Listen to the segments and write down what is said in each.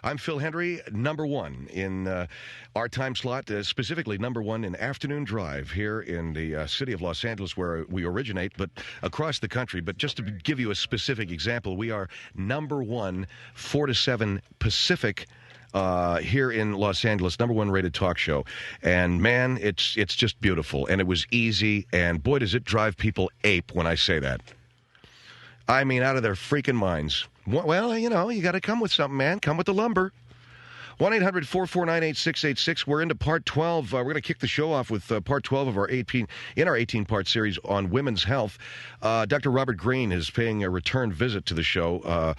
I'm Phil Hendry, number one in our time slot, specifically number one in afternoon drive here in the city of Los Angeles, where we originate, but across the country. But just to give you a specific example, we are number one, 4 to 7 Pacific here in Los Angeles, number one rated talk show. And man, it's just beautiful. And it was easy. And boy, does it drive people ape when I say that. I mean, out of their freaking minds. Well, you know, you got to come with something, man. Come with the lumber. 1-800-449-8686. We're into part 12. We're going to kick the show off with part 12 of our 18-part series on women's health. Dr. Robert Greene is paying a return visit to the show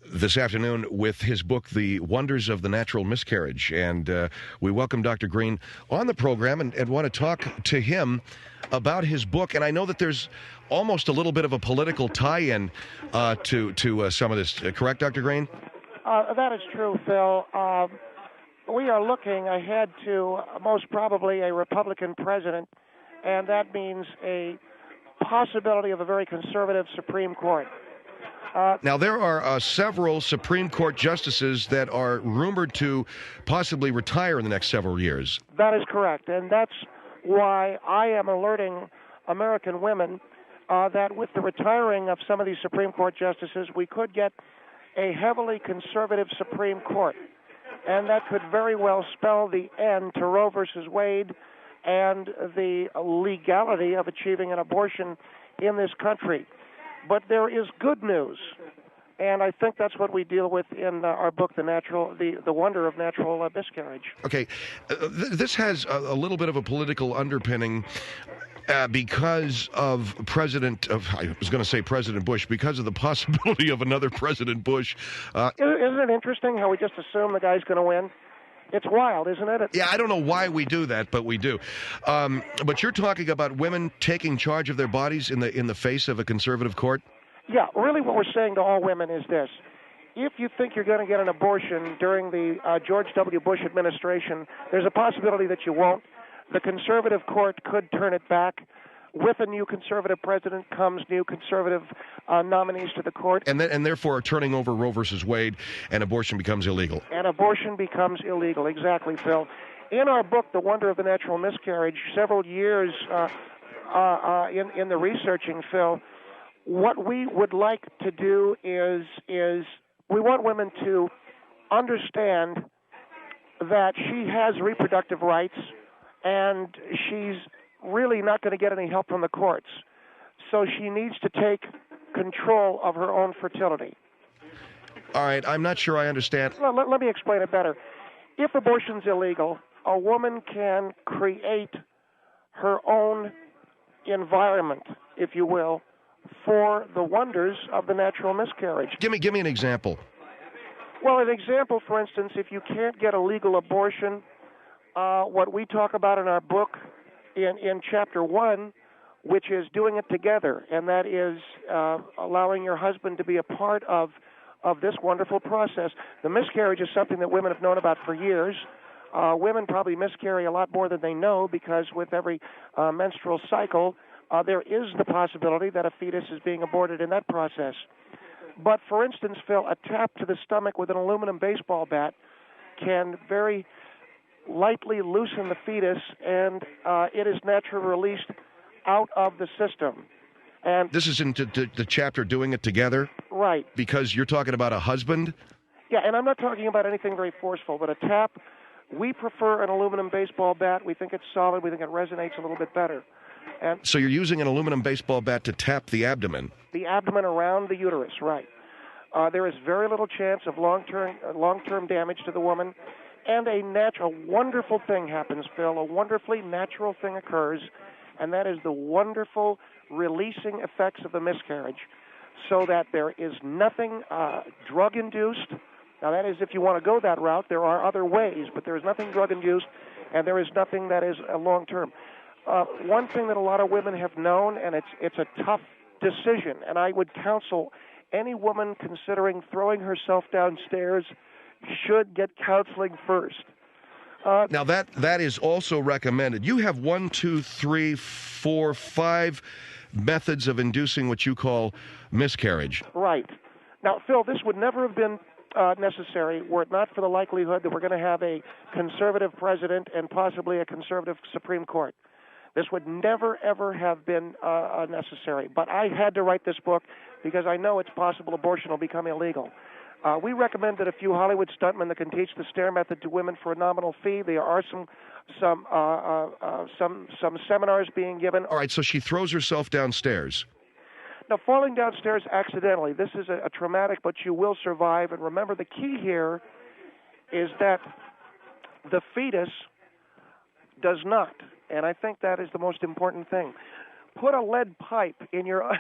this afternoon with his book, The Wonders of the Natural Miscarriage. And we welcome Dr. Greene on the program and want to talk to him about his book. And I know that there's almost a little bit of a political tie-in to some of this. Correct, Dr. Greene? That is true, Phil. We are looking ahead to most probably a Republican president, and that means a possibility of a very conservative Supreme Court. Now, there are several Supreme Court justices that are rumored to possibly retire in the next several years. That is correct, and that's why I am alerting American women that with the retiring of some of these Supreme Court justices, we could get a heavily conservative Supreme Court, and that could very well spell the end to Roe versus Wade and the legality of achieving an abortion in this country. But there is good news, and I think that's what we deal with in our book, The Wonder of Natural Miscarriage. Okay, this has a little bit of a political underpinning because of President Bush, because of the possibility of another President Bush. Isn't it interesting how we just assume the guy's going to win? It's wild, isn't it? Yeah, I don't know why we do that, but we do. But you're talking about women taking charge of their bodies in the face of a conservative court? Yeah, really what we're saying to all women is this. If you think you're going to get an abortion during the George W. Bush administration, there's a possibility that you won't. The conservative court could turn it back. With a new conservative president comes new conservative nominees to the court. And therefore turning over Roe versus Wade, and abortion becomes illegal. And abortion becomes illegal, exactly, Phil. In our book, The Wonder of the Natural Miscarriage, several years in the researching, Phil, what we would like to do is we want women to understand that she has reproductive rights, and she's really not going to get any help from the courts. So she needs to take control of her own fertility. All right, I'm not sure I understand. Well, let me explain it better. If abortion's illegal, a woman can create her own environment, if you will, for the wonders of the natural miscarriage. Give me an example. Well, an example, for instance, if you can't get a legal abortion, what we talk about in our book in Chapter 1, which is doing it together, and that is allowing your husband to be a part of this wonderful process. The miscarriage is something that women have known about for years. Women probably miscarry a lot more than they know because with every menstrual cycle, there is the possibility that a fetus is being aborted in that process. But, for instance, Phil, a tap to the stomach with an aluminum baseball bat can very lightly loosen the fetus, and it is naturally released out of the system. And this is in the chapter Doing It Together? Right. Because you're talking about a husband? Yeah, and I'm not talking about anything very forceful, but a tap, we prefer an aluminum baseball bat. We think it's solid. We think it resonates a little bit better. And so you're using an aluminum baseball bat to tap the abdomen? The abdomen around the uterus, right. There is very little chance of long-term damage to the woman. And a wonderful thing happens, Phil. A wonderfully natural thing occurs, and that is the wonderful releasing effects of the miscarriage, so that there is nothing drug-induced. Now, that is if you want to go that route. There are other ways, but there is nothing drug-induced, and there is nothing that is long-term. One thing that a lot of women have known, and it's a tough decision, and I would counsel any woman considering throwing herself downstairs should get counseling first. Now, that is also recommended. You have 1, 2, 3, 4, 5 methods of inducing what you call miscarriage. Right. Now, Phil, this would never have been necessary were it not for the likelihood that we're going to have a conservative president and possibly a conservative Supreme Court. This would never, ever have been necessary. But I had to write this book because I know it's possible abortion will become illegal. We recommended a few Hollywood stuntmen that can teach the stair method to women for a nominal fee. There are some seminars being given. All right, so she throws herself downstairs. Now, falling downstairs accidentally, this is a traumatic, but you will survive. And remember, the key here is that the fetus does not. And I think that is the most important thing. Put a lead pipe in your...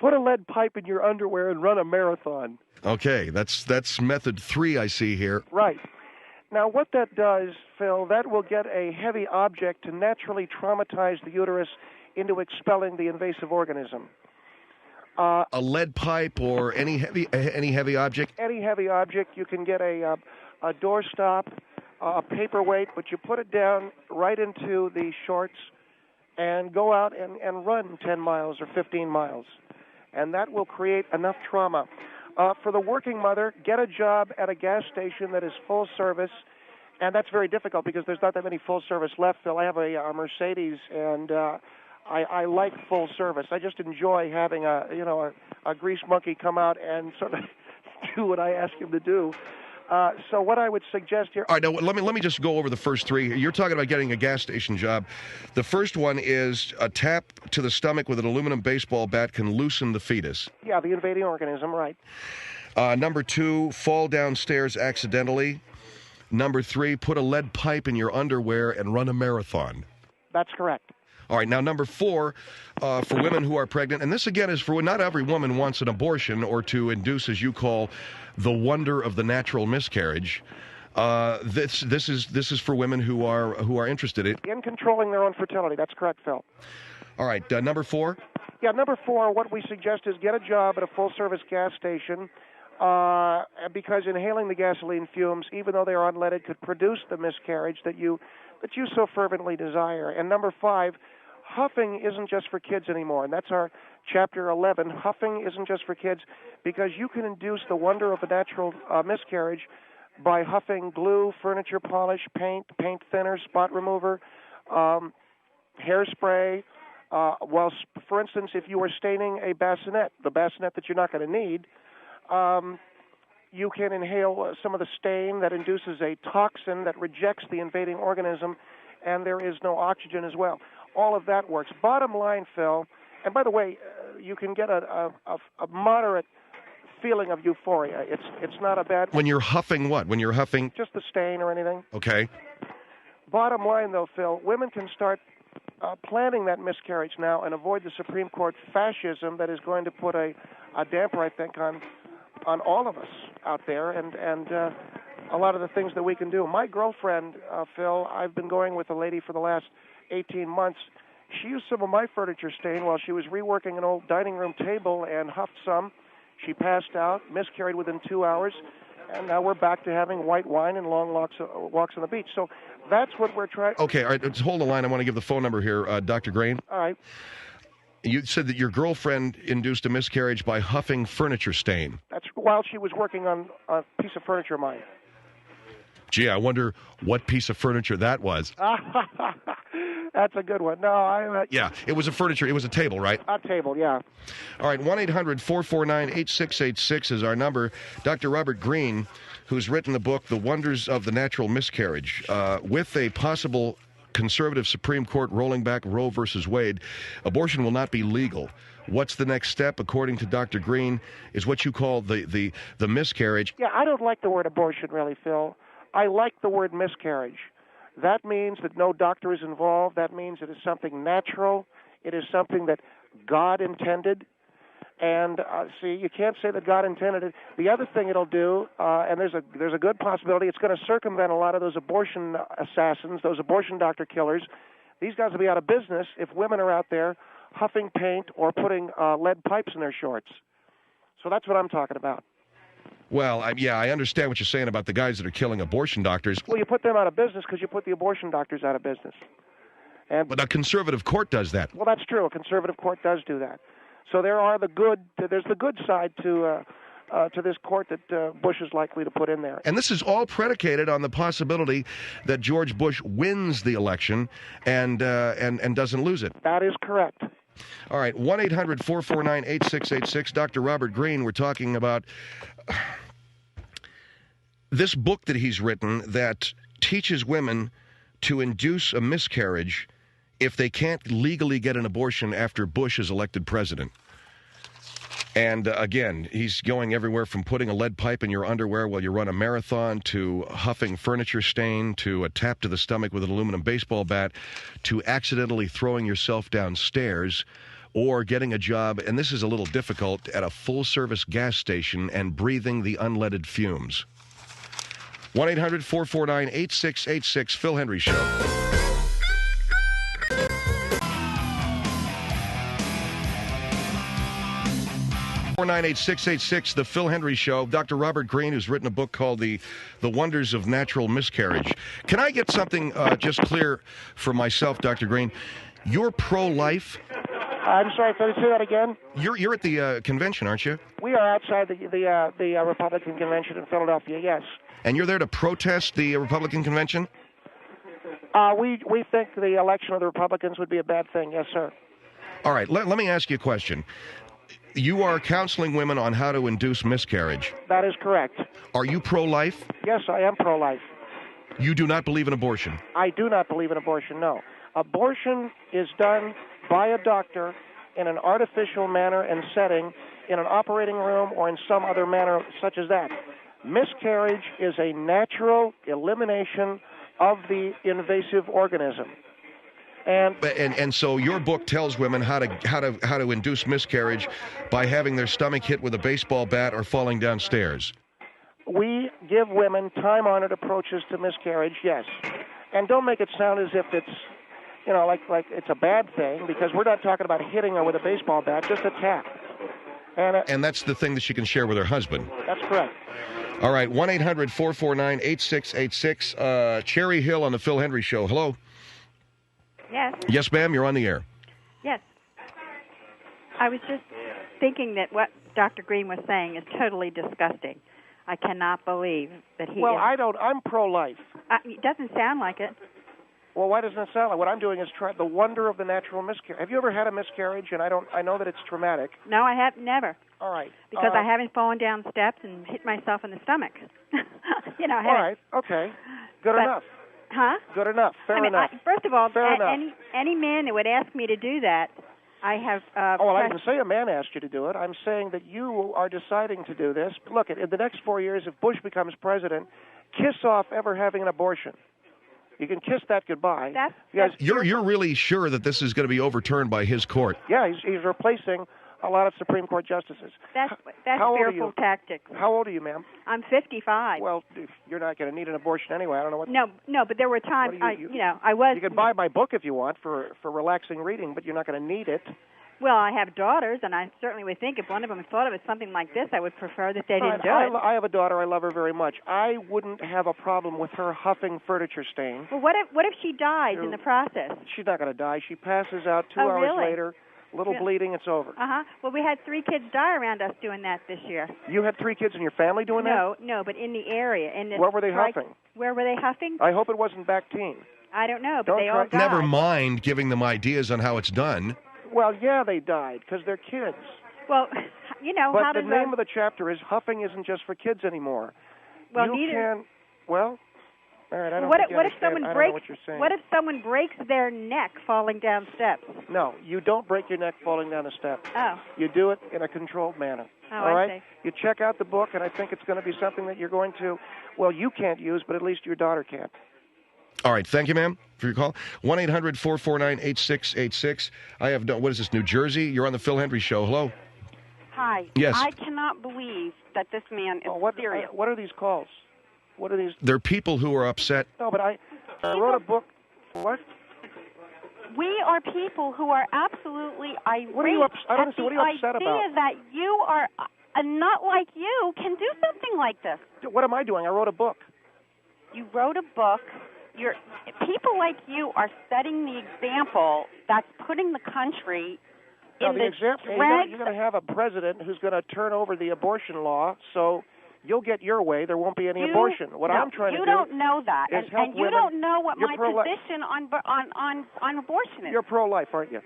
Put a lead pipe in your underwear and run a marathon. Okay, that's method 3 I see here. Right. Now, what that does, Phil, that will get a heavy object to naturally traumatize the uterus into expelling the invasive organism. A lead pipe or any heavy object? Any heavy object. You can get a doorstop, a paperweight, but you put it down right into the shorts and go out and run 10 miles or 15 miles. And that will create enough trauma. For the working mother, get a job at a gas station that is full service, and that's very difficult because there's not that many full service left, Phil. I have a Mercedes, and I like full service. I just enjoy having a grease monkey come out and sort of do what I ask him to do. So what I would suggest here... All right, now let me just go over the first 3. You're talking about getting a gas station job. The first one is a tap to the stomach with an aluminum baseball bat can loosen the fetus. Yeah, the invading organism, right. Number 2, fall downstairs accidentally. Number 3, put a lead pipe in your underwear and run a marathon. That's correct. All right, now number 4, for women who are pregnant, and this again is for not every woman wants an abortion or to induce, as you call, the wonder of the natural miscarriage. This is for women who are interested in controlling their own fertility. That's correct, Phil. All right, number 4. Yeah, number 4. What we suggest is get a job at a full-service gas station. Because inhaling the gasoline fumes, even though they are unleaded, could produce the miscarriage that you so fervently desire. And number 5, huffing isn't just for kids anymore, and that's our chapter 11. Huffing isn't just for kids because you can induce the wonder of a natural miscarriage by huffing glue, furniture polish, paint thinner, spot remover, hairspray. For instance, if you are staining a bassinet, the bassinet that you're not going to need, you can inhale some of the stain that induces a toxin that rejects the invading organism, and there is no oxygen as well. All of that works. Bottom line, Phil, and by the way, you can get a moderate feeling of euphoria. It's not a bad... When you're huffing what? When you're huffing... Just the stain or anything. Okay. Bottom line, though, Phil, women can start planning that miscarriage now and avoid the Supreme Court fascism that is going to put a damper, I think, on all of us out there and a lot of the things that we can do. My girlfriend, Phil, I've been going with a lady for the last 18 months. She used some of my furniture stain while she was reworking an old dining room table and huffed some. She passed out, miscarried within 2 hours, and now we're back to having white wine and long walks on the beach. So that's what we're trying... Okay, all right, just hold the line. I want to give the phone number here, Dr. Grain. All right. You said that your girlfriend induced a miscarriage by huffing furniture stain. That's while she was working on a piece of furniture of mine. Gee, I wonder what piece of furniture that was. That's a good one. No, yeah, it was it was a table, right? A table, yeah. All right, 1-800-449-8686 is our number. Dr. Robert Greene, who's written the book, The Wonders of the Natural Miscarriage, with a possible conservative Supreme Court rolling back Roe versus Wade, abortion will not be legal. What's the next step, according to Dr. Greene, is what you call the miscarriage. Yeah, I don't like the word abortion, really, Phil. I like the word miscarriage. That means that no doctor is involved. That means it is something natural. It is something that God intended. And see, you can't say that God intended it. The other thing it'll do, and there's a good possibility, it's going to circumvent a lot of those abortion assassins, those abortion doctor killers. These guys will be out of business if women are out there huffing paint or putting lead pipes in their shorts. So that's what I'm talking about. Well, I understand what you're saying about the guys that are killing abortion doctors. Well, you put them out of business because you put the abortion doctors out of business. But a conservative court does that. Well, that's true. A conservative court does do that. So there's the good side to this court that Bush is likely to put in there. And this is all predicated on the possibility that George Bush wins the election and doesn't lose it. That is correct. All right, 1-800-449-8686. Dr. Robert Greene, we're talking about this book that he's written that teaches women to induce a miscarriage if they can't legally get an abortion after Bush is elected president. And again, he's going everywhere from putting a lead pipe in your underwear while you run a marathon to huffing furniture stain to a tap to the stomach with an aluminum baseball bat to accidentally throwing yourself downstairs or getting a job, and this is a little difficult, at a full-service gas station and breathing the unleaded fumes. 1-800-449-8686, Phil Hendry Show. 498-686, The Phil Hendry Show. Dr. Robert Greene, who's written a book called The Wonders of Natural Miscarriage. Can I get something just clear for myself, Dr. Greene? You're pro-life? I'm sorry, can you say that again? You're at the convention, aren't you? We are outside the Republican convention in Philadelphia, yes. And you're there to protest the Republican convention? We think the election of the Republicans would be a bad thing, yes, sir. All right, let me ask you a question. You are counseling women on how to induce miscarriage. That is correct. Are you pro-life? Yes, I am pro-life. You do not believe in abortion? I do not believe in abortion, no. Abortion is done by a doctor in an artificial manner and setting in an operating room or in some other manner such as that. Miscarriage is a natural elimination of the invasive organism. And so your book tells women how to induce miscarriage by having their stomach hit with a baseball bat or falling downstairs. We give women time-honored approaches to miscarriage, yes. And don't make it sound as if it's, like it's a bad thing, because we're not talking about hitting her with a baseball bat, just a tap. And that's the thing that she can share with her husband. That's correct. All right, 1-800-449-8686. Cherry Hill on the Phil Hendry Show. Hello. Yes. Yes, ma'am, you're on the air. Yes. I was just thinking that what Dr. Greene was saying is totally disgusting. I cannot believe that he Well, is. I'm pro-life. It doesn't sound like it. Well, why doesn't it sound like? What I'm doing is try the wonder of the natural miscarriage. Have you ever had a miscarriage? And I know that it's traumatic. No, I have never. All right. Because I haven't fallen down steps and hit myself in the stomach. I haven't. All right. Okay. Good enough. Huh? Good enough. Fair enough. First of all, Fair enough. any man that would ask me to do that, I have... I didn't say a man asked you to do it. I'm saying that you are deciding to do this. Look, in the next 4 years, if Bush becomes president, kiss off ever having an abortion. You can kiss that goodbye. You're really sure that this is going to be overturned by his court? Yeah, he's replacing a lot of Supreme Court justices. That's fearful tactics. How old are you, ma'am? I'm 55. Well, you're not going to need an abortion anyway. I don't know what. No, but there were times I was. You can buy my book if you want for relaxing reading, but you're not going to need it. Well, I have daughters, and I certainly would think if one of them thought of it something like this, I would prefer that they didn't do it. I have a daughter. I love her very much. I wouldn't have a problem with her huffing furniture stain. Well, what if she dies in the process? She's not going to die. She passes out 2 hours later. Little bleeding, it's over. Well, we had 3 kids die around us doing that this year. You had 3 kids in your family doing that? No, but in the area. Where were they huffing? Where were they huffing? I hope it wasn't Bactine. I don't know, but they all died. Never mind giving them ideas on how it's done. Well, yeah, they died because they're kids. Well, but how the name of the chapter is Huffing Isn't Just for Kids Anymore. Well, all right, I don't what if someone breaks? know what you're saying. What if someone breaks their neck falling down steps? No, you don't break your neck falling down a step. Oh. You do it in a controlled manner. Oh, all right? I see. You check out the book, and I think it's going to be something that you're going to, well, you can't use, but at least your daughter can. All right, thank you, ma'am, for your call. 1-800-449-8686. I have what is this, New Jersey? You're on the Phil Hendry Show. Hello. Hi. Yes. I cannot believe that this man is serious. What are these calls? What are these? They're people who are upset. No, but I wrote a book. What? We are people who are absolutely irate What are you upset about? The idea that you are a nut like you can do something like this. What am I doing? I wrote a book. You wrote a book. People like you are setting the example that's putting the country Now, in the the example, dregs. you're going to have a president who's going to turn over the abortion law, so you'll get your way. There won't be any abortion. What I'm trying to do you don't know that, is and help you women. don't know what You're my pro-life. position on abortion is. You're pro-life, aren't you?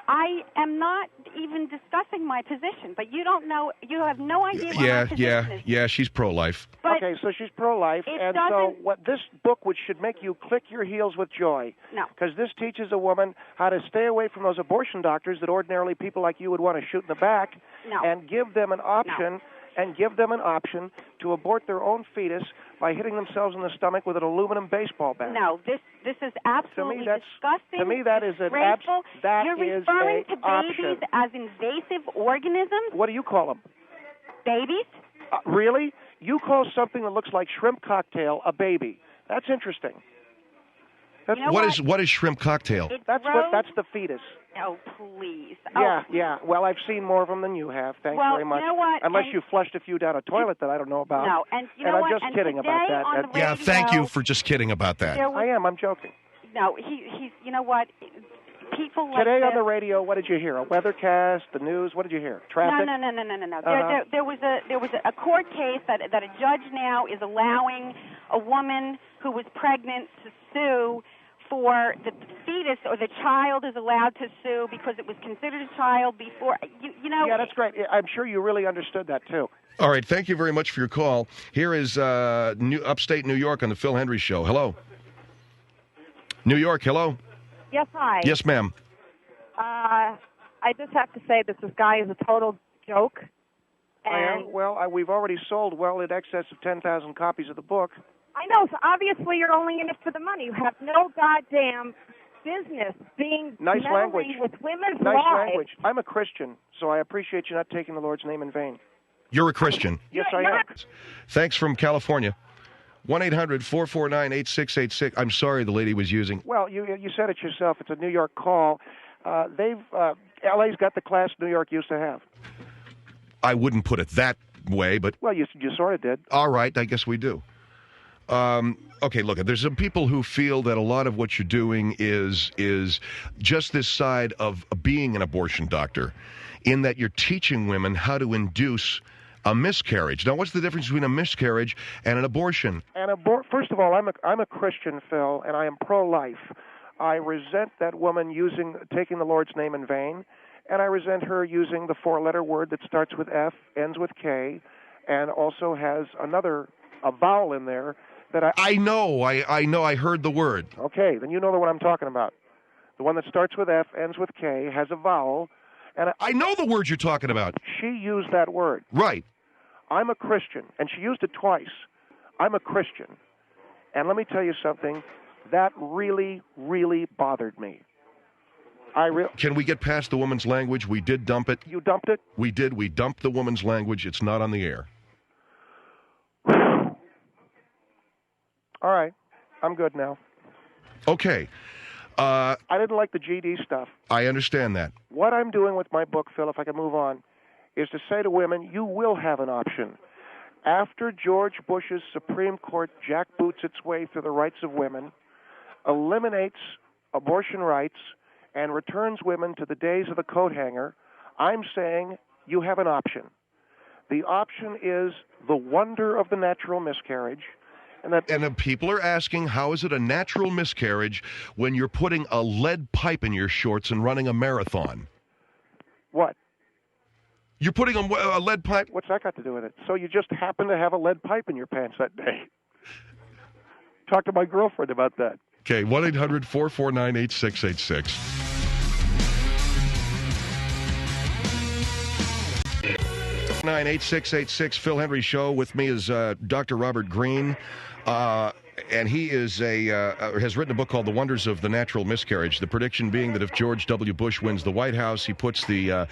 I am not even discussing my position, but you don't know. You have no idea what my position is. Yeah, she's pro-life. But okay, so she's pro-life, it and so doesn't- what this book which should make you click your heels with joy. No. Because this teaches a woman how to stay away from those abortion doctors that ordinarily people like you would want to shoot in the back, No. and give them an option. And give them an option to abort their own fetus by hitting themselves in the stomach with an aluminum baseball bat. No, this is absolutely disgusting. To me, that is an disgraceful. You're is referring a to option. babies as invasive organisms. What do you call them? Babies? Really? You call something that looks like shrimp cocktail a baby? That's interesting. That's, You know What is shrimp cocktail? that's the fetus. Oh, please. Yeah. Well, I've seen more of them than you have. Thanks Well, very much. you know what? Unless And- you flushed a few down a toilet that I don't know about. No, and you know I'm what? just And kidding about today that. on the That- Yeah, thank radio, you for just kidding about that. there was, I am. I'm joking. No, he's. You know what? People like Today this, on the radio, what did you hear? A weathercast, the news. What did you hear? Traffic. No. Uh-huh. There was a court case that a judge now is allowing a woman who was pregnant to sue for the fetus, or the child is allowed to sue because it was considered a child before. You know. Yeah, that's great. I'm sure you really understood that too. All right, thank you very much for your call. Here is upstate New York on the Phil Hendry Show. Hello. New York, hello. Yes, hi. Yes, ma'am. I just have to say this guy is a total joke. And We've already sold well in excess of 10,000 copies of the book. I know, so obviously you're only in it for the money. You have no goddamn business being Nice meddling language. with women's Nice lives. language. I'm a Christian, so I appreciate you not taking the Lord's name in vain. You're a Christian. Yes, I am. Thanks from California. 1-800-449-8686. I'm sorry the lady was using. Well, you said it yourself. It's a New York call. LA's got the class New York used to have. I wouldn't put it that way, but Well, you sort of did. all right, I guess we do. Okay, look, there's some people who feel that a lot of what you're doing is just this side of being an abortion doctor, in that you're teaching women how to induce a miscarriage. Now, what's the difference between a miscarriage and an abortion? First of all, I'm a Christian, Phil, and I am pro-life. I resent that woman taking the Lord's name in vain, and I resent her using the four-letter word that starts with F, ends with K, and also has a vowel in there that I know, I heard the word. Okay, then you know the one I'm talking about. The one that starts with F, ends with K, has a vowel, and I know the word you're talking about. she used that word. Right. I'm a Christian, and she used it twice. I'm a Christian. And let me tell you something, that really, really bothered me. Can we get past the woman's language? We did dump it. You dumped it? We did. We dumped the woman's language. It's not on the air. All right. I'm good now. Okay. I didn't like the GD stuff. I understand that. What I'm doing with my book, Phil, if I can move on, is to say to women, you will have an option. After George Bush's Supreme Court jackboots its way through the rights of women, eliminates abortion rights, and returns women to the days of the coat hanger, I'm saying you have an option. The option is the wonder of the natural miscarriage. And then people are asking, how is it a natural miscarriage when you're putting a lead pipe in your shorts and running a marathon? What? You're putting a lead pipe? What's that got to do with it? So you just happen to have a lead pipe in your pants that day. Talk to my girlfriend about that. Okay, 1-800-449-8686. 8686 Phil Hendry Show. With me is Dr. Robert Greene, and he is has written a book called The Wonders of the Natural Miscarriage. The prediction being that if George W. Bush wins the White House, he puts a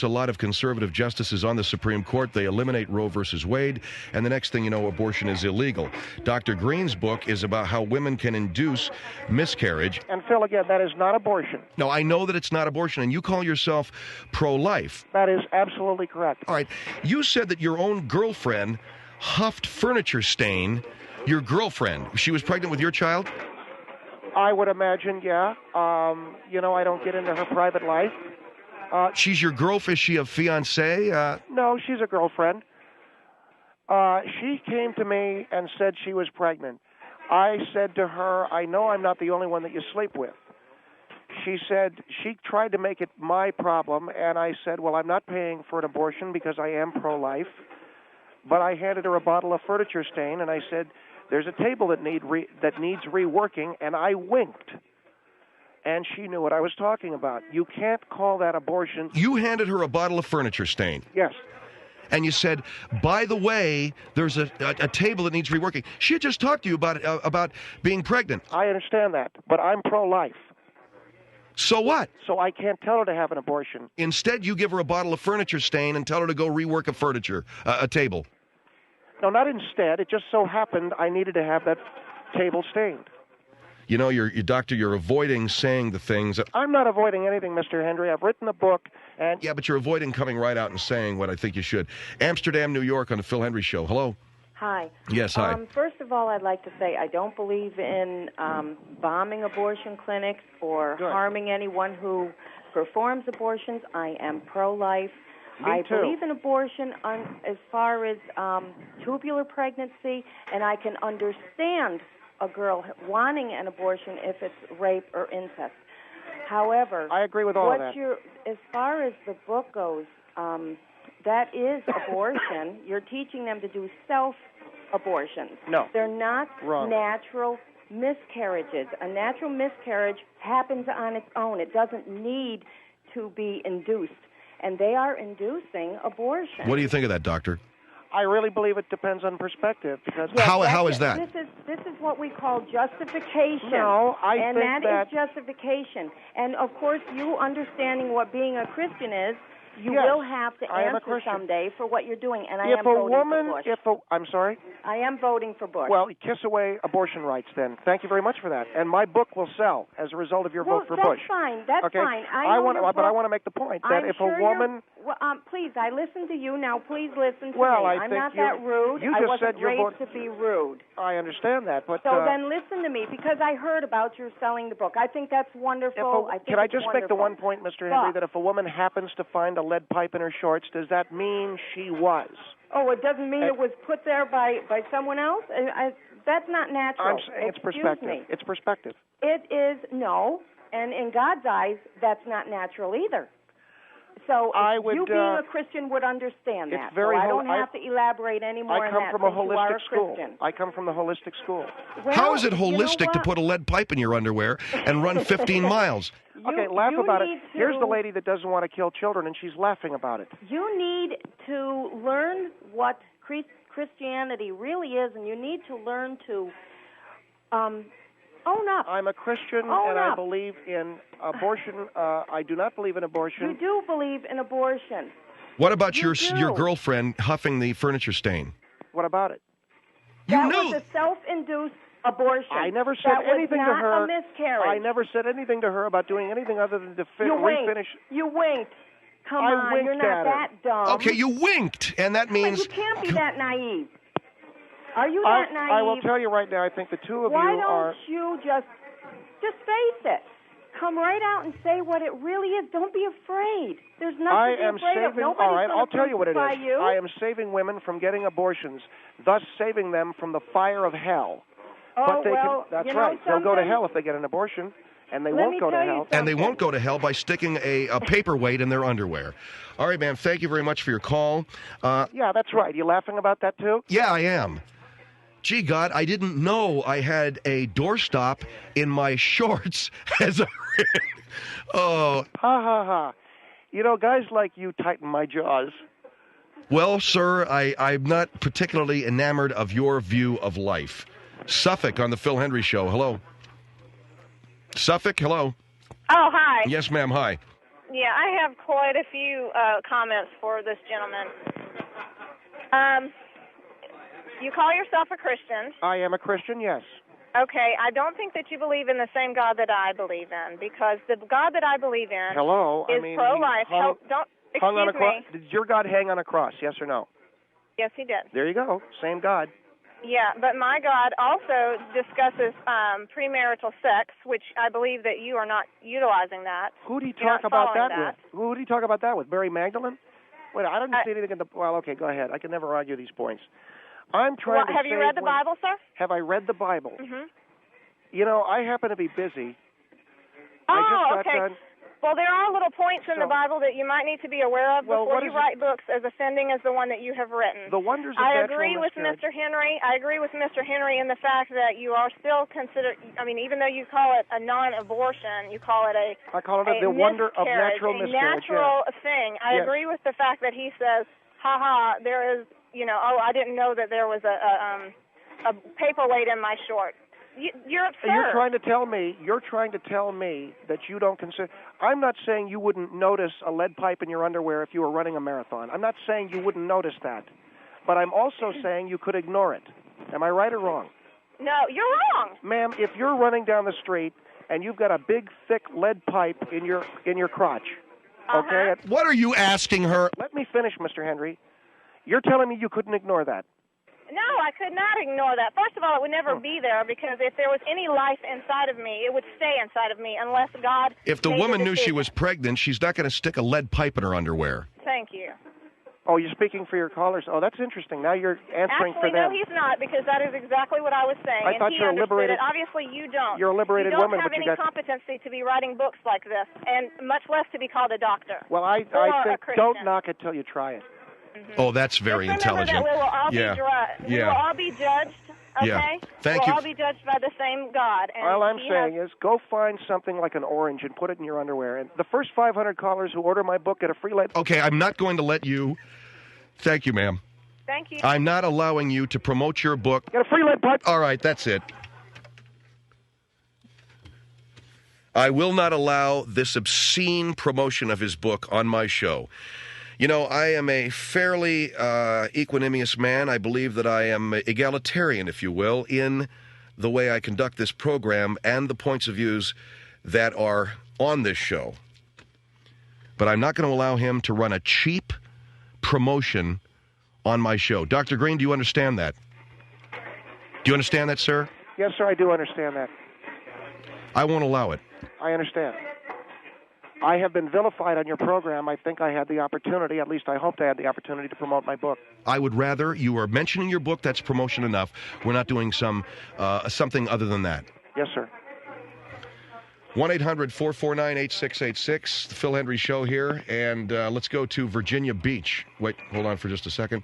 lot of conservative justices on the Supreme Court. They eliminate Roe versus Wade, and the next thing you know, abortion is illegal. Dr. Greene's book is about how women can induce miscarriage. And Phil, again, that is not abortion. No, I know that it's not abortion, and you call yourself pro-life. That is absolutely correct. All right. You said that your own girlfriend huffed furniture stain. Your girlfriend, she was pregnant with your child? I would imagine, yeah. I don't get into her private life. She's your girlfriend? Is she a fiance? No, she's a girlfriend. She came to me and said she was pregnant. I said to her, I know I'm not the only one that you sleep with. She said she tried to make it my problem, and I said, well, I'm not paying for an abortion because I am pro-life. But I handed her a bottle of furniture stain, and I said, there's a table that needs reworking, and I winked. And she knew what I was talking about. You can't call that abortion. You handed her a bottle of furniture stain. Yes. And you said, by the way, there's a table that needs reworking. She had just talked to you about being pregnant. I understand that, but I'm pro-life. So what? So I can't tell her to have an abortion. Instead, you give her a bottle of furniture stain and tell her to go rework a table. No, not instead. It just so happened I needed to have that table stained. You know, your doctor, you're avoiding saying the things that... I'm not avoiding anything, Mr. Henry. I've written a book, and... Yeah, but you're avoiding coming right out and saying what I think you should. Amsterdam, New York, on the Phil Henry Show. Hello? Hi. Yes, hi. First of all, I'd like to say I don't believe in bombing abortion clinics or harming anyone who performs abortions. I am pro-life. Me too. I believe in abortion as far as tubular pregnancy, and I can understand a girl wanting an abortion if it's rape or incest. However, I agree with all of that. As far as the book goes, that is abortion. You're teaching them to do self-abortions. No. They're not Wrong. natural miscarriages. A natural miscarriage happens on its own. It doesn't need to be induced. And they are inducing abortion. What do you think of that, doctor? I really believe it depends on perspective. Because how is that? This is what we call justification. No, I and think that is justification. And of course, you understanding what being a Christian is, you Yes, will have to I am a answer Christian. someday for what you're doing. And I if am a voting woman, for Bush. I'm sorry? I am voting for Bush. Well, kiss away abortion rights then. Thank you very much for that. And my book will sell as a result of your vote for Bush. That's fine. That's okay? fine. But I want to make the point that I'm if sure a woman... Well, please, I listen to you. Now, please listen to Well, me. I I'm think not you- that rude. you I just wasn't said you're raised to be rude. I understand that, but... So then listen to me, because I heard about your selling the book. I think that's wonderful. Can I just make the one point, Mr. Henry, But- that if a woman happens to find a lead pipe in her shorts, does that mean she was? Oh, it doesn't mean it was put there by someone else? That's not natural. I'm saying it's Excuse perspective. me. It's perspective. It is, no. And in God's eyes, that's not natural either. So you being a Christian would understand that. It's very so I don't have to elaborate any more I on come that from a since you are holistic a school. Christian. I come from the holistic school. Well, How is it you know holistic to what? put a lead pipe in your underwear and run 15 miles? Okay, laugh you about it. need Here's the to- lady that doesn't want to kill children, and she's laughing about it. You need to learn what Christianity really is, and you need to learn to own up. I'm a Christian, Own and I up. believe in abortion. I do not believe in abortion. You do believe in abortion. What about You your do. girlfriend huffing the furniture stain? What about it? That You was knew. a self-induced abortion. I never said that anything was to not her. A miscarriage. I never said anything to her about doing anything other than to You winked. refinish. You winked. Come I on, winked you're at not her. that dumb. Okay, you winked, and that But means... you can't be that naive. Are you that naive? I will tell you right now. I think the two of Why you don't are. you just face it? Come right out and say what it really is. Don't be afraid. There's nothing I to be am afraid of. saving. Nobody's All right, gonna I'll tell you what it is. crucify you. I am saving women from getting abortions, thus saving them from the fire of hell. Oh, But they well, can, that's you know right. They'll go to something? hell if they get an abortion, and they Let won't me go to tell you hell. And they something. won't go to hell by sticking a paperweight in their underwear. All right, ma'am, thank you very much for your call. Yeah, that's right. You laughing about that too? Yeah, I am. Gee, God, I didn't know I had a doorstop in my shorts as a... Oh, Ha ha ha. You know, guys like you tighten my jaws. well, sir, I'm not particularly enamored of your view of life. Suffolk on the Phil Henry Show. Hello. Suffolk, hello. Oh, hi. Yes, ma'am, hi. Yeah, I have quite a few comments for this gentleman. You call yourself a Christian. I am a Christian, yes. Okay, I don't think that you believe in the same God that I believe in, because the God that I believe in Hello. is I mean, pro-life. he hung Excuse on a cross. me. Did your God hang on a cross? Yes or no? Yes, he did. There you go. Same God. Yeah, but my God also discusses premarital sex, which I believe that you are not utilizing that. Who do you You're talk not about following that with? Who do you talk about that with? Mary Magdalene? Wait, I didn't see anything in the... Well, okay, go ahead. I can never argue these points. I'm trying to have you read the Bible, sir? Have I read the Bible? Mm-hmm. You know, I happen to be busy. Oh, I just got okay. done. Well, there are little points in the Bible that you might need to be aware of before you write books as offending as the one that you have written. The Wonders of I Natural agree with Miscarriage. Mr. Henry. I agree with Mr. Henry in the fact that you are still considered, I mean, even though you call it a non-abortion, you call it I call it the wonder of natural miscarriage. Natural thing. I agree with the fact that he says, ha, there is, you know, oh, I didn't know that there was a paperweight in my short. You're absurd. You're trying to tell me that you don't consider... I'm not saying you wouldn't notice a lead pipe in your underwear if you were running a marathon. I'm not saying you wouldn't notice that. But I'm also saying you could ignore it. Am I right or wrong? No, you're wrong. Ma'am, if you're running down the street and you've got a big, thick lead pipe in your crotch, okay? What are you asking her? Let me finish, Mr. Henry. You're telling me you couldn't ignore that. No, I could not ignore that. First of all, it would never be there because if there was any life inside of me, it would stay inside of me unless God... If the woman knew she was pregnant, she's not going to stick a lead pipe in her underwear. Thank you. Oh, you're speaking for your callers? Oh, that's interesting. Now you're answering for them. Actually, no, he's not, because that is exactly what I was saying. I thought you were liberated. Obviously, you don't. You're a liberated woman, but you don't have any competency to be writing books like this, and much less to be called a doctor. Well, I think don't knock it till you try it. Mm-hmm. Oh, that's very intelligent. That we will all be we will all be judged. Okay. Yeah. Thank you. We'll all be judged by the same God. And all I'm saying is, go find something like an orange and put it in your underwear. And the first 500 callers who order my book get a free lead. Okay, I'm not going to let you. Thank you, ma'am. Thank you. I'm not allowing you to promote your book. Get a free lead pipe. All right, that's it. I will not allow this obscene promotion of his book on my show. You know, I am a fairly equanimous man. I believe that I am egalitarian, if you will, in the way I conduct this program and the points of views that are on this show. But I'm not going to allow him to run a cheap promotion on my show. Dr. Green, do you understand that? Do you understand that, sir? Yes, sir, I do understand that. I won't allow it. I understand. I have been vilified on your program. I think I had the opportunity, at least I hoped I had the opportunity to promote my book. I would rather you are mentioning your book. That's promotion enough. We're not doing something other than that. Yes, sir. 1-800-449-8686, the Phil Hendry Show here, and let's go to Virginia Beach. Wait, hold on for just a second.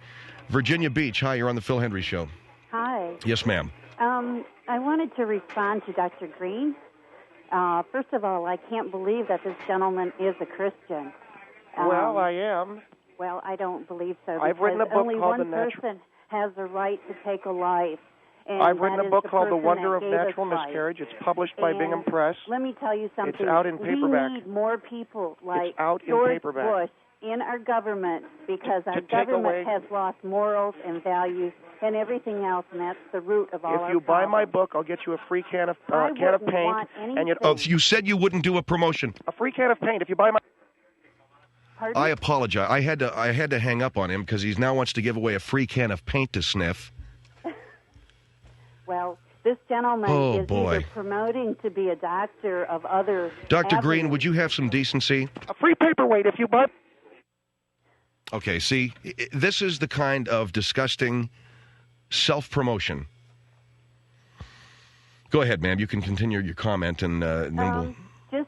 Virginia Beach, hi, you're on the Phil Hendry Show. Hi. Yes, ma'am. I wanted to respond to Dr. Green. First of all, I can't believe that this gentleman is a Christian. Well, I am. Well, I don't believe so. I've written a book only called one The Natural... person has the right to take a life. And I've written a book called The Wonder of that gave us Natural life. Miscarriage. It's published by And Bingham Press. Let me tell you something. It's out in paperback. We need more people like It's out in George paperback. Bush in our government because our take away- government has lost morals and values and everything else, and that's the root of all our If you buy my problems. book, I'll get you a free can of I wouldn't paint. want And you Oh, you said you wouldn't do a promotion. A free can of paint if you buy my... Pardon? I apologize. I had to hang up on him because he now wants to give away a free can of paint to sniff. Well, this gentleman is either promoting to be a doctor of other... Dr. Green, avenues. would you have some decency? A free paperweight if you buy... Okay, see, this is the kind of disgusting self-promotion. Go ahead, ma'am. You can continue your comment, and then we'll... You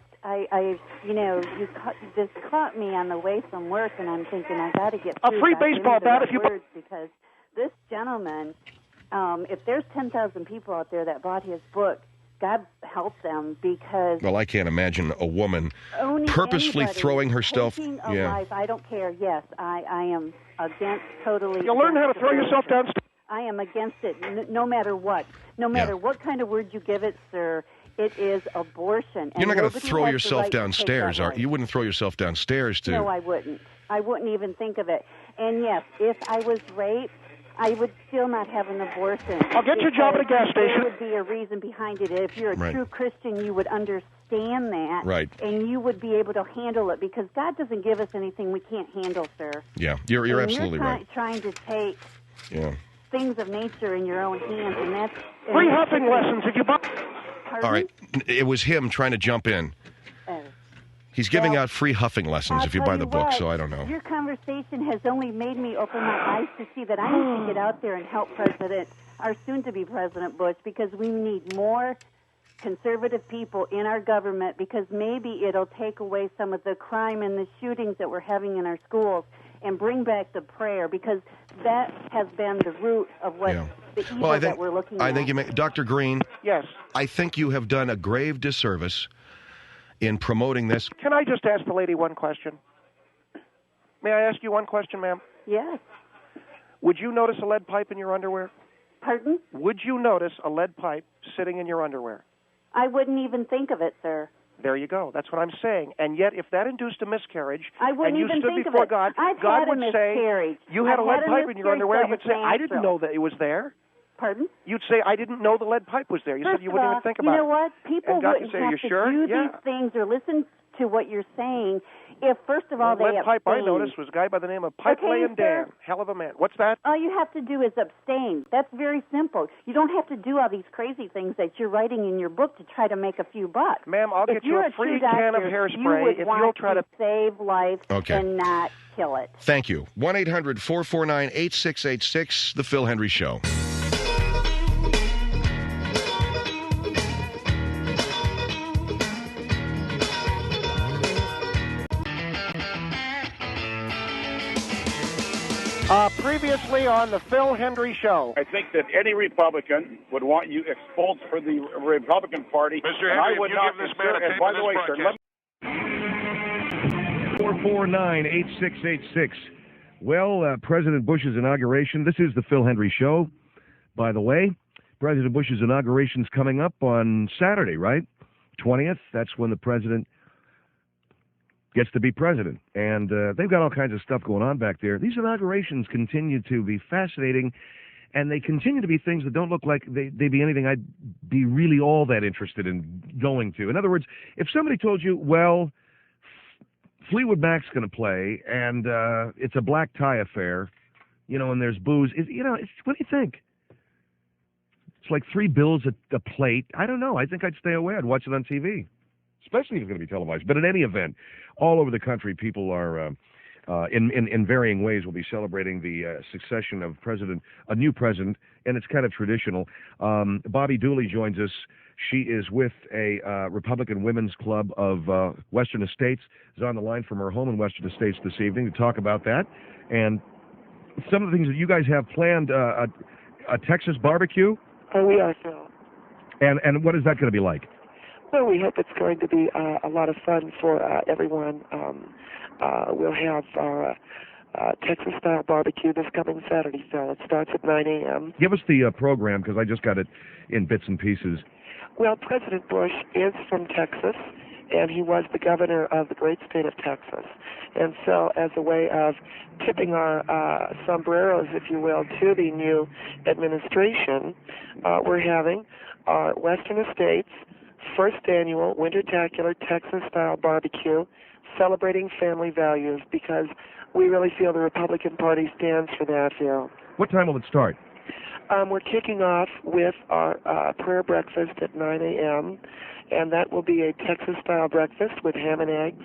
just caught me on the way from work, and I'm thinking I got to get A through free Dr. baseball into bat that if you... words because this gentleman, if there's 10,000 people out there that bought his book, God help them because... Well, I can't imagine a woman owning purposefully anybody throwing herself... taking a life, I don't care. Yes, I am against totally... You'll learn how to throw yourself downstairs. I am against it, no matter what. No matter what kind of word you give it, sir, it is abortion. You're not going to nobody throw has the yourself right to take downstairs, that are life. you? Wouldn't throw yourself downstairs to... No, I wouldn't. I wouldn't even think of it. And yes, if I was raped, I would still not have an abortion. I'll get your job at a gas station. There would be a reason behind it. If you're a true Christian, you would understand that. Right. And you would be able to handle it because God doesn't give us anything we can't handle, sir. Yeah, you're And absolutely you're right. trying to take... Yeah. things of nature in your own hands, and that's... Free huffing lessons if you buy... Pardon? All right. It was him trying to jump in. He's giving out free huffing lessons if you buy the book, so I don't know. Your conversation has only made me open my eyes to see that I need to get out there and help our soon-to-be President Bush, because we need more conservative people in our government, because maybe it'll take away some of the crime and the shootings that we're having in our schools and bring back the prayer, because that has been the root of what the evil that we're looking at. I think you may, Dr. Green. Yes. I think you have done a grave disservice in promoting this. Can I just ask the lady one question? May I ask you one question, ma'am? Yes. Would you notice a lead pipe in your underwear? Pardon? Would you notice a lead pipe sitting in your underwear? I wouldn't even think of it, sir. There you go. That's what I'm saying. And yet, if that induced a miscarriage, and you stood think before of it. God, I've God had would a say, miscarriage. you had a lead pipe in your underwear. You'd say, I didn't know that it was there. Pardon? You'd say, I didn't know the lead pipe was there. You said you wouldn't even think about it. You know what? People and God wouldn't say, have you to sure? do these things or listen to what you're saying if, first of all, the lead pipe I noticed was a guy by the name of Pipe-Laying Dan. Hell of a man. What's that? All you have to do is abstain. That's very simple. You don't have to do all these crazy things that you're writing in your book to try to make a few bucks. Ma'am, I'll get you a free can of hairspray if you'll try to save life and not kill it. Thank you. 1-800-449-8686, The Phil Hendry Show. Previously on the Phil Hendry Show. I think that any Republican would want you expelled for the Republican Party. Mr. Henry, I would you not give this man a tape by of the this way, broadcast. sir, 449-8686. Well, President Bush's inauguration. This is the Phil Hendry Show, by the way. President Bush's inauguration's coming up on Saturday, right? 20th. That's when the president gets to be president. And they've got all kinds of stuff going on back there. These inaugurations continue to be fascinating, and they continue to be things that don't look like they'd be anything I'd be really all that interested in going to. In other words, if somebody told you, well, Fleetwood Mac's going to play, and it's a black tie affair, and there's booze, what do you think? It's like $3 a plate. I don't know. I think I'd stay away. I'd watch it on TV, especially if it's going to be televised. But in any event, all over the country, people are, in varying ways, will be celebrating the succession of a new president, and it's kind of traditional. Bobby Dooley joins us. She is with a Republican Women's Club of Western Estates, is on the line from her home in Western Estates this evening to talk about that. And some of the things that you guys have planned, a Texas barbecue? Oh, we are, Phil. And what is that going to be like? Well, we hope it's going to be a lot of fun for everyone. We'll have Texas-style barbecue this coming Saturday, Phil. It starts at 9 a.m. Give us the program, because I just got it in bits and pieces. Well, President Bush is from Texas, and he was the governor of the great state of Texas. And so as a way of tipping our sombreros, if you will, to the new administration, we're having our Western Estates first annual Wintertacular Texas-style barbecue, celebrating family values, because we really feel the Republican Party stands for that, Phil. What time will it start? We're kicking off with our prayer breakfast at 9 a.m., and that will be a Texas-style breakfast with ham and eggs,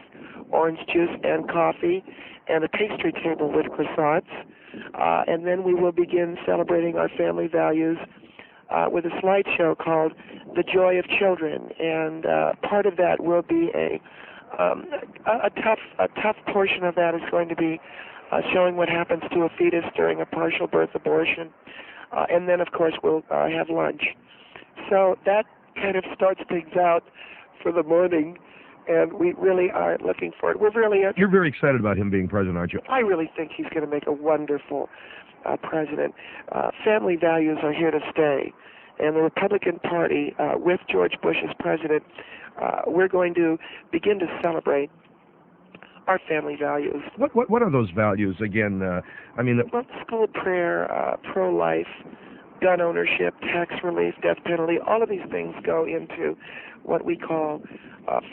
orange juice and coffee, and a pastry table with croissants. And then we will begin celebrating our family values with a slideshow called The Joy of Children. And part of that will be a tough portion of that is going to be showing what happens to a fetus during a partial birth abortion. And then, of course, we'll have lunch. So that kind of starts things out for the morning, and we really are looking for it. You're very excited about him being president, aren't you? I really think he's going to make a wonderful president. Family values are here to stay, and the Republican Party, with George Bush as president, we're going to begin to celebrate our family values. What are those values again? Well, school prayer, pro-life, gun ownership, tax relief, death penalty, all of these things go into what we call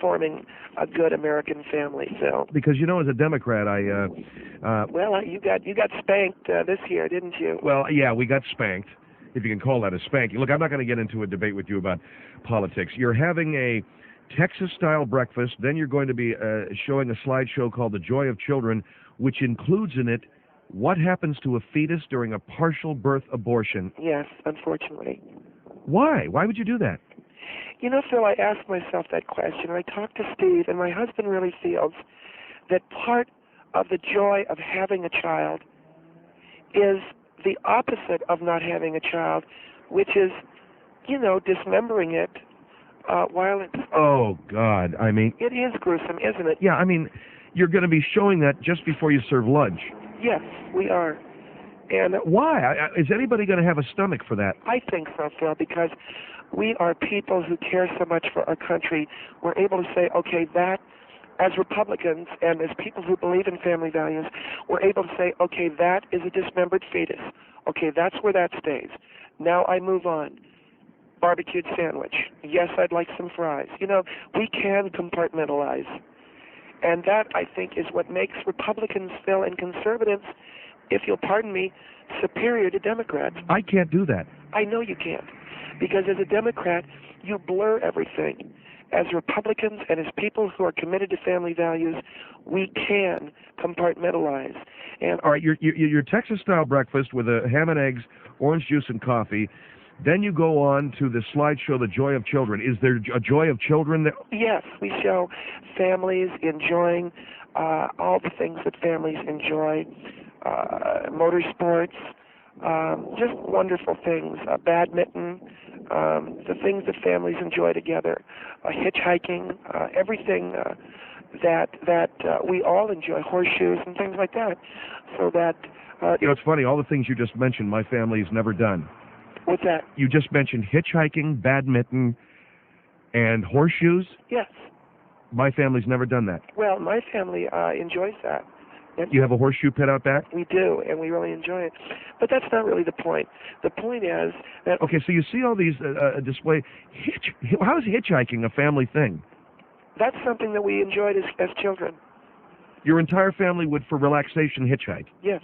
forming a good American family, Phil. Because, you know, as a Democrat, you got spanked this year, didn't you? Well, yeah, we got spanked, if you can call that a spanking. Look, I'm not going to get into a debate with you about politics. You're having a Texas-style breakfast, then you're going to be showing a slideshow called The Joy of Children, which includes in it what happens to a fetus during a partial birth abortion. Yes, unfortunately. Why? Why would you do that? You know, Phil, I asked myself that question. I talked to Steve, and my husband really feels that part of the joy of having a child is the opposite of not having a child, which is, you know, dismembering it while it's... Oh, God, I mean... It is gruesome, isn't it? Yeah, I mean, you're going to be showing that just before you serve lunch. Yes, we are. And why? Is anybody going to have a stomach for that? I think so, Phil, because we are people who care so much for our country. We're able to say, okay, that, as Republicans and as people who believe in family values, we're able to say, okay, that is a dismembered fetus. Okay, that's where that stays. Now I move on. Barbecued sandwich. Yes, I'd like some fries. You know, we can compartmentalize. And that, I think, is what makes Republicans, Phil, and conservatives, if you'll pardon me, superior to Democrats. I can't do that. I know you can't. Because as a Democrat, you blur everything. As Republicans and as people who are committed to family values, we can compartmentalize. And all right, your Texas-style breakfast with a ham and eggs, orange juice, and coffee. Then you go on to the slideshow, The Joy of Children. Is there a Joy of Children there? Yes, we show families enjoying all the things that families enjoy, motorsports, just wonderful things, badminton, the things that families enjoy together, hitchhiking, everything that we all enjoy, horseshoes and things like that. So that... you know, it's funny, all the things you just mentioned, my family's never done. What's that? You just mentioned hitchhiking, badminton, and horseshoes? Yes. My family's never done that. Well, my family enjoys that. You have a horseshoe pit out back? We do, and we really enjoy it. But that's not really the point. The point is that... Okay, so you see all these display... How is hitchhiking a family thing? That's something that we enjoyed as children. Your entire family would, for relaxation, hitchhike? Yes.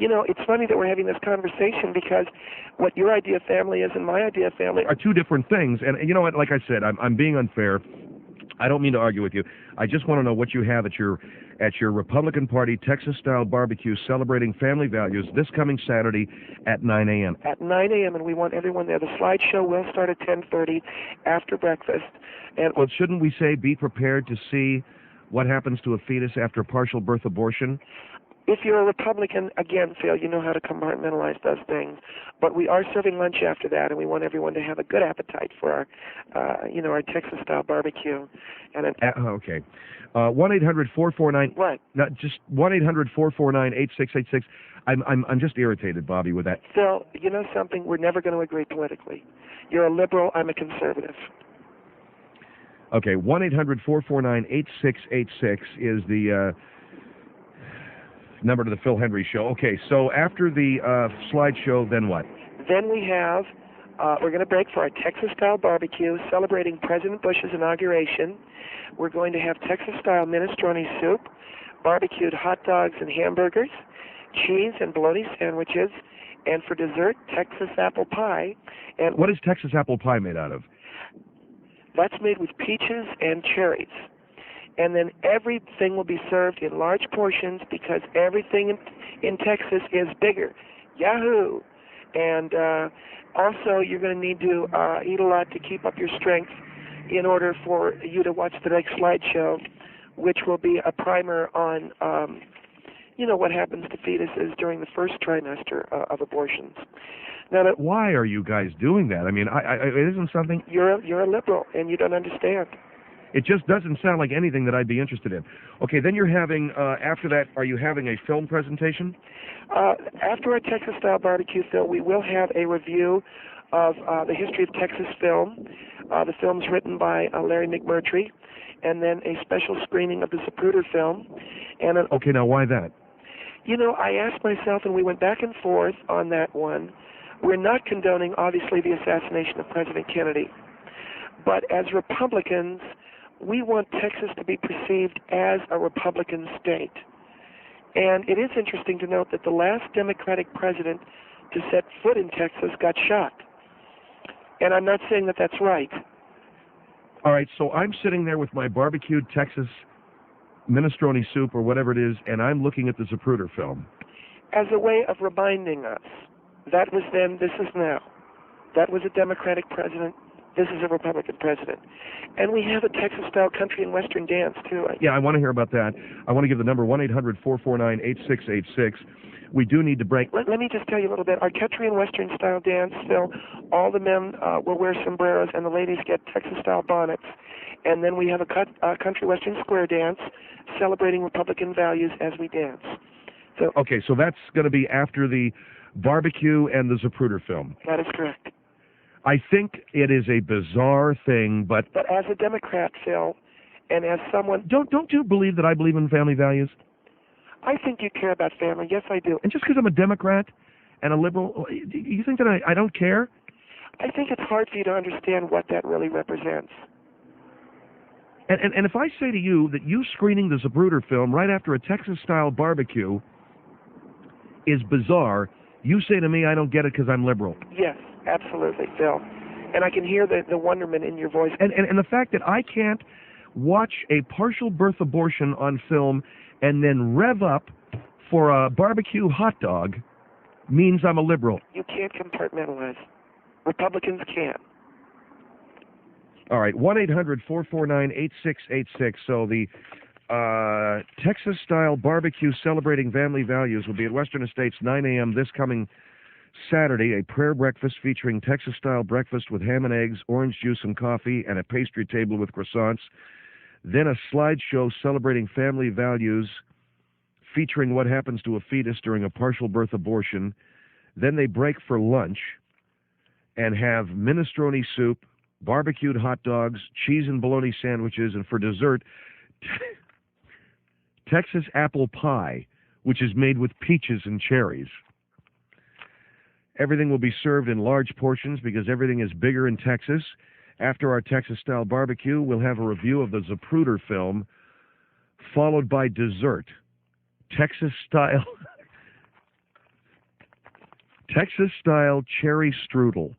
You know, it's funny that we're having this conversation because what your idea of family is and my idea of family are two different things. And you know what? Like I said, I'm being unfair. I don't mean to argue with you. I just want to know what you have at your Republican Party Texas-style barbecue celebrating family values this coming Saturday at 9 a.m. At 9 a.m., and we want everyone there. The slideshow will start at 10:30 after breakfast. And well, shouldn't we say be prepared to see what happens to a fetus after partial birth abortion? If you're a Republican, again, Phil, you know how to compartmentalize those things. But we are serving lunch after that, and we want everyone to have a good appetite for our, our Texas-style barbecue. And okay. 1-800-449... What? Not just 1-800-449-8686. I'm just irritated, Bobby, with that. Phil, you know something? We're never going to agree politically. You're a liberal. I'm a conservative. Okay, 1-800-449-8686 is the... number to the Phil Hendry Show. Okay, so after the slideshow, then what? Then we have, we're going to break for our Texas-style barbecue, celebrating President Bush's inauguration. We're going to have Texas-style minestrone soup, barbecued hot dogs and hamburgers, cheese and bologna sandwiches, and for dessert, Texas apple pie. And what is Texas apple pie made out of? That's made with peaches and cherries. And then everything will be served in large portions because everything in Texas is bigger. Yahoo! And also, you're going to need to eat a lot to keep up your strength in order for you to watch the next slideshow, which will be a primer on, what happens to fetuses during the first trimester of abortions. Now, why are you guys doing that? I mean, it isn't something... You're a liberal, and you don't understand. It just doesn't sound like anything that I'd be interested in. Okay, then you're having, after that, are you having a film presentation? After our Texas-style barbecue, Phil, we will have a review of the history of Texas film. The film's written by Larry McMurtry, and then a special screening of the Zapruder film. And okay, now why that? You know, I asked myself, and we went back and forth on that one, We're not condoning, obviously, the assassination of President Kennedy. But as Republicans, we want Texas to be perceived as a Republican state. And it is interesting to note that the last Democratic president to set foot in Texas got shot. And I'm not saying that that's right. All right, so I'm sitting there with my barbecued Texas minestrone soup or whatever it is, and I'm looking at the Zapruder film. As a way of reminding us, that was then, this is now. That was a Democratic president. This is a Republican president. And we have a Texas-style country and western dance, too. Yeah, I want to hear about that. I want to give the number 1-800-449-8686. We do need to break. Let me just tell you a little bit. Our country and western-style dance, Phil, all the men will wear sombreros and the ladies get Texas-style bonnets. And then we have a country western square dance celebrating Republican values as we dance. So, okay, so that's going to be after the barbecue and the Zapruder film. That is correct. I think it is a bizarre thing, but as a Democrat, Phil, and as someone... Don't you believe that I believe in family values? I think you care about family. Yes, I do. And just because I'm a Democrat and a liberal, you think that I don't care? I think it's hard for you to understand what that really represents. And if I say to you that you screening the Zapruder film right after a Texas-style barbecue is bizarre, you say to me I don't get it because I'm liberal. Yes, absolutely, Phil. And I can hear the wonderment in your voice. And the fact that I can't watch a partial birth abortion on film and then rev up for a barbecue hot dog means I'm a liberal. You can't compartmentalize. Republicans can. All right, 1-800-449-8686. So the Texas-style barbecue celebrating family values will be at Western Estates, 9 a.m. this coming Saturday, a prayer breakfast featuring Texas-style breakfast with ham and eggs, orange juice and coffee, and a pastry table with croissants. Then a slideshow celebrating family values featuring what happens to a fetus during a partial birth abortion. Then they break for lunch and have minestrone soup, barbecued hot dogs, cheese and bologna sandwiches, and for dessert, Texas apple pie, which is made with peaches and cherries. Everything will be served in large portions because everything is bigger in Texas. After our Texas-style barbecue, we'll have a review of the Zapruder film, followed by dessert. Texas-style cherry strudel.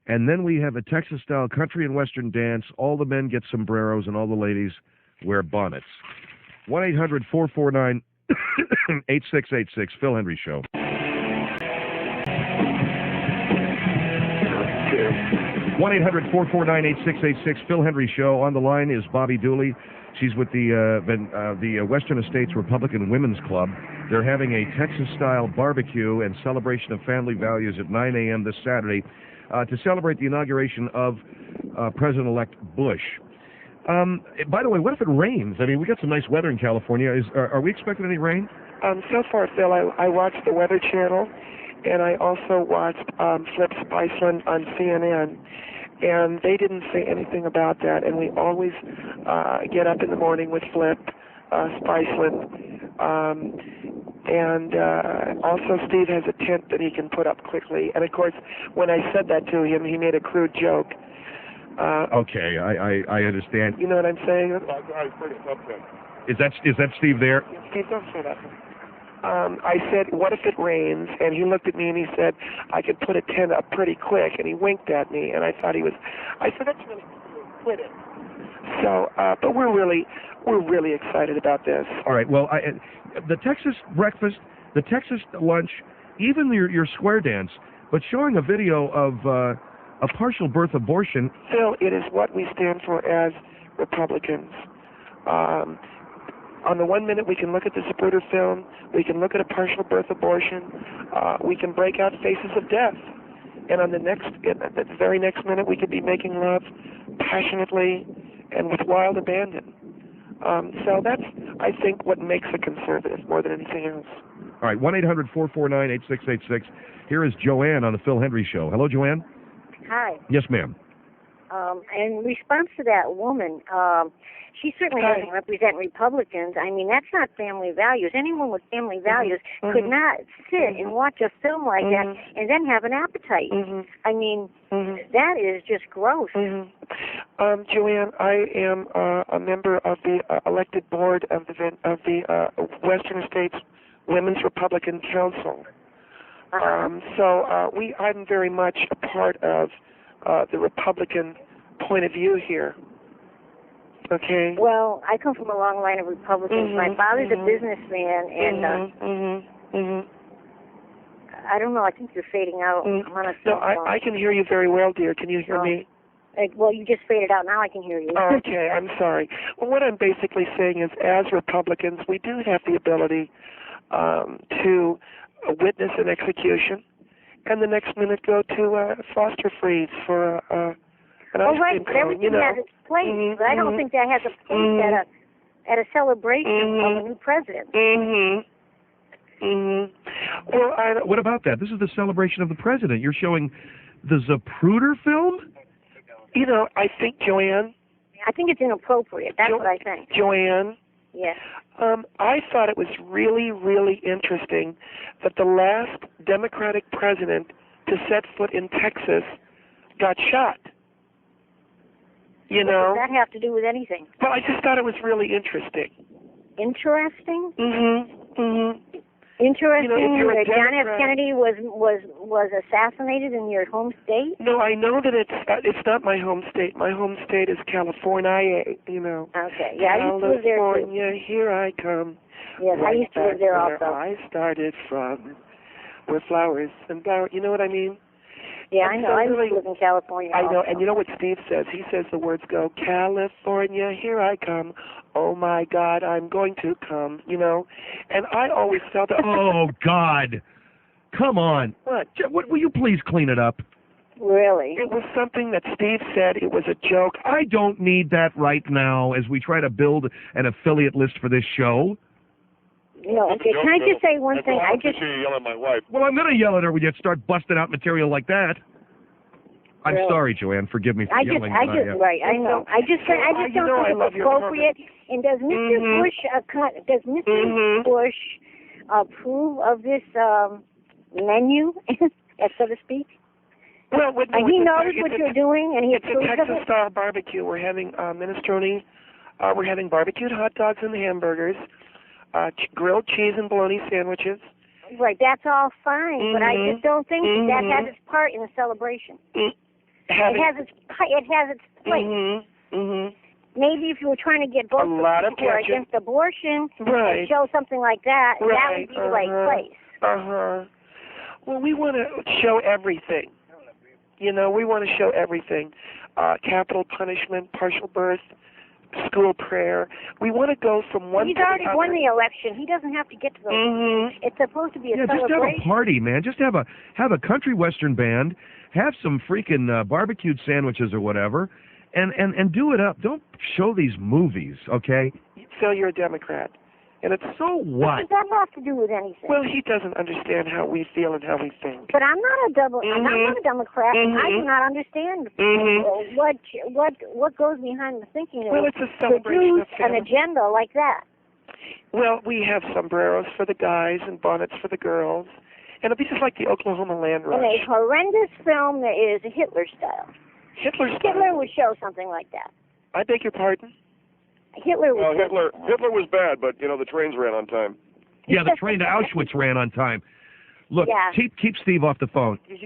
And then we have a Texas-style country and western dance. All the men get sombreros and all the ladies wear bonnets. 1-800-449-8686, Phil Hendry Show. 1-800-449-8686, Phil Hendry Show. On the line is Bobby Dooley. She's with the Western Estates Republican Women's Club. They're having a Texas-style barbecue and celebration of family values at 9 a.m. this Saturday to celebrate the inauguration of President-elect Bush. By the way, what if it rains? I mean, we got some nice weather in California. Are we expecting any rain? So far, Phil, I watched the Weather Channel, and I also watched Flip Spiceland on CNN, and they didn't say anything about that. And we always get up in the morning with Flip Spiceland, and also Steve has a tent that he can put up quickly. And of course, when I said that to him, he made a crude joke. Okay, I understand. You know what I'm saying? Is that Steve there? Steve, don't say that. I said, what if it rains? And he looked at me and he said, I could put a tent up pretty quick. And he winked at me, and I thought I said, that's really cool. Quit it. So, but we're really excited about this. All right, well, the Texas breakfast, the Texas lunch, even your square dance, but showing a video of a partial birth abortion. Phil, it is what we stand for as Republicans. On the 1 minute, we can look at the Zapruder film. We can look at a partial birth abortion. We can break out faces of death. And on the very next minute, we could be making love passionately and with wild abandon. So that's, I think, what makes a conservative more than anything else. All right, 1-800-449-8686. Here is Joanne on the Phil Hendry Show. Hello, Joanne. Hi. Yes, ma'am. in response to that woman, she certainly doesn't represent Republicans. I mean, that's not family values. Anyone with family values could not sit and watch a film like that and then have an appetite. I mean, that is just gross. Joanne, I am a member of the elected board of the Western States Women's Republican Council. I'm very much a part of the Republican point of view here. Okay. Well, I come from a long line of Republicans. My father's a businessman, and I don't know. I think you're fading out. I'm on a cell phone. I can hear you very well, dear. Can you hear me? Well, you just faded out. Now I can hear you. Okay, I'm sorry. Well, what I'm basically saying is, as Republicans, we do have the ability to witness an execution, and the next minute go to foster freeze for an ice cream cone. Everything has its place, but I don't think that has a place at a celebration of a new president. Well, what about that? This is the celebration of the president. You're showing the Zapruder film? You know, I think, Joanne... I think it's inappropriate. That's what I think. Joanne? Yes. I thought it was really, really interesting that the last Democratic president to set foot in Texas got shot. You know? What does that have to do with anything? Well, I just thought it was really interesting. Interesting? You Interesting know, that John F. Kennedy was assassinated in your home state? No, I know that it's not my home state. My home state is California, you know. Okay, yeah, I used to live there too. California, here I come. Yes, I used to live there also. I started from, where flowers and flowers, you know what I mean? Yeah, I know. I used to live in California I know, also. and you know what Steve says? He says the words go, California, here I come. Oh, my God, I'm going to come, you know? And I always felt that... Oh, God. Come on. What? Will you please clean it up? Really? It was something that Steve said. It was a joke. I don't need that right now as we try to build an affiliate list for this show. No, okay. Can I just say one thing? I just yell at my wife. Well, I'm going to yell at her when you start busting out material like that. I'm sorry, Joanne. Forgive me for yelling. Right, I know. I just don't think it's appropriate. And does Mr. Bush approve of this menu, so to speak? Well, and he knows what you're doing, and he approves of it. It's a Texas-style barbecue. We're having minestrone. We're having barbecued hot dogs and hamburgers, grilled cheese and bologna sandwiches. Right, that's all fine, but I just don't think that has its part in the celebration. It has its place. Maybe if you were trying to get both people who are against abortion and show something like that, that would be the right place. Well, we want to show everything. You know, we want to show everything. Capital punishment, partial birth, school prayer. We want to go from one. He's already won the election. He doesn't have to get to those. It's supposed to be a celebration. Just have a party, man. Just have a country western band. Have some freaking barbecued sandwiches or whatever, and do it up. Don't show these movies, okay? So you're a Democrat, and it's so what? What does that have to do with anything? Well, he doesn't understand how we feel and how we think. But I'm not I'm not a Democrat. And I do not understand what goes behind the thinking. Well, it's a celebration of an agenda like that. Well, we have sombreros for the guys and bonnets for the girls. And it'll be just like the Oklahoma land rush. In a horrendous film that is Hitler style. Hitler would show something like that. I beg your pardon? Hitler was bad, but, you know, the trains ran on time. Yeah, the train to Auschwitz ran on time. Look, keep Steve off the phone. You're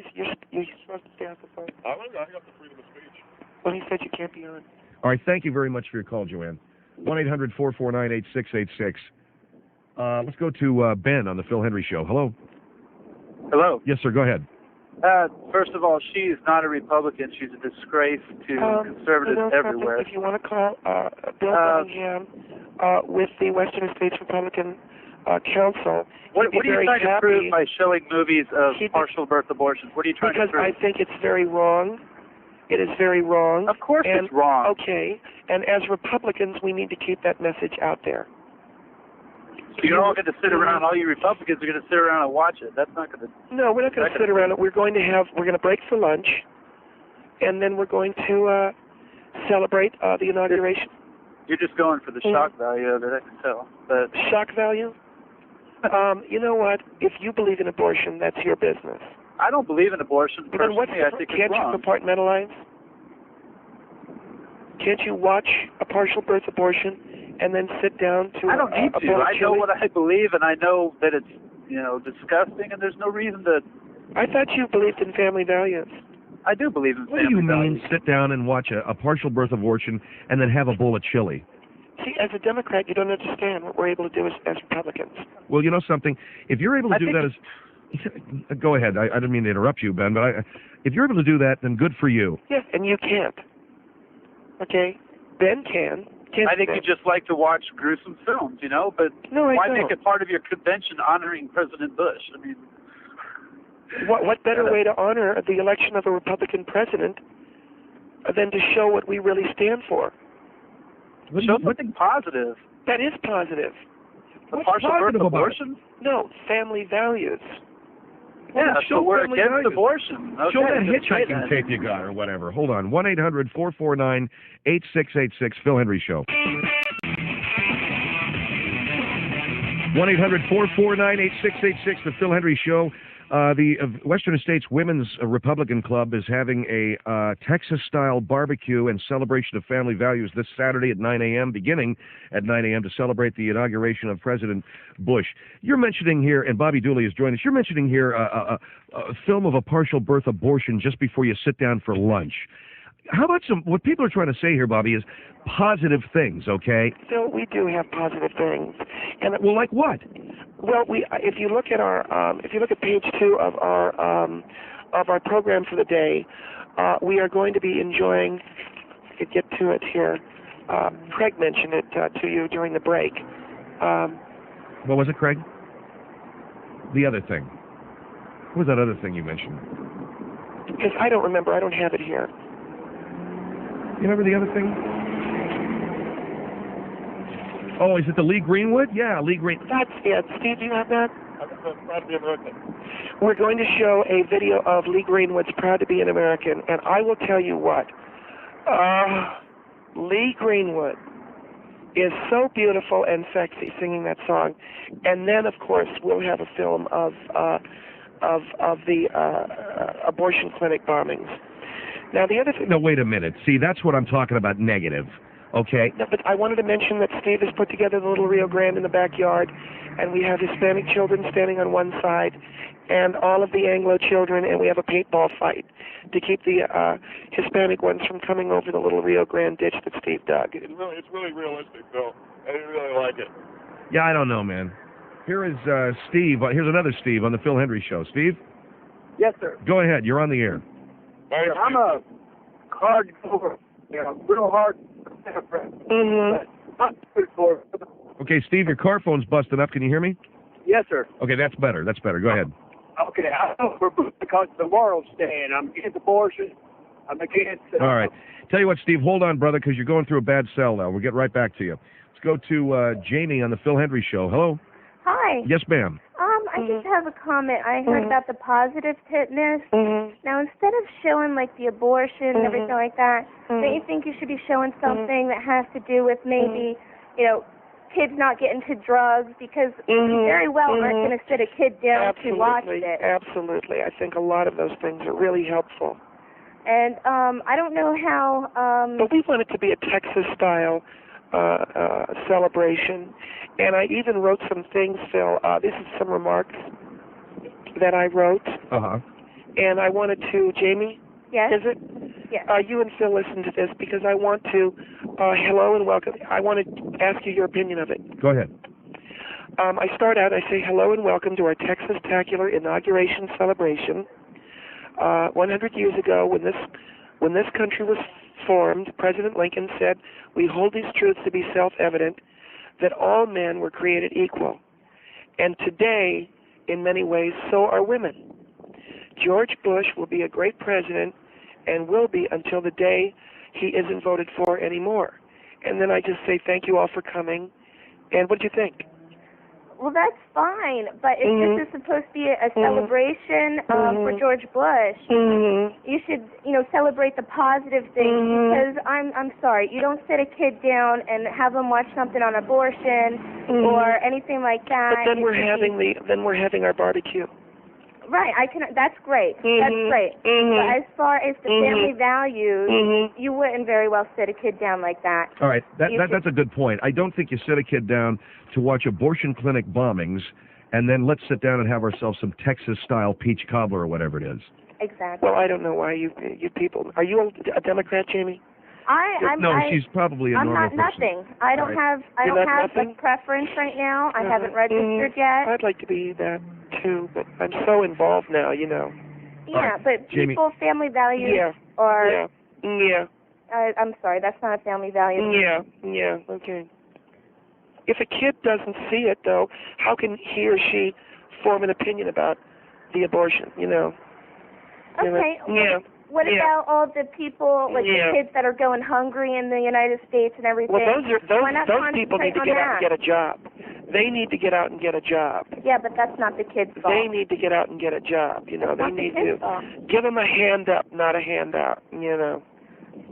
supposed to stay off the phone. I got the freedom of speech. Well, he said you can't be on. All right, thank you very much for your call, Joanne. 1-800-449-8686. Let's go to Ben on the Phil Henry Show. Hello. Hello. Yes, sir. Go ahead. First of all, she is not a Republican. She's a disgrace to conservatives everywhere. If you want to call Bill Bellingham with the Western States Republican Council, what are you trying to prove by showing movies of partial birth abortions? What are you trying to prove? Because I think it's very wrong. It is very wrong. Of course it's wrong. Okay. And as Republicans, we need to keep that message out there. So you're all going to sit around, all you Republicans are going to sit around and watch it. That's not going to... No, we're not going to sit around. We're going to break for lunch, and then we're going to celebrate the inauguration. You're just going for the shock value of it, I can tell. But shock value? You know what? If you believe in abortion, that's your business. I don't believe in abortion personally. I think can't it's wrong. you compartmentalize? Can't you watch a partial birth abortion and then sit down to I don't need to. I know what I believe, and I know that it's, disgusting, and there's no reason to... I thought you believed in family values. I do believe in What family do you values. mean, sit down and watch a partial birth abortion and then have a bowl of chili? See, as a Democrat, you don't understand what we're able to do as Republicans. Well, you know something? If you're able to do that as... Go ahead. I didn't mean to interrupt you, Ben, but if you're able to do that, then good for you. Yeah, and you can't. Okay? Ben can. I think you just like to watch gruesome films, but no, why don't. make it part of your convention honoring President Bush? I mean... What better way to honor the election of a Republican president than to show what we really stand for? Show something positive. That is positive. A partial birth abortion? No, family values. Yeah, so we're against values. abortion. Okay, show that hitchhiking tape you got or whatever. Hold on. 1-800-449-8686. Phil Henry Show. 1-800-449-8686. The Phil Henry Show. The Western States Women's Republican Club is having a Texas-style barbecue and celebration of family values this Saturday at 9 a.m., beginning at 9 a.m. to celebrate the inauguration of President Bush. You're mentioning here, and Bobby Dooley has joined us, you're mentioning here a film of a partial birth abortion just before you sit down for lunch. How about what people are trying to say here, Bobby, is positive things, okay? So we do have positive things. And well, like what? Well, if you look at page 2 of our program for the day, we are going to be enjoying. Get to it here. Craig mentioned it to you during the break. What was it, Craig? The other thing. What was that other thing you mentioned? Because I don't remember. I don't have it here. You remember the other thing? Oh, is it the Lee Greenwood? Yeah, Lee Greenwood. That's it. Steve, do you have that? We're going to show a video of Lee Greenwood's Proud to be an American, and I will tell you what. Lee Greenwood is so beautiful and sexy singing that song. And then, of course, we'll have a film of the abortion clinic bombings. Now, the other thing... No, wait a minute. See, that's what I'm talking about, negative. Okay? No, but I wanted to mention that Steve has put together the little Rio Grande in the backyard, and we have Hispanic children standing on one side, and all of the Anglo children, and we have a paintball fight to keep the Hispanic ones from coming over the little Rio Grande ditch that Steve dug. It's really realistic, Phil. I didn't really like it. Yeah, I don't know, man. Here is Steve. Here's another Steve on the Phil Henry Show. Steve? Yes, sir. Go ahead. You're on the air. I'm a hardcore, real hard. Okay, Steve, your car phone's busted up. Can you hear me? Yes, sir. Okay, that's better. That's better. Go ahead. Okay, I know because the moral stand. I'm against abortion. I'm against... All right. Tell you what, Steve, hold on, brother, because you're going through a bad cell now. We'll get right back to you. Let's go to Jamie on the Phil Henry Show. Hello? Hi. Yes, ma'am. I just have a comment. I heard about the positive fitness. Now, instead of showing, like, the abortion and everything like that, don't you think you should be showing something that has to do with maybe, kids not getting to drugs? Because you very well aren't going to sit a kid down to watch it. Absolutely. I think a lot of those things are really helpful. And I don't know how... But we want it to be a Texas-style celebration. And I even wrote some things, Phil. This is some remarks that I wrote. Uh-huh. And I wanted to, Jamie? Yes? Is it? Yes. You and Phil listen to this because I want to, hello and welcome. I want to ask you your opinion of it. Go ahead. I start out, I say hello and welcome to our Texas-tacular inauguration celebration. 100 years ago, when this country was formed, President Lincoln said, "We hold these truths to be self-evident, that all men were created equal. And today, in many ways, so are women. George Bush will be a great president and will be until the day he isn't voted for anymore." And then I just say thank you all for coming. And what do you think? Well, that's fine, but if this is supposed to be a celebration for George Bush, you should, celebrate the positive things. Because I'm sorry, you don't sit a kid down and have them watch something on abortion or anything like that. But then we're having our barbecue. Right, that's great. That's great. But as far as the family values, you wouldn't very well sit a kid down like that. All right, that's a good point. I don't think you sit a kid down to watch abortion clinic bombings and then let's sit down and have ourselves some Texas-style peach cobbler or whatever it is. Exactly. Well, I don't know why you people... Are you a Democrat, Jamie? She's probably a normal person. I'm not nothing. I don't have a preference right now. I haven't registered yet. I'd like to be that too, but I'm so involved now, Yeah, right, but Jamie. family values I'm sorry, that's not a family value. Yeah, okay. If a kid doesn't see it, though, how can he or she form an opinion about the abortion, Okay. What about all the people, like the kids that are going hungry in the United States and everything? Well, those people need to get out and get a job. They need to get out and get a job. Yeah, but that's not the kids' fault. They need to get out and get a job. They need to give them a hand up, not a handout.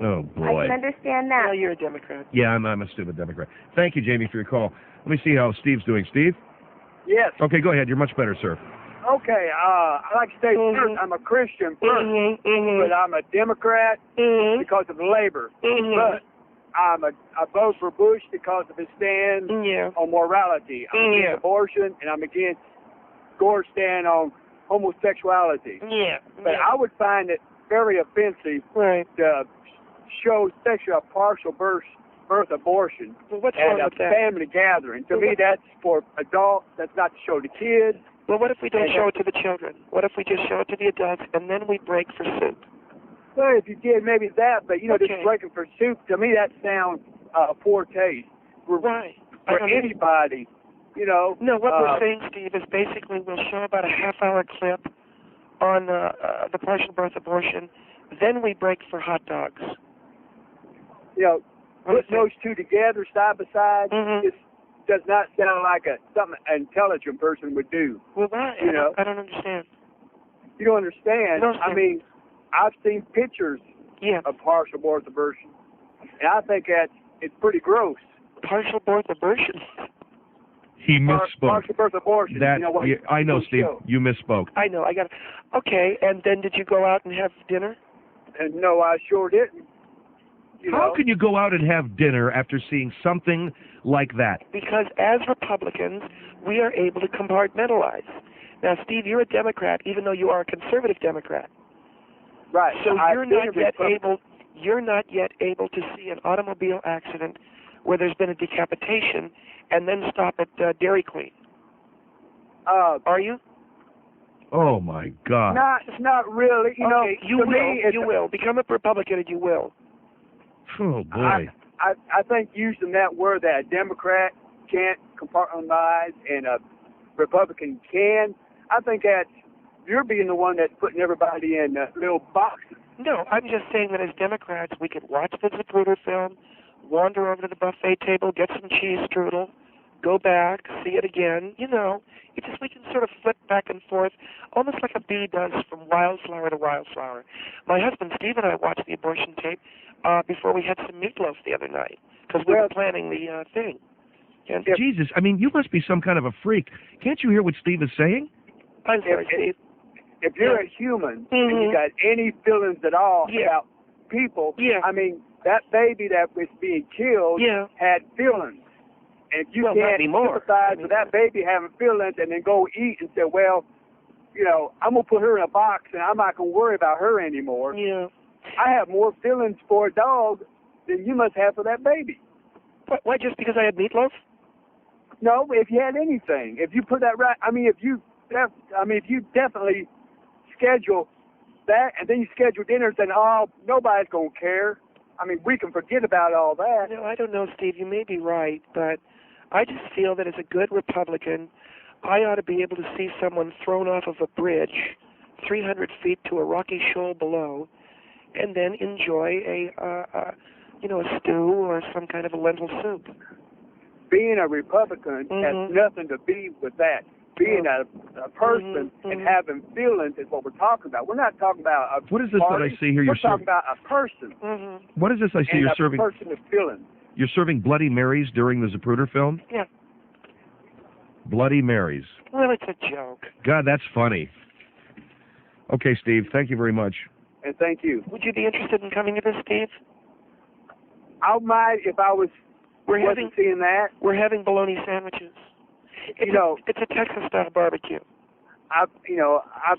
Oh boy. I can understand that. Well, you're a Democrat. Yeah, I'm a stupid Democrat. Thank you, Jamie, for your call. Let me see how Steve's doing. Steve? Yes. Okay, go ahead. You're much better, sir. Okay, I like to say first, I'm a Christian first, but I'm a Democrat because of labor. But I vote for Bush because of his stand on morality. I'm against abortion, and I'm against Gore's stand on homosexuality. But I would find it very offensive to show especially a partial birth abortion at a family gathering. To me, that's for adults. That's not to show the kids. Well, what if we don't show it to the children? What if we just show it to the adults and then we break for soup? Well, if you did, maybe that. But, just breaking for soup, to me, that sounds poor taste. For anybody, No, what we're saying, Steve, is basically we'll show about a half-hour clip on the partial birth abortion, then we break for hot dogs. Putting those two together side by side does not sound like something an intelligent person would do. Well, I don't understand. You don't understand? No, I mean, I've seen pictures of partial birth abortion, and I think it's pretty gross. Partial birth abortion? He misspoke. Partial birth abortion. I know, Steve. You misspoke. I know. I got it. Okay, and then did you go out and have dinner? And no, I sure didn't. How can you go out and have dinner after seeing something like that? Because as Republicans, we are able to compartmentalize. Now, Steve, you're a Democrat, even though you are a conservative Democrat. Right. So you're not yet able to see an automobile accident where there's been a decapitation and then stop at Dairy Queen. Are you? Oh my God. Not really. You will. Become a Republican and you will. Oh boy. I think using that word that a Democrat can't compartmentalize and a Republican can, I think that's you're being the one that's putting everybody in little boxes. No, I'm just saying that as Democrats, we could watch the Zapruder film, wander over to the buffet table, get some cheese strudel, go back, see it again. It's just we can sort of flip back and forth, almost like a bee does from wildflower to wildflower. My husband Steve and I watched the abortion tape before we had some meatloaf the other night because we were planning the thing. And Jesus, I mean, you must be some kind of a freak. Can't you hear what Steve is saying? I'm sorry, Steve. If you're a human and you got any feelings at all about people, I mean, that baby that was being killed had feelings. And if you can't sympathize with that baby having feelings and then go eat and say, well, I'm going to put her in a box and I'm not going to worry about her anymore. Yeah. I have more feelings for a dog than you must have for that baby. Why, just because I had meatloaf? No, if you had anything. If you put that right, if you definitely schedule that and then you schedule dinners, then nobody's going to care. We can forget about all that. No, I don't know, Steve. You may be right, but I just feel that as a good Republican, I ought to be able to see someone thrown off of a bridge 300 feet to a rocky shoal below and then enjoy a stew or some kind of a lentil soup. being a Republican has nothing to do with that. Being a person and having feelings is what we're talking about. We're not talking about a What is this party. that I see here? We're talking about a person. What is this I see and you're a serving? person with feelings. You're serving Bloody Marys during the Zapruder film? Yeah. Bloody Marys. Well, it's a joke. God, that's funny. Okay, Steve, thank you very much. And thank you. Would you be interested in coming to this, Steve? I might if I was wasn't seeing that. We're having bologna sandwiches. It's a Texas-style barbecue. I've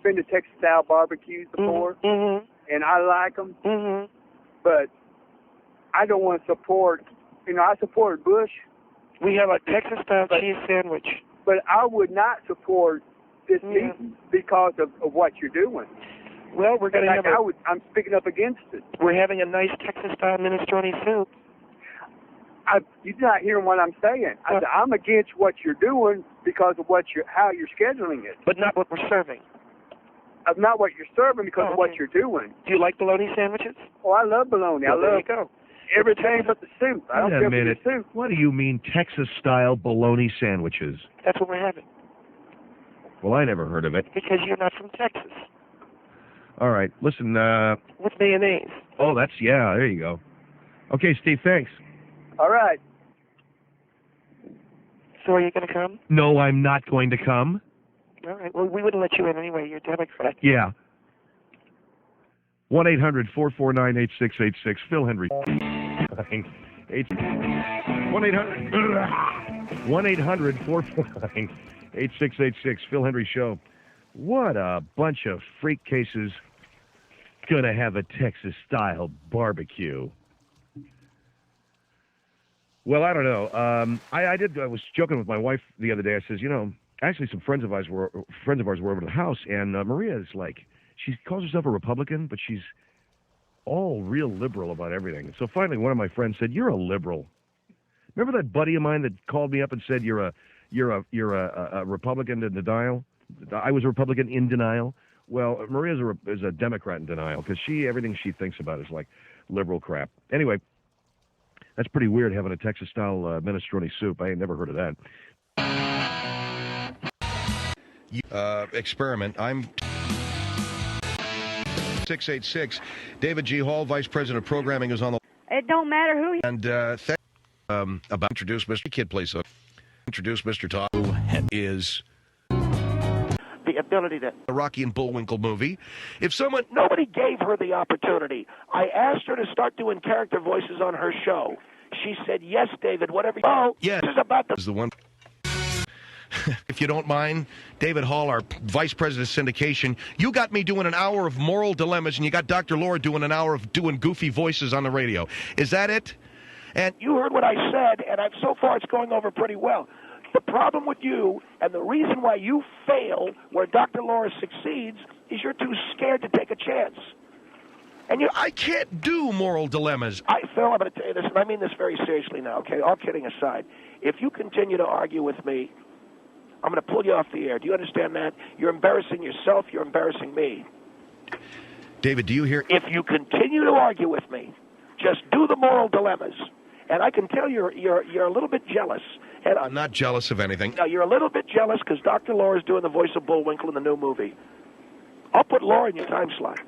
been to Texas-style barbecues before, and I like them. But I don't want to support. I support Bush. We have a Texas-style cheese sandwich. But I would not support this meeting because of what you're doing. Well, we're going to have. I'm speaking up against it. We're having a nice Texas-style minestrone soup. You're not hearing what I'm saying. I'm against what you're doing because of how you're scheduling it. But not what we're serving. Not what you're serving because of what you're doing. Do you like bologna sandwiches? Oh, I love bologna. Well, I love there you go. everything but the soup. I don't Wait a care minute. for the soup. What do you mean Texas-style bologna sandwiches? That's what we're having. Well, I never heard of it. Because you're not from Texas. All right, listen. With mayonnaise. Oh, there you go. Okay, Steve, thanks. All right. So are you going to come? No, I'm not going to come. All right. Well, we wouldn't let you in anyway. You're a Democrat. Yeah. 1-800-449-8686. Phil Henry. 1-800-449-8686. Phil Henry Show. What a bunch of freak cases gonna have a Texas-style barbecue. Well, I don't know. I was joking with my wife the other day. I says, actually, some friends of ours were over at the house, and Maria is like, she calls herself a Republican, but she's all real liberal about everything. So finally, one of my friends said, "You're a liberal." Remember that buddy of mine that called me up and said, "You're a Republican in denial"? I was a Republican in denial. Well, Maria is a Democrat in denial because everything she thinks about is like liberal crap. Anyway. That's pretty weird having a Texas-style minestrone soup. I ain't never heard of that. Experiment. I'm 686. David G. Hall, Vice President of Programming, is on the. It don't matter who he. And about introduce Mr. Kid plays. Introduce Mr. Todd is the ability to the Rocky and Bullwinkle movie. If someone nobody gave her the opportunity. I asked her to start doing character voices on her show. She said, "Yes, David, whatever." Oh, yes. This is about This is the one. If you don't mind, David Hall, our Vice President of Syndication, you got me doing an hour of moral dilemmas, and you got Dr. Laura doing an hour of doing goofy voices on the radio. Is that it? And you heard what I said, and so far it's going over pretty well. The problem with you, and the reason why you fail where Dr. Laura succeeds, is you're too scared to take a chance. And I can't do moral dilemmas. Phil, I'm going to tell you this, and I mean this very seriously now, okay? All kidding aside. If you continue to argue with me, I'm going to pull you off the air. Do you understand that? You're embarrassing yourself. You're embarrassing me. David, do you hear? If you continue to argue with me, just do the moral dilemmas. And I can tell you're a little bit jealous. And I'm not jealous of anything. No, you're a little bit jealous because Dr. Laura's doing the voice of Bullwinkle in the new movie. I'll put Laura in your time slot.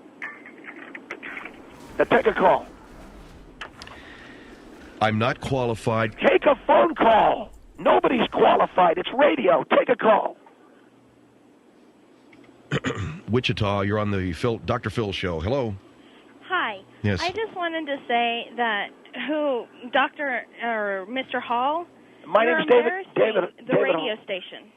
Now take a call. I'm not qualified. Take a phone call. Nobody's qualified. It's radio. Take a call. Wichita, you're on the Dr. Phil show. Hello. Hi. Yes. I just wanted to say that Dr. or Mr. Hall, my name's David. The radio Hall. station.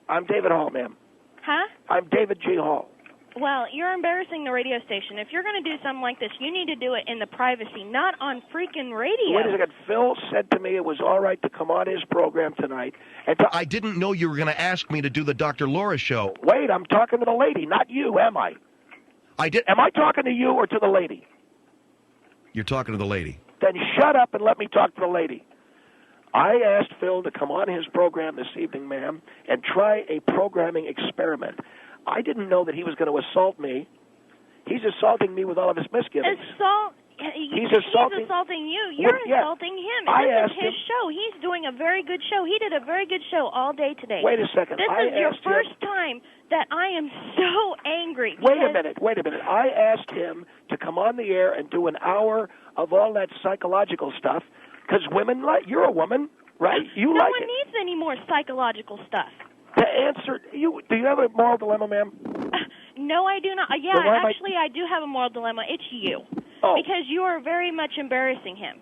I'm David Hall, ma'am. Huh? I'm David G. Hall. Well, you're embarrassing the radio station. If you're going to do something like this, you need to do it in the privacy, not on freaking radio. Wait a second. Phil said to me it was all right to come on his program tonight. And I didn't know you were going to ask me to do the Dr. Laura show. Wait, I'm talking to the lady, not you, am I? Am I talking to you or to the lady? You're talking to the lady. Then shut up and let me talk to the lady. I asked Phil to come on his program this evening, ma'am, and try a programming experiment. I didn't know that he was going to assault me. He's assaulting me with all of his misgivings. Assault He's assaulting you. You're yeah. insulting him. I This asked is his him. show. He's doing a very good show. He did a very good show all day today. Wait a second. This is your first time that I am so angry. Wait a minute. I asked him to come on the air and do an hour of all that psychological stuff because women like. You're a woman, right? You no like one it. needs any more psychological stuff. To answer, do you have a moral dilemma, ma'am? No, I do not. Yeah, Then why actually, I do have a moral dilemma. It's you. Oh. Because you are very much embarrassing him.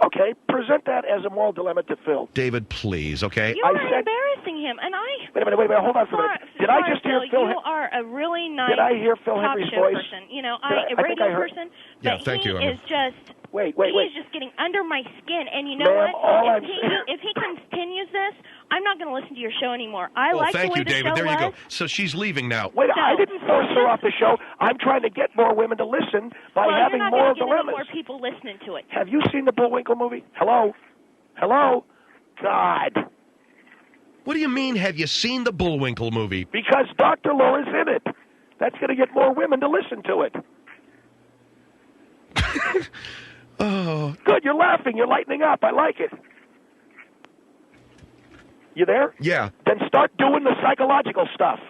Okay, present that as a moral dilemma to Phil. David, please, okay? You are embarrassing him, and I... Wait a minute, hold on for a minute. Did I just hear Phil... You are a really nice Did I hear Phil talk Henry's show voice? person. You know, I a think I radio heard. person, Yeah, but thank he you, is just... Wait. He's just getting under my skin, and you know Ma'am, what? If he continues this, I'm not going to listen to your show anymore. I like the way thank you, the David. show There you was. go. So she's leaving now. Wait, I didn't force her off the show. I'm trying to get more women to listen by having you're not moral going to get any dilemmas. more people listening to it. Have you seen the Bullwinkle movie? Hello? God. What do you mean, have you seen the Bullwinkle movie? Because Dr. Laura's in it. That's going to get more women to listen to it. Oh. Good, you're laughing. You're lightening up. I like it. You there? Yeah. Then start doing the psychological stuff.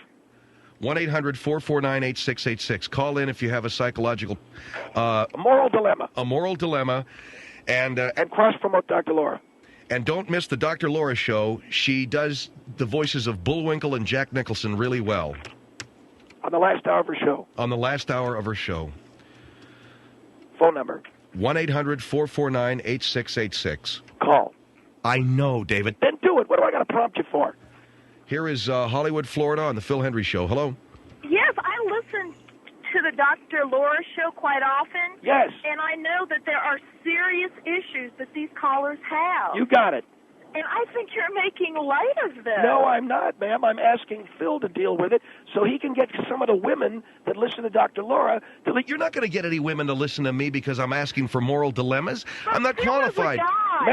1-800-449-8686. Call in if you have a psychological... moral dilemma. A moral dilemma. And cross-promote Dr. Laura. And don't miss the Dr. Laura show. She does the voices of Bullwinkle and Jack Nicholson really well. On the last hour of her show. On the last hour of her show. Phone number. 1-800-449-8686. Call. I know, David. Then do it. What do I got to prompt you for? Here is Hollywood, Florida on the Phil Henry Show. Hello. Yes, I listen to the Dr. Laura show quite often. Yes. And I know that there are serious issues that these callers have. You got it. And I think you're making light of this. No, I'm not, ma'am. I'm asking Phil to deal with it so he can get some of the women that listen to Dr. Laura to... You're not going to get any women to listen to me because I'm asking for moral dilemmas. But I'm not Phil qualified. Is a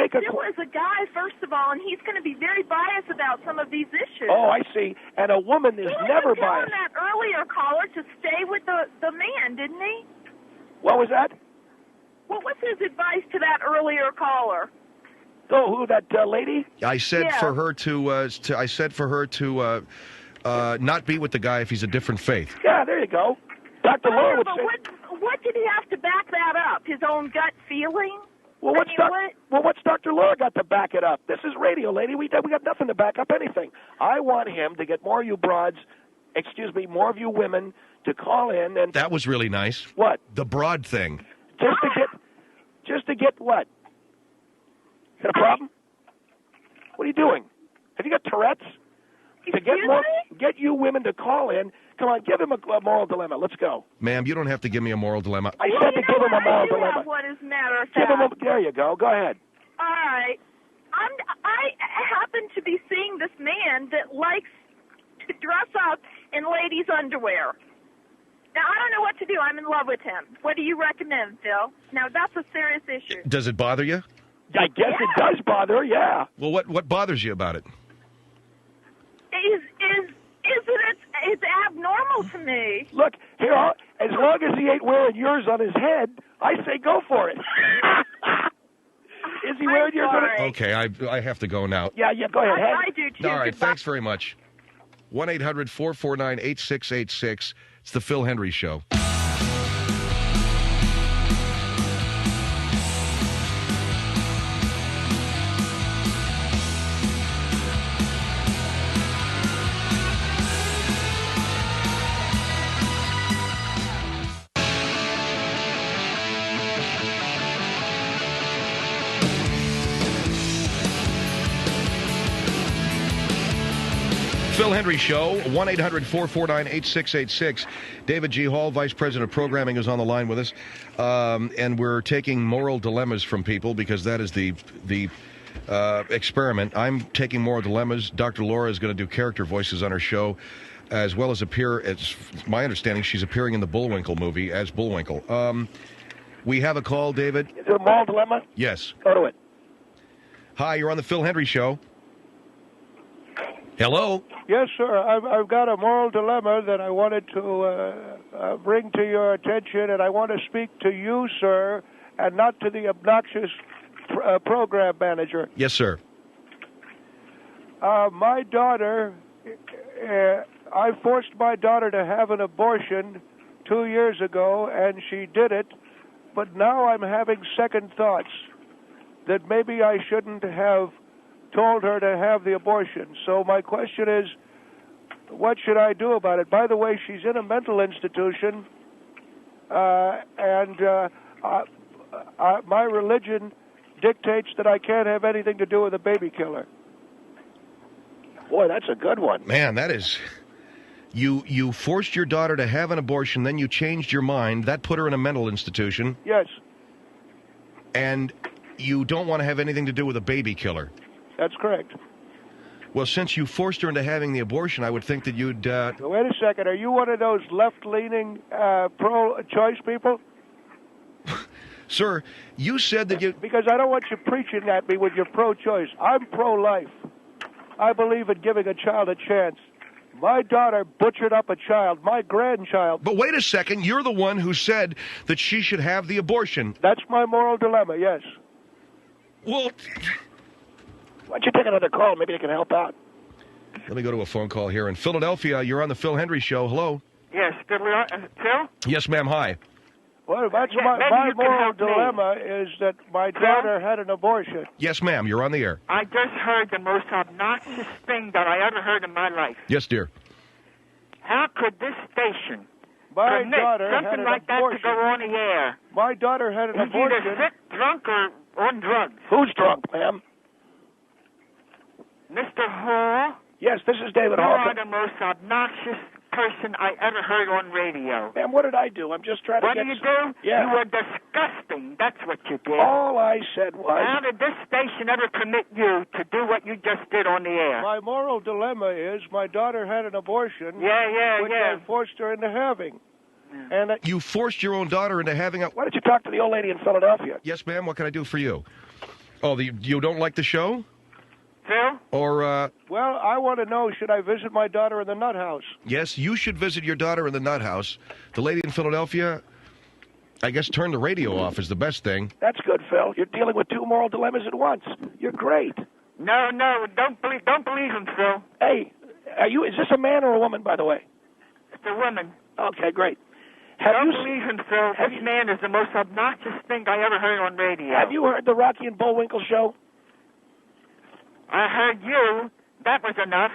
guy. Phil is a guy, first of all, and he's going to be very biased about some of these issues. Oh, I see. And a woman is never biased. He was telling that earlier caller to stay with the man, didn't he? What was that? What was his advice to that earlier caller? Oh, who, that lady? I said for her to not be with the guy if he's a different faith. Yeah, there you go. Dr. Laura would say... What did he have to back that up? His own gut feeling? Well, what's Dr. Laura got to back it up? This is radio, lady. We got nothing to back up anything. I want him to get more of you more of you women to call in and... That was really nice. What? The broad thing. Just to get what? Got a problem? What are you doing? Have you got Tourette's? Get you women to call in. Come on, give him a moral dilemma. Let's go. Ma'am, you don't have to give me a moral dilemma. I said to give him a moral dilemma. Have one, as a matter of Give fact. him there you go. Go ahead. All right. I happen to be seeing this man that likes to dress up in ladies' underwear. Now, I don't know what to do. I'm in love with him. What do you recommend, Phil? Now, that's a serious issue. Does it bother you? I guess it does bother her, yeah. Well, what bothers you about it? It's abnormal to me. Look, here, as long as he ain't wearing yours on his head, I say go for it. Is he wearing yours on his head? Okay, I have to go now. Yeah, go ahead. I do, too. All right, thanks very much. 1-800-449-8686. It's the Phil Henry Show. Phil Henry Show, 1-800-449-8686. David G. Hall, Vice President of Programming, is on the line with us. And we're taking moral dilemmas from people because that is the experiment. I'm taking moral dilemmas. Dr. Laura is going to do character voices on her show, as well as appear, it's my understanding, she's appearing in the Bullwinkle movie as Bullwinkle. We have a call, David. Is it a moral dilemma? Yes. Go to it. Hi, you're on the Phil Henry Show. Hello? Yes, sir. I've got a moral dilemma that I wanted to bring to your attention, and I want to speak to you, sir, and not to the obnoxious program manager. Yes, sir. My daughter, I forced my daughter to have an abortion 2 years ago, and she did it, but now I'm having second thoughts that maybe I shouldn't have told her to have the abortion. So my question is, what should I do about it? By the way, she's in a mental institution, and my religion dictates that I can't have anything to do with a baby killer. Boy, that's a good one. Man, that is... You forced your daughter to have an abortion, then you changed your mind. That put her in a mental institution. Yes. And you don't want to have anything to do with a baby killer. That's correct. Well, since you forced her into having the abortion, I would think that you'd... Wait a second. Are you one of those left-leaning pro-choice people? Sir, you said that you... Because I don't want you preaching at me with your pro-choice. I'm pro-life. I believe in giving a child a chance. My daughter butchered up a child, my grandchild. But wait a second. You're the one who said that she should have the abortion. That's my moral dilemma, yes. Well... Why don't you take another call? Maybe they can help out. Let me go to a phone call here in Philadelphia. You're on the Phil Hendry Show. Hello? Yes, Phil? Yes, ma'am. Hi. Well, that's my moral dilemma is that my daughter had an abortion. Yes, ma'am. You're on the air. I just heard the most obnoxious thing that I ever heard in my life. Yes, dear. How could this station my permit daughter something had an like abortion. that to go on the air? My daughter had an He's abortion. either sick, drunk, or on drugs. Who's drunk, ma'am? Mr. Hall? Yes, this is David You Hall. are the most obnoxious person I ever heard on radio. Ma'am, what did I do? I'm just trying to What get... did you do? Yeah. You were disgusting. That's what you did. All I said was... How did this station ever permit you to do what you just did on the air? My moral dilemma is my daughter had an abortion. Which I forced her into having. And you forced your own daughter into having a... Why don't you talk to the old lady in Philadelphia? Yes, ma'am. What can I do for you? Oh, you don't like the show? Phil? Or, Well, I want to know, should I visit my daughter in the nut house? Yes, you should visit your daughter in the nut house. The lady in Philadelphia, I guess turn the radio off is the best thing. That's good, Phil. You're dealing with two moral dilemmas at once. You're great. No, don't believe him, Phil. Hey, is this a man or a woman, by the way? It's a woman. Okay, great. Don't believe him, Phil. This man is the most obnoxious thing I ever heard on radio. Have you heard the Rocky and Bullwinkle show? I heard you. That was enough.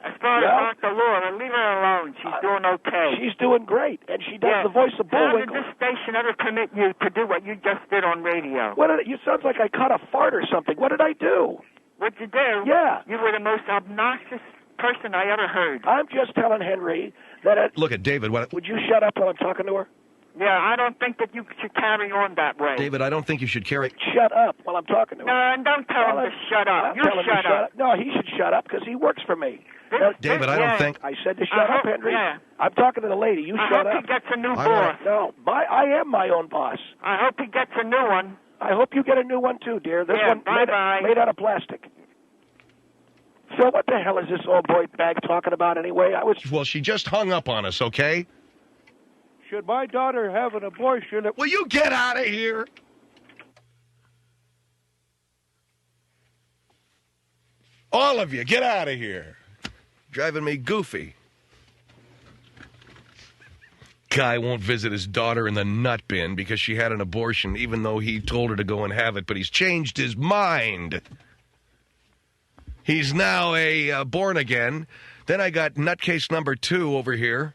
As far as Dr. Laura, leave her alone. She's doing okay. She's doing great, and she does the voice of Bullwinkle. How did this station ever permit you to do what you just did on radio? You sound like I caught a fart or something. What did I do? What'd you do? Yeah. You were the most obnoxious person I ever heard. I'm just telling Henry that... Look at David. Would you shut up while I'm talking to her? Yeah, I don't think that you should carry on that way. David, I don't think you should carry... Shut up while I'm talking to her. No, and don't tell him to shut up. You shut up. No, he should shut up because he works for me. David, I don't think... I said to shut up, Henry. Yeah. I'm talking to the lady. You shut up. I hope he gets a new boss. No, I am my own boss. I hope he gets a new one. I hope you get a new one too, dear. This one made out of plastic. Phil, what the hell is this old boy bag talking about anyway? Well, she just hung up on us, okay? Should my daughter have an abortion? Will you get out of here? All of you, get out of here. Driving me goofy. Guy won't visit his daughter in the nut bin because she had an abortion, even though he told her to go and have it, but he's changed his mind. He's now a born again. Then I got nutcase number 2 over here.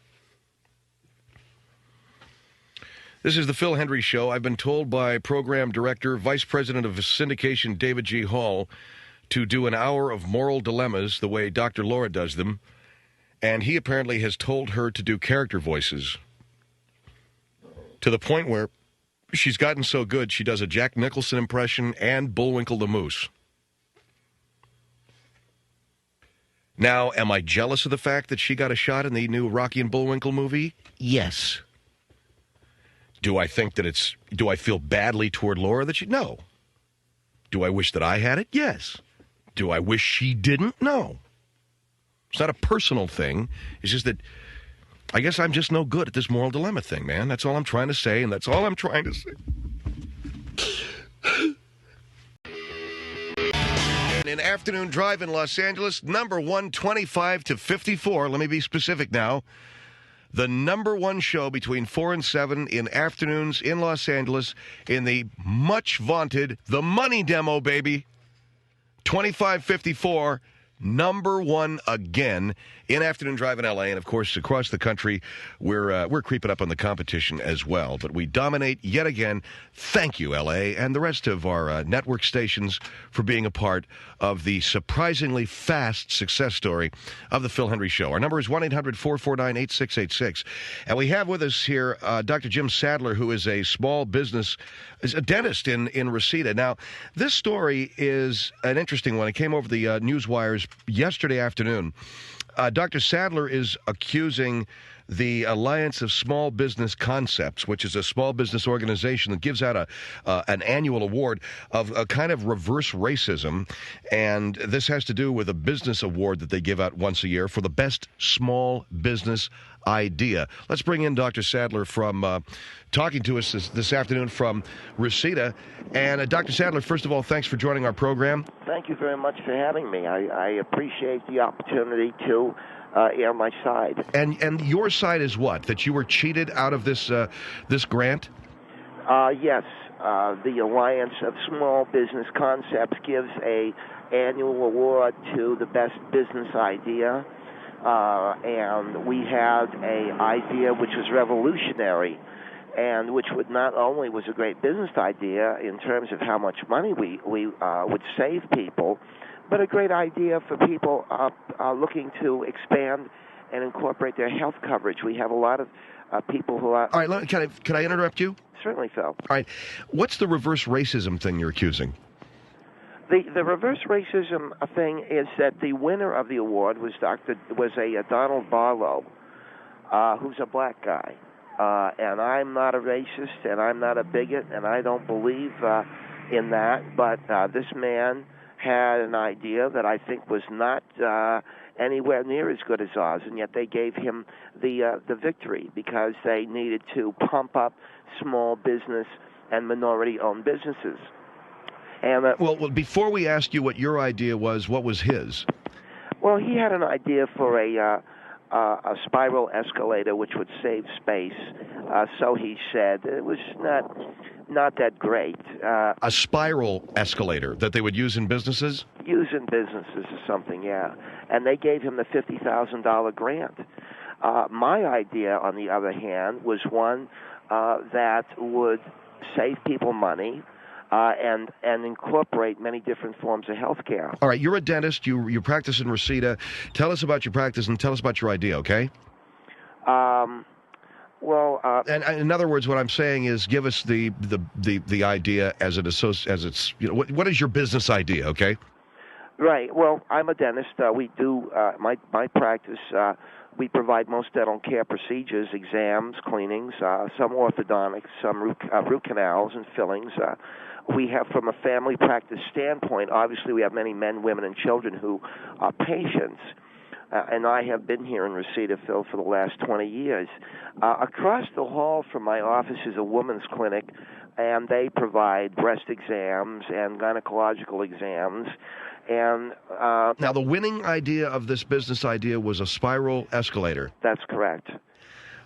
This is the Phil Hendry Show. I've been told by program director, vice president of syndication, David G. Hall, to do an hour of moral dilemmas the way Dr. Laura does them. And he apparently has told her to do character voices to the point where she's gotten so good she does a Jack Nicholson impression and Bullwinkle the Moose. Now, am I jealous of the fact that she got a shot in the new Rocky and Bullwinkle movie? Yes. Do I think that do I feel badly toward Laura that no. Do I wish that I had it? Yes. Do I wish she didn't? No. It's not a personal thing. It's just that I guess I'm just no good at this moral dilemma thing, man. That's all I'm trying to say, and that's all I'm trying to say. one in Afternoon Drive in Los Angeles. Number one, 25 to 54. Let me be specific now. The number one show between 4 and 7 in afternoons in Los Angeles in the much vaunted The Money Demo, baby. 2554, number one again in Afternoon Drive in L.A. And, of course, across the country, we're creeping up on the competition as well. But we dominate yet again. Thank you, L.A., and the rest of our network stations for being a part of the surprisingly fast success story of the Phil Hendrie Show. Our number is 1-800-449-8686. And we have with us here Dr. Jim Sadler, who is a small business, is a dentist in Reseda. Now, this story is an interesting one. It came over the news wires yesterday afternoon. Dr. Sadler is accusing the Alliance of Small Business Concepts, which is a small business organization that gives out an annual award of a kind of reverse racism. And this has to do with a business award that they give out once a year for the best small business idea. Let's bring in Dr. Sadler from talking to us this afternoon from Reseda. And Dr. Sadler, first of all, thanks for joining our program. Thank you very much for having me. I appreciate the opportunity to air my side. And your side is what? That you were cheated out of this grant? Yes. The Alliance of Small Business Concepts gives a annual award to the best business idea. And we had an idea which was revolutionary and which would not only was a great business idea in terms of how much money we would save people, but a great idea for people looking to expand and incorporate their health coverage. We have a lot of people who are... All right, can I interrupt you? Certainly, Phil. All right. What's the reverse racism thing you're accusing? The reverse racism thing is that the winner of the award was a Donald Barlow, who's a black guy. And I'm not a racist, and I'm not a bigot, and I don't believe in that. But this man had an idea that I think was not anywhere near as good as ours, and yet they gave him the victory because they needed to pump up small business and minority-owned businesses. And well, before we ask you what your idea was, what was his? Well, he had an idea for a spiral escalator which would save space. So he said it was not that great. A spiral escalator that they would use in businesses? Use in businesses or something, yeah. And they gave him the $50,000 grant. My idea, on the other hand, was one that would save people money. And incorporate many different forms of health care. All right, you're a dentist. You practice in Reseda. Tell us about your practice and tell us about your idea, okay? And in other words, what I'm saying is, give us the idea as it's what is your business idea, okay? Right. Well, I'm a dentist. We do my practice. We provide most dental care procedures, exams, cleanings, some orthodontics, some root canals and fillings. We have, from a family practice standpoint, obviously we have many men, women, and children who are patients. And I have been here in Reseda, Phil, for the last 20 years. Across the hall from my office is a women's clinic, and they provide breast exams and gynecological exams. And now, the winning idea of this business idea was a spiral escalator. That's correct.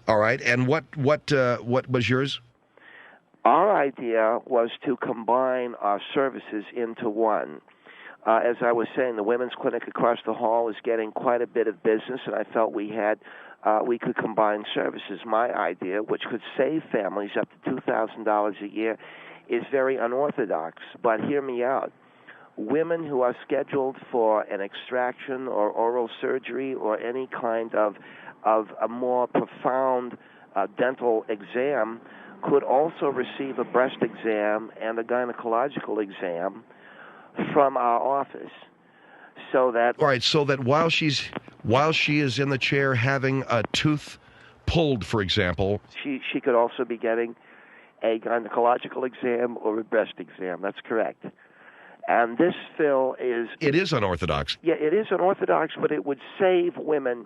All right, and what was yours? Our idea was to combine our services into one. As I was saying, the women's clinic across the hall is getting quite a bit of business, and I felt we could combine services. My idea, which could save families up to $2,000 a year, is very unorthodox. But hear me out. Women who are scheduled for an extraction or oral surgery or any kind of a more profound dental exam could also receive a breast exam and a gynecological exam from our office. So that while she is in the chair having a tooth pulled, for example, she could also be getting a gynecological exam or a breast exam. That's correct. And this, Phil, It is unorthodox. Yeah, it is unorthodox, but it would save women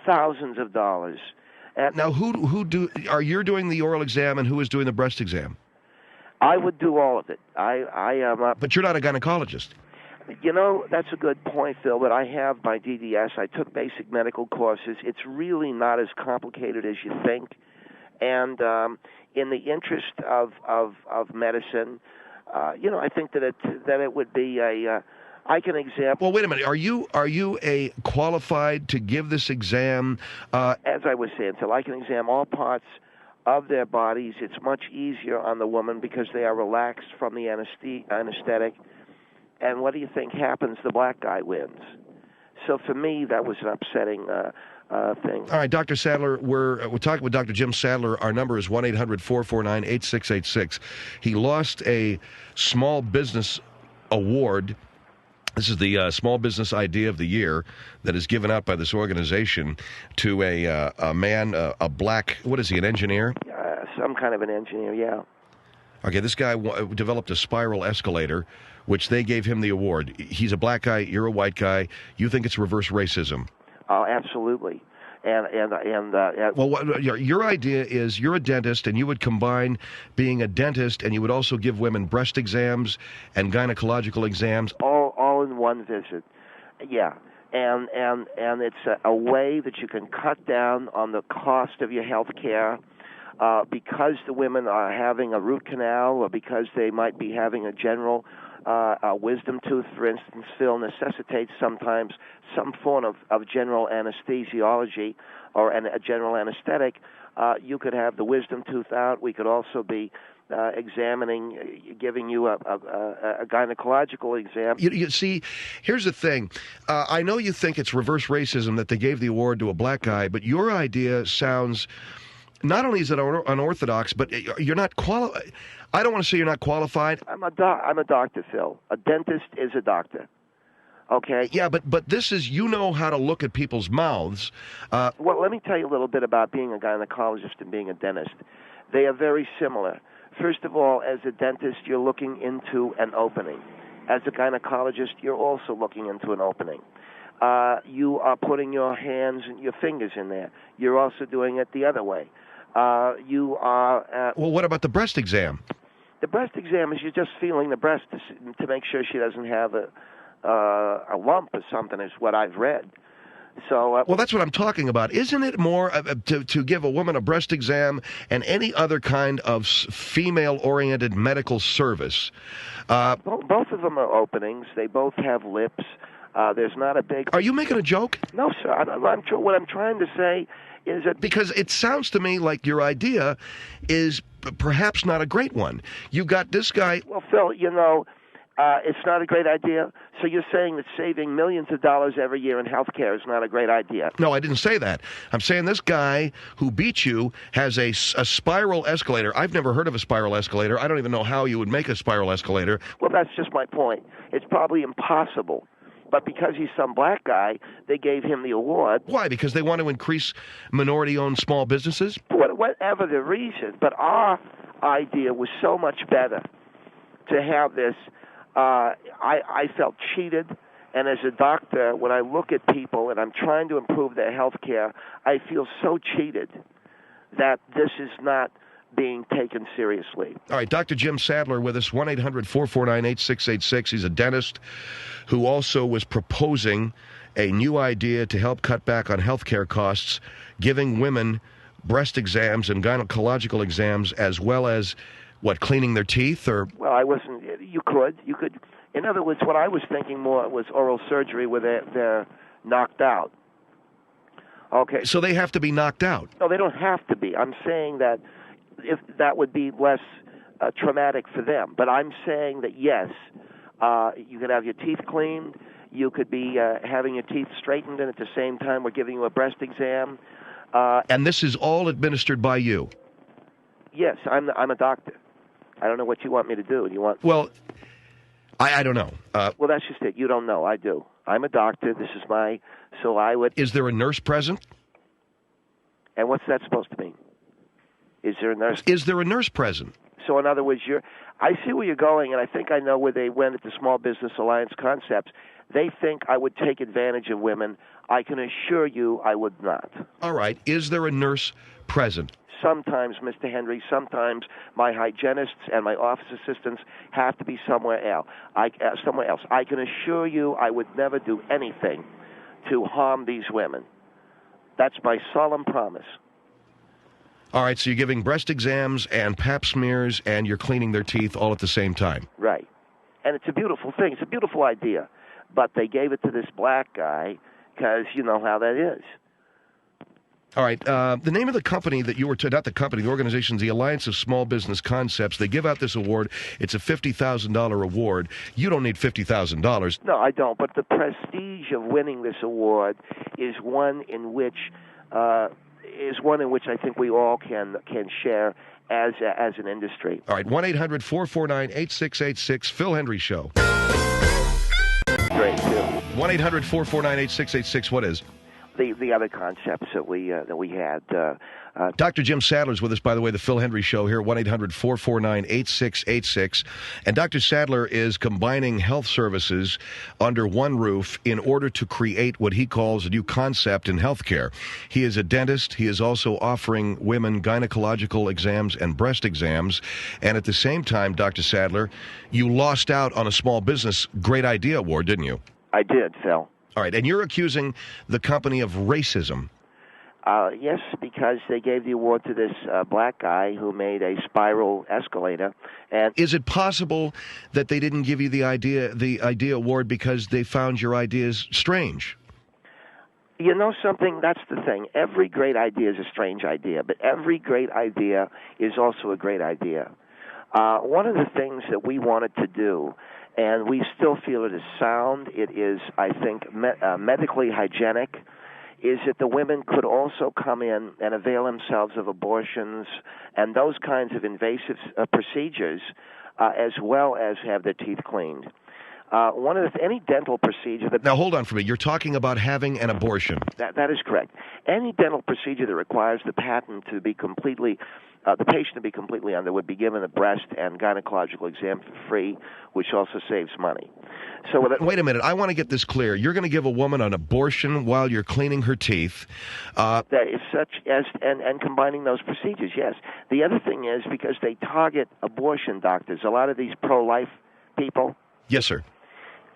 thousands of dollars. And now, are you doing the oral exam, and who is doing the breast exam? I would do all of it. I am. But you're not a gynecologist. You know, that's a good point, Phil, but I have my DDS. I took basic medical courses. It's really not as complicated as you think. And in the interest of medicine, I think that it would be I can examine. Well, wait a minute. Are you a qualified to give this exam? As I was saying, Phil, I can examine all parts of their bodies. It's much easier on the woman because they are relaxed from the anesthetic. And what do you think happens? The black guy wins. So for me, that was an upsetting thing. All right, Dr. Sadler, we're talking with Dr. Jim Sadler. Our number is 1-800-449-8686. He lost a small business award. This is the Small Business Idea of the Year that is given out by this organization to a man, a black, what is he, an engineer? Some kind of an engineer, yeah. Okay, this guy developed a spiral escalator, which they gave him the award. He's a black guy, you're a white guy. You think it's reverse racism? Oh, absolutely. Well, your idea is you're a dentist, and you would combine being a dentist, and you would also give women breast exams and gynecological exams. All in one visit, yeah. And it's a way that you can cut down on the cost of your health care. Because the women are having a root canal, or because they might be having a general wisdom tooth, for instance, still necessitates sometimes some form of general anesthesiology or a general anesthetic. You could have the wisdom tooth out. We could also be giving you a gynecological exam. You see, here's the thing. I know you think it's reverse racism that they gave the award to a black guy, but your idea sounds... Not only is it unorthodox, but you're not qualified. I don't want to say you're not qualified. I'm a doctor, Phil. A dentist is a doctor. Okay? Yeah, but this is, you know how to look at people's mouths. Well, let me tell you a little bit about being a gynecologist and being a dentist. They are very similar. First of all, as a dentist, you're looking into an opening. As a gynecologist, you're also looking into an opening. You are putting your hands and your fingers in there. You're also doing it the other way. You are... well, what about the breast exam? The breast exam is you're just feeling the breast to make sure she doesn't have a lump or something, is what I've read. So, well, that's what I'm talking about. Isn't it more to give a woman a breast exam and any other kind of female-oriented medical service? Both of them are openings. They both have lips. There's not a big... Are you making a joke? No, sir. What I'm trying to say is that... Because it sounds to me like your idea is perhaps not a great one. You got this guy... Well, Phil, it's not a great idea. So you're saying that saving millions of dollars every year in health care is not a great idea? No, I didn't say that. I'm saying this guy who beat you has a spiral escalator. I've never heard of a spiral escalator. I don't even know how you would make a spiral escalator. Well, that's just my point. It's probably impossible. But because he's some black guy, they gave him the award. Why? Because they want to increase minority-owned small businesses? Whatever the reason. But our idea was so much better to have this. I felt cheated. And as a doctor, when I look at people and I'm trying to improve their health care, I feel so cheated that this is not being taken seriously. All right, Dr. Jim Sadler with us, 1-800-449-8686. He's a dentist who also was proposing a new idea to help cut back on health care costs, giving women breast exams and gynecological exams as well as, cleaning their teeth? Or well, I wasn't... You could. In other words, what I was thinking more was oral surgery where they're knocked out. Okay. So they have to be knocked out? No, they don't have to be. I'm saying that if that would be less traumatic for them. But I'm saying that, yes, you could have your teeth cleaned, you could be having your teeth straightened, and at the same time we're giving you a breast exam. And this is all administered by you? Yes, I'm a doctor. I don't know what you want me to do. Well, I don't know. Well, that's just it. You don't know. I do. I'm a doctor. This is so I would... Is there a nurse present? And what's that supposed to mean? Is there a nurse? Is there a nurse present? So in other words, I see where you're going, and I think I know where they went at the Small Business Alliance concepts. They think I would take advantage of women. I can assure you I would not. All right. Is there a nurse present? sometimes, Mr. Henry, sometimes my hygienists and my office assistants have to be somewhere else. I can assure you I would never do anything to harm these women. That's my solemn promise. All right, so you're giving breast exams and pap smears, and you're cleaning their teeth all at the same time. Right. And it's a beautiful thing. It's a beautiful idea. But they gave it to this black guy because you know how that is. All right, the name of the company that you were not the company, the organization is the Alliance of Small Business Concepts. They give out this award. It's a $50,000 award. You don't need $50,000. No, I don't. But the prestige of winning this award is one in which I think we all can share as an industry. All right, 1-800-449-8686, Phil Hendry Show. Great, too. 1-800-449-8686, what is? The other concepts that we had. Dr. Jim Sadler's with us, by the way, the Phil Hendry Show here, 1-800-449-8686. And Dr. Sadler is combining health services under one roof in order to create what he calls a new concept in healthcare. He is a dentist. He is also offering women gynecological exams and breast exams. And at the same time, Dr. Sadler, you lost out on a Small Business Great Idea Award, didn't you? I did, Phil. All right, and you're accusing the company of racism. Yes, because they gave the award to this black guy who made a spiral escalator. And is it possible that they didn't give you the idea award because they found your ideas strange? You know something? That's the thing. Every great idea is a strange idea, but every great idea is also a great idea. One of the things that we wanted to do, and we still feel it is sound, it is, I think, medically hygienic, is that the women could also come in and avail themselves of abortions and those kinds of invasive procedures, as well as have their teeth cleaned. Any dental procedure that... Now, hold on for me. You're talking about having an abortion. That is correct. Any dental procedure that requires the patient to be completely under would be given a breast and gynecological exam for free, which also saves money. So wait a minute. I want to get this clear. You're going to give a woman an abortion while you're cleaning her teeth. That is and combining those procedures, yes. The other thing is because they target abortion doctors, a lot of these pro-life people. Yes, sir.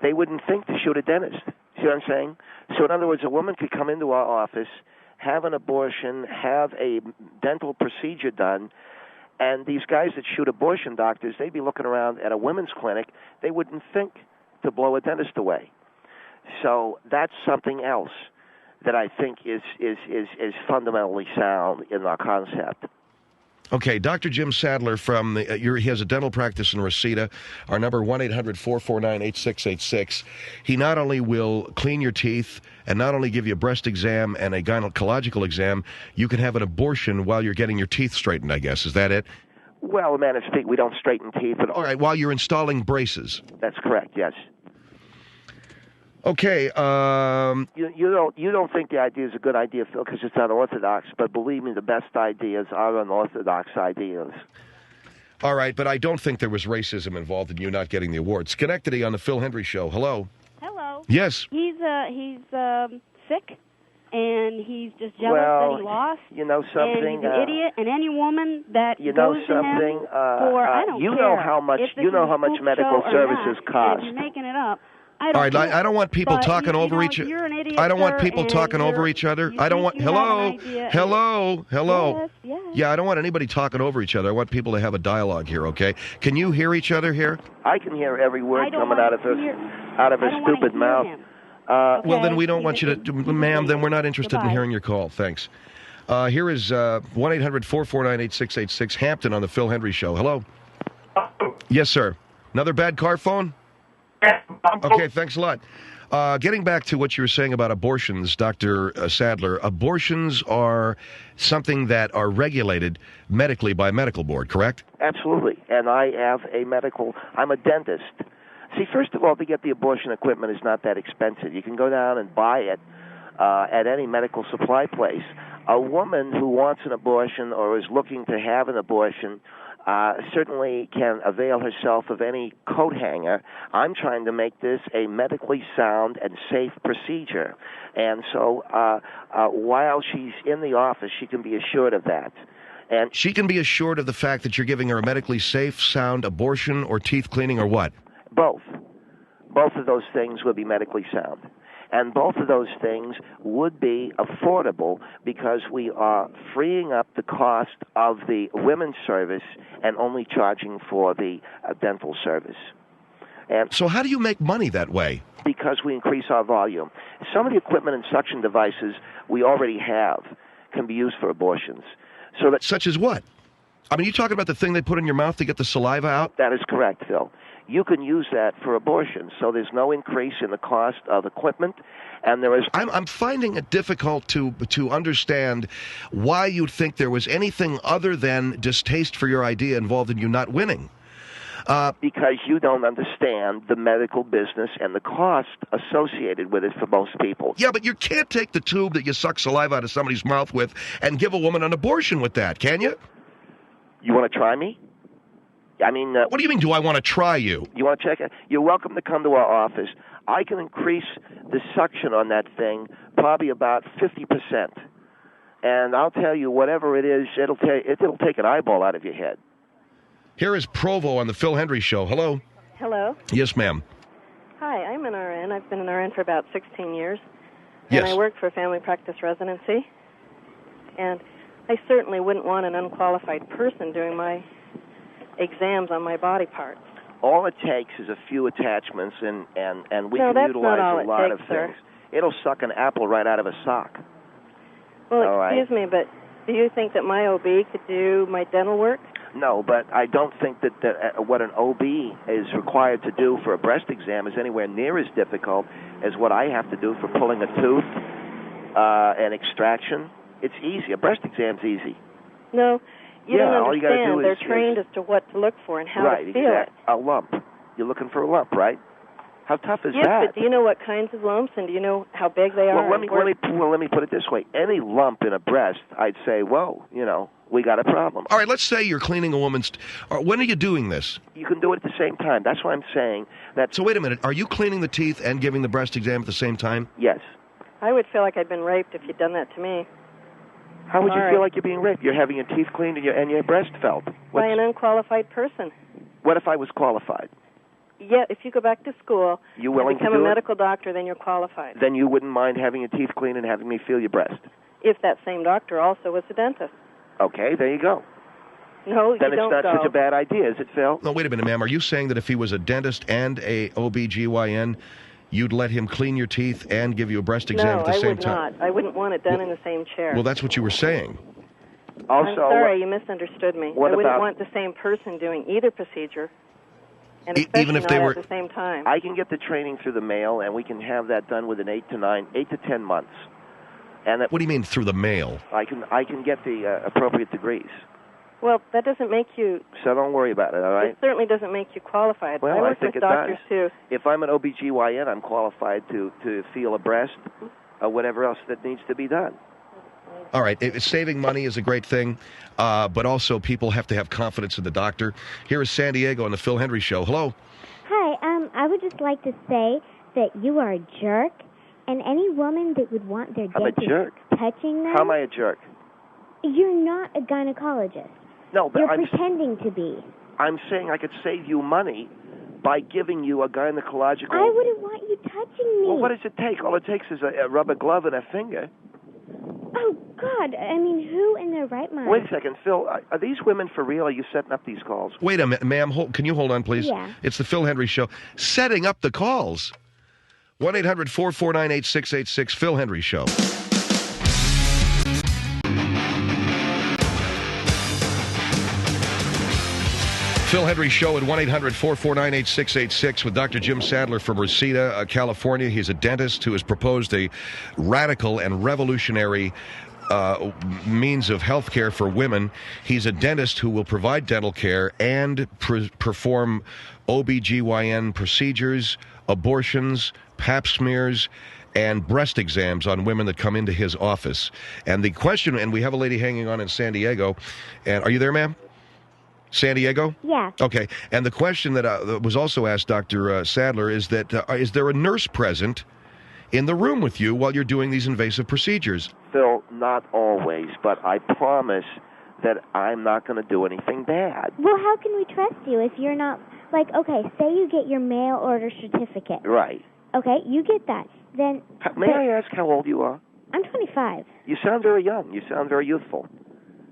They wouldn't think to shoot a dentist. See what I'm saying? So in other words, a woman could come into our office, have an abortion, have a dental procedure done, and these guys that shoot abortion doctors, they'd be looking around at a women's clinic. They wouldn't think to blow a dentist away. So that's something else that I think is fundamentally sound in our concept. Okay, Dr. Jim Sadler from he has a dental practice in Reseda. Our number 1-800-449-8686. He not only will clean your teeth and not only give you a breast exam and a gynecological exam, you can have an abortion while you're getting your teeth straightened, I guess. Is that it? Well, man, we don't straighten teeth at all. All right, while you're installing braces. That's correct, yes. Okay. You don't think the idea is a good idea, Phil, because it's unorthodox. But believe me, the best ideas are unorthodox ideas. All right, but I don't think there was racism involved in you not getting the award. Schenectady on the Phil Hendry Show. Hello. Hello. Yes. He's sick, and he's just jealous that he lost. You know something? And he's an idiot, and any woman that you know goes something. To him for I don't you care. know how much medical services cost. If you're making it up. All right, I don't want people talking over each other. I don't want people talking over each other. I don't want. Hello. Yes. Yeah, I don't want anybody talking over each other. I want people to have a dialogue here. Okay? Can you hear each other here? I can hear every word coming out of his stupid mouth. Well, then we don't want you to, ma'am. Then we're not interested in hearing your call. Thanks. Here is 1-800-449-8686. Hampton on the Phil Hendry Show. Hello. Yes, sir. Another bad car phone? Okay, thanks a lot. Getting back to what you were saying about abortions, Dr. Sadler, abortions are something that are regulated medically by a medical board, correct? Absolutely. And I'm a dentist. See, first of all, to get the abortion equipment is not that expensive. You can go down and buy it at any medical supply place. A woman who wants an abortion or is looking to have an abortion certainly can avail herself of any coat hanger. I'm trying to make this a medically sound and safe procedure. And so while she's in the office, she can be assured of that. And she can be assured of the fact that you're giving her a medically safe, sound abortion or teeth cleaning or what? Both. Both of those things would be medically sound. And both of those things would be affordable because we are freeing up the cost of the women's service and only charging for the dental service. And so how do you make money that way? Because we increase our volume. Some of the equipment and suction devices we already have can be used for abortions. So that, such as what? I mean, you talking about the thing they put in your mouth to get the saliva out? That is correct, Phil. You can use that for abortion, so there's no increase in the cost of equipment, and there is... I'm finding it difficult to understand why you'd think there was anything other than distaste for your idea involved in you not winning. Because you don't understand the medical business and the cost associated with it for most people. Yeah, but you can't take the tube that you suck saliva out of somebody's mouth with and give a woman an abortion with that, can you? You want to try me? I mean... what do you mean, do I want to try you? You want to check it? You're welcome to come to our office. I can increase the suction on that thing probably about 50%. And I'll tell you, whatever it is, it'll take an eyeball out of your head. Here is Provo on the Phil Hendry Show. Hello. Hello. Yes, ma'am. Hi, I'm an RN. I've been an RN for about 16 years. Yes. And I work for a family practice residency. And I certainly wouldn't want an unqualified person doing my exams on my body parts. All it takes is a few attachments, and we No, can that's utilize not all a lot it of takes, things. sir. It'll suck an apple right out of a sock. Well, All right. excuse me, but do you think that my OB could do my dental work? No, but I don't think that what an OB is required to do for a breast exam is anywhere near as difficult as what I have to do for pulling a tooth, an extraction. It's easy. A breast exam's easy. No, you don't all you gotta understand. do They're trained as to what to look for and how right, to feel it. A lump. You're looking for a lump, right? How tough is Yes, that? but do you know what kinds of lumps and do you know how big they are? Well, let me put it this way. Any lump in a breast, I'd say, whoa, we got a problem. All right, let's say you're cleaning a woman's... when are you doing this? You can do it at the same time. That's why I'm saying that... So wait a minute. Are you cleaning the teeth and giving the breast exam at the same time? Yes. I would feel like I'd been raped if you'd done that to me. How would you All feel right. like you're being raped? You're having your teeth cleaned and your breast felt. By an unqualified person. What if I was qualified? Yeah, if you go back to school You willing and become to do a it? medical doctor, then you're qualified. Then you wouldn't mind having your teeth cleaned and having me feel your breast. If that same doctor also was a dentist. Okay, there you go. No, Then you it's don't not go. such a bad idea, is it, Phil? No, wait a minute, ma'am. Are you saying that if he was a dentist and a OBGYN, you'd let him clean your teeth and give you a breast exam at the same time? No, I would not. I wouldn't want it done in the same chair. Well, that's what you were saying. Also, I'm sorry, you misunderstood me. what I wouldn't about- want the same person doing either procedure, and Even especially if they not were- at the same time. I can get the training through the mail, and we can have that done within 8 to 10 months. And What do you mean through the mail? I can get the appropriate degrees. Well, that doesn't make you... So don't worry about it, all right? It certainly doesn't make you qualified. Well, I I work think with it doctors, does. too. If I'm an OBGYN, I'm qualified to feel a breast or whatever else that needs to be done. All right, saving money is a great thing, but also people have to have confidence in the doctor. Here is San Diego on the Phil Hendry Show. Hello. Hi, I would just like to say that you are a jerk, and any woman that would want their I'm a dentist jerk. touching them, How am I a jerk? you're not a gynecologist. No, but You're I'm pretending to be. I'm saying I could save you money by giving you a gynecological... I wouldn't want you touching me. Well, what does it take? All it takes is a rubber glove and a finger. Oh, God, I mean, who in their right mind? Wait a second, Phil. Are these women for real? Are you setting up these calls? Wait a minute, ma'am. Can you hold on, please? Yeah. It's the Phil Hendry Show. Setting up the calls. 1-800-449-8686, Phil Hendry Show. Phil Hendry Show at 1-800-449-8686 with Dr. Jim Sadler from Reseda, California. He's a dentist who has proposed a radical and revolutionary means of health care for women. He's a dentist who will provide dental care and perform OBGYN procedures, abortions, pap smears, and breast exams on women that come into his office. And the question, and we have a lady hanging on in San Diego, and are you there, ma'am? San Diego? Yeah. Okay. And the question that was also asked Dr. Sadler is that is there a nurse present in the room with you while you're doing these invasive procedures? Phil, not always, but I promise that I'm not going to do anything bad. Well, how can we trust you if you're not, like, okay, say you get your mail order certificate. Right. Okay, you get that. Then... May I ask how old you are? I'm 25. You sound very young. You sound very youthful.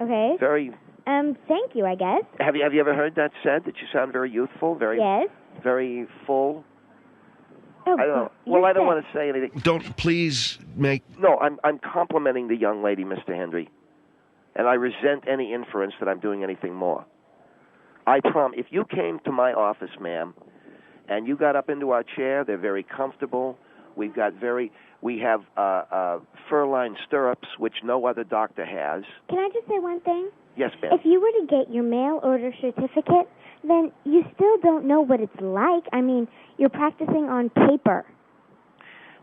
Okay. Very... thank you, I guess. Have you ever heard that said, that you sound very youthful? Very... Yes. Very full? Oh, I don't know. Well, I don't want to say anything. Don't please make... No, I'm complimenting the young lady, Mr. Hendry. And I resent any inference that I'm doing anything more. I promise, if you came to my office, ma'am, and you got up into our chair, they're very comfortable. We have fur-lined stirrups, which no other doctor has. Can I just say one thing? Yes, ma'am. If you were to get your mail order certificate, then you still don't know what it's like. I mean, you're practicing on paper.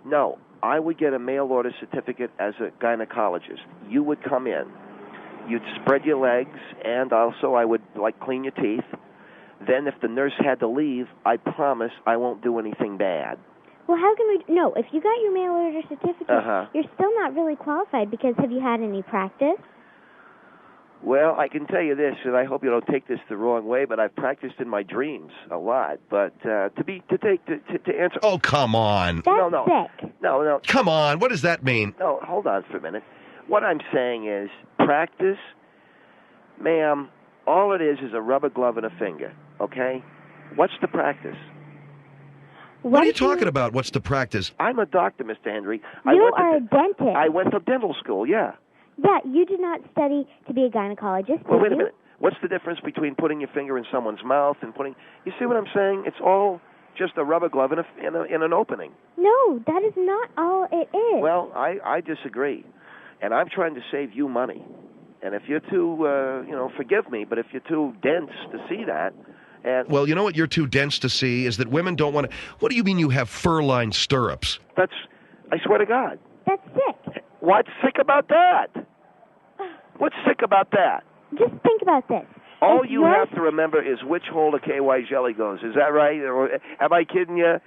No, I would get a mail order certificate as a gynecologist. You would come in. You'd spread your legs, and also I would, clean your teeth. Then if the nurse had to leave, I promise I won't do anything bad. Well, how can we... No, if you got your mail order certificate, you're still not really qualified because have you had any practice? Well, I can tell you this, and I hope you don't take this the wrong way, but I've practiced in my dreams a lot. But to answer... Oh, come on. That's sick. No. Come on. What does that mean? No, hold on for a minute. What I'm saying is practice, ma'am, all it is a rubber glove and a finger, okay? What's the practice? What are you talking about? What's the practice? I'm a doctor, Mr. Henry. You are a dentist. I went to dental school, yeah. Yeah, you did not study to be a gynecologist, Well, did wait a you? minute. What's the difference between putting your finger in someone's mouth and putting... You see what I'm saying? It's all just a rubber glove in an opening. No, that is not all it is. Well, I disagree. And I'm trying to save you money. And if you're too, forgive me, but if you're too dense to see that... Well, you know what you're too dense to see is that women don't want to... What do you mean you have fur-lined stirrups? That's... I swear to God. That's sick. What's sick about that? What's sick about that? Just think about this. All you have to remember is which hole the KY jelly goes. Is that right? Or am I kidding you?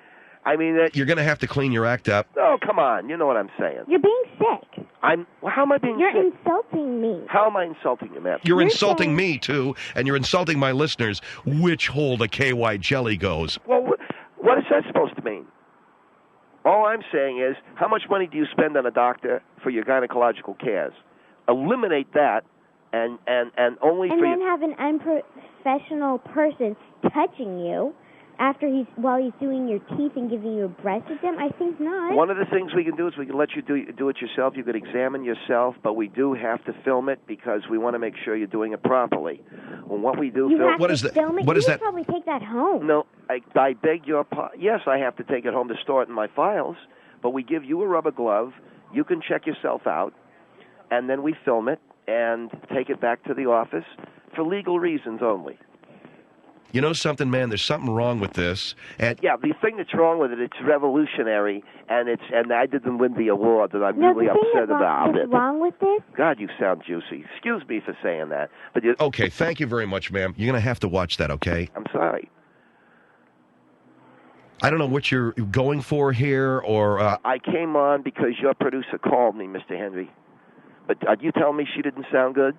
I mean... You're going to have to clean your act up. Oh, come on. You know what I'm saying. You're being sick. How am I being sick? You're insulting me. How am I insulting you, ma'am? You're insulting me, too, and you're insulting my listeners. Which hole the KY jelly goes. Well, what is that supposed to mean? All I'm saying is, how much money do you spend on a doctor for your gynecological cares? Eliminate that, and only and for then have an unprofessional person touching you while he's doing your teeth and giving you a breast exam. I think not. One of the things we can do is we can let you do it yourself. You could examine yourself, but we do have to film it because we want to make sure you're doing it properly. When what we do, what is that? Film it? You would probably take that home. No, I beg your pardon. Yes, I have to take it home to store it in my files, but we give you a rubber glove. You can check yourself out, and then we film it and take it back to the office for legal reasons only. You know something, man? There's something wrong with this. And yeah, the thing that's wrong with it's revolutionary, and I didn't win the award, and I'm really upset about it. What's wrong with this? God, you sound juicy. Excuse me for saying that, but okay, thank you very much, ma'am. You're going to have to watch that, okay? I'm sorry. I don't know what you're going for here, or... I came on because your producer called me, Mr. Henry. But are you telling me she didn't sound good?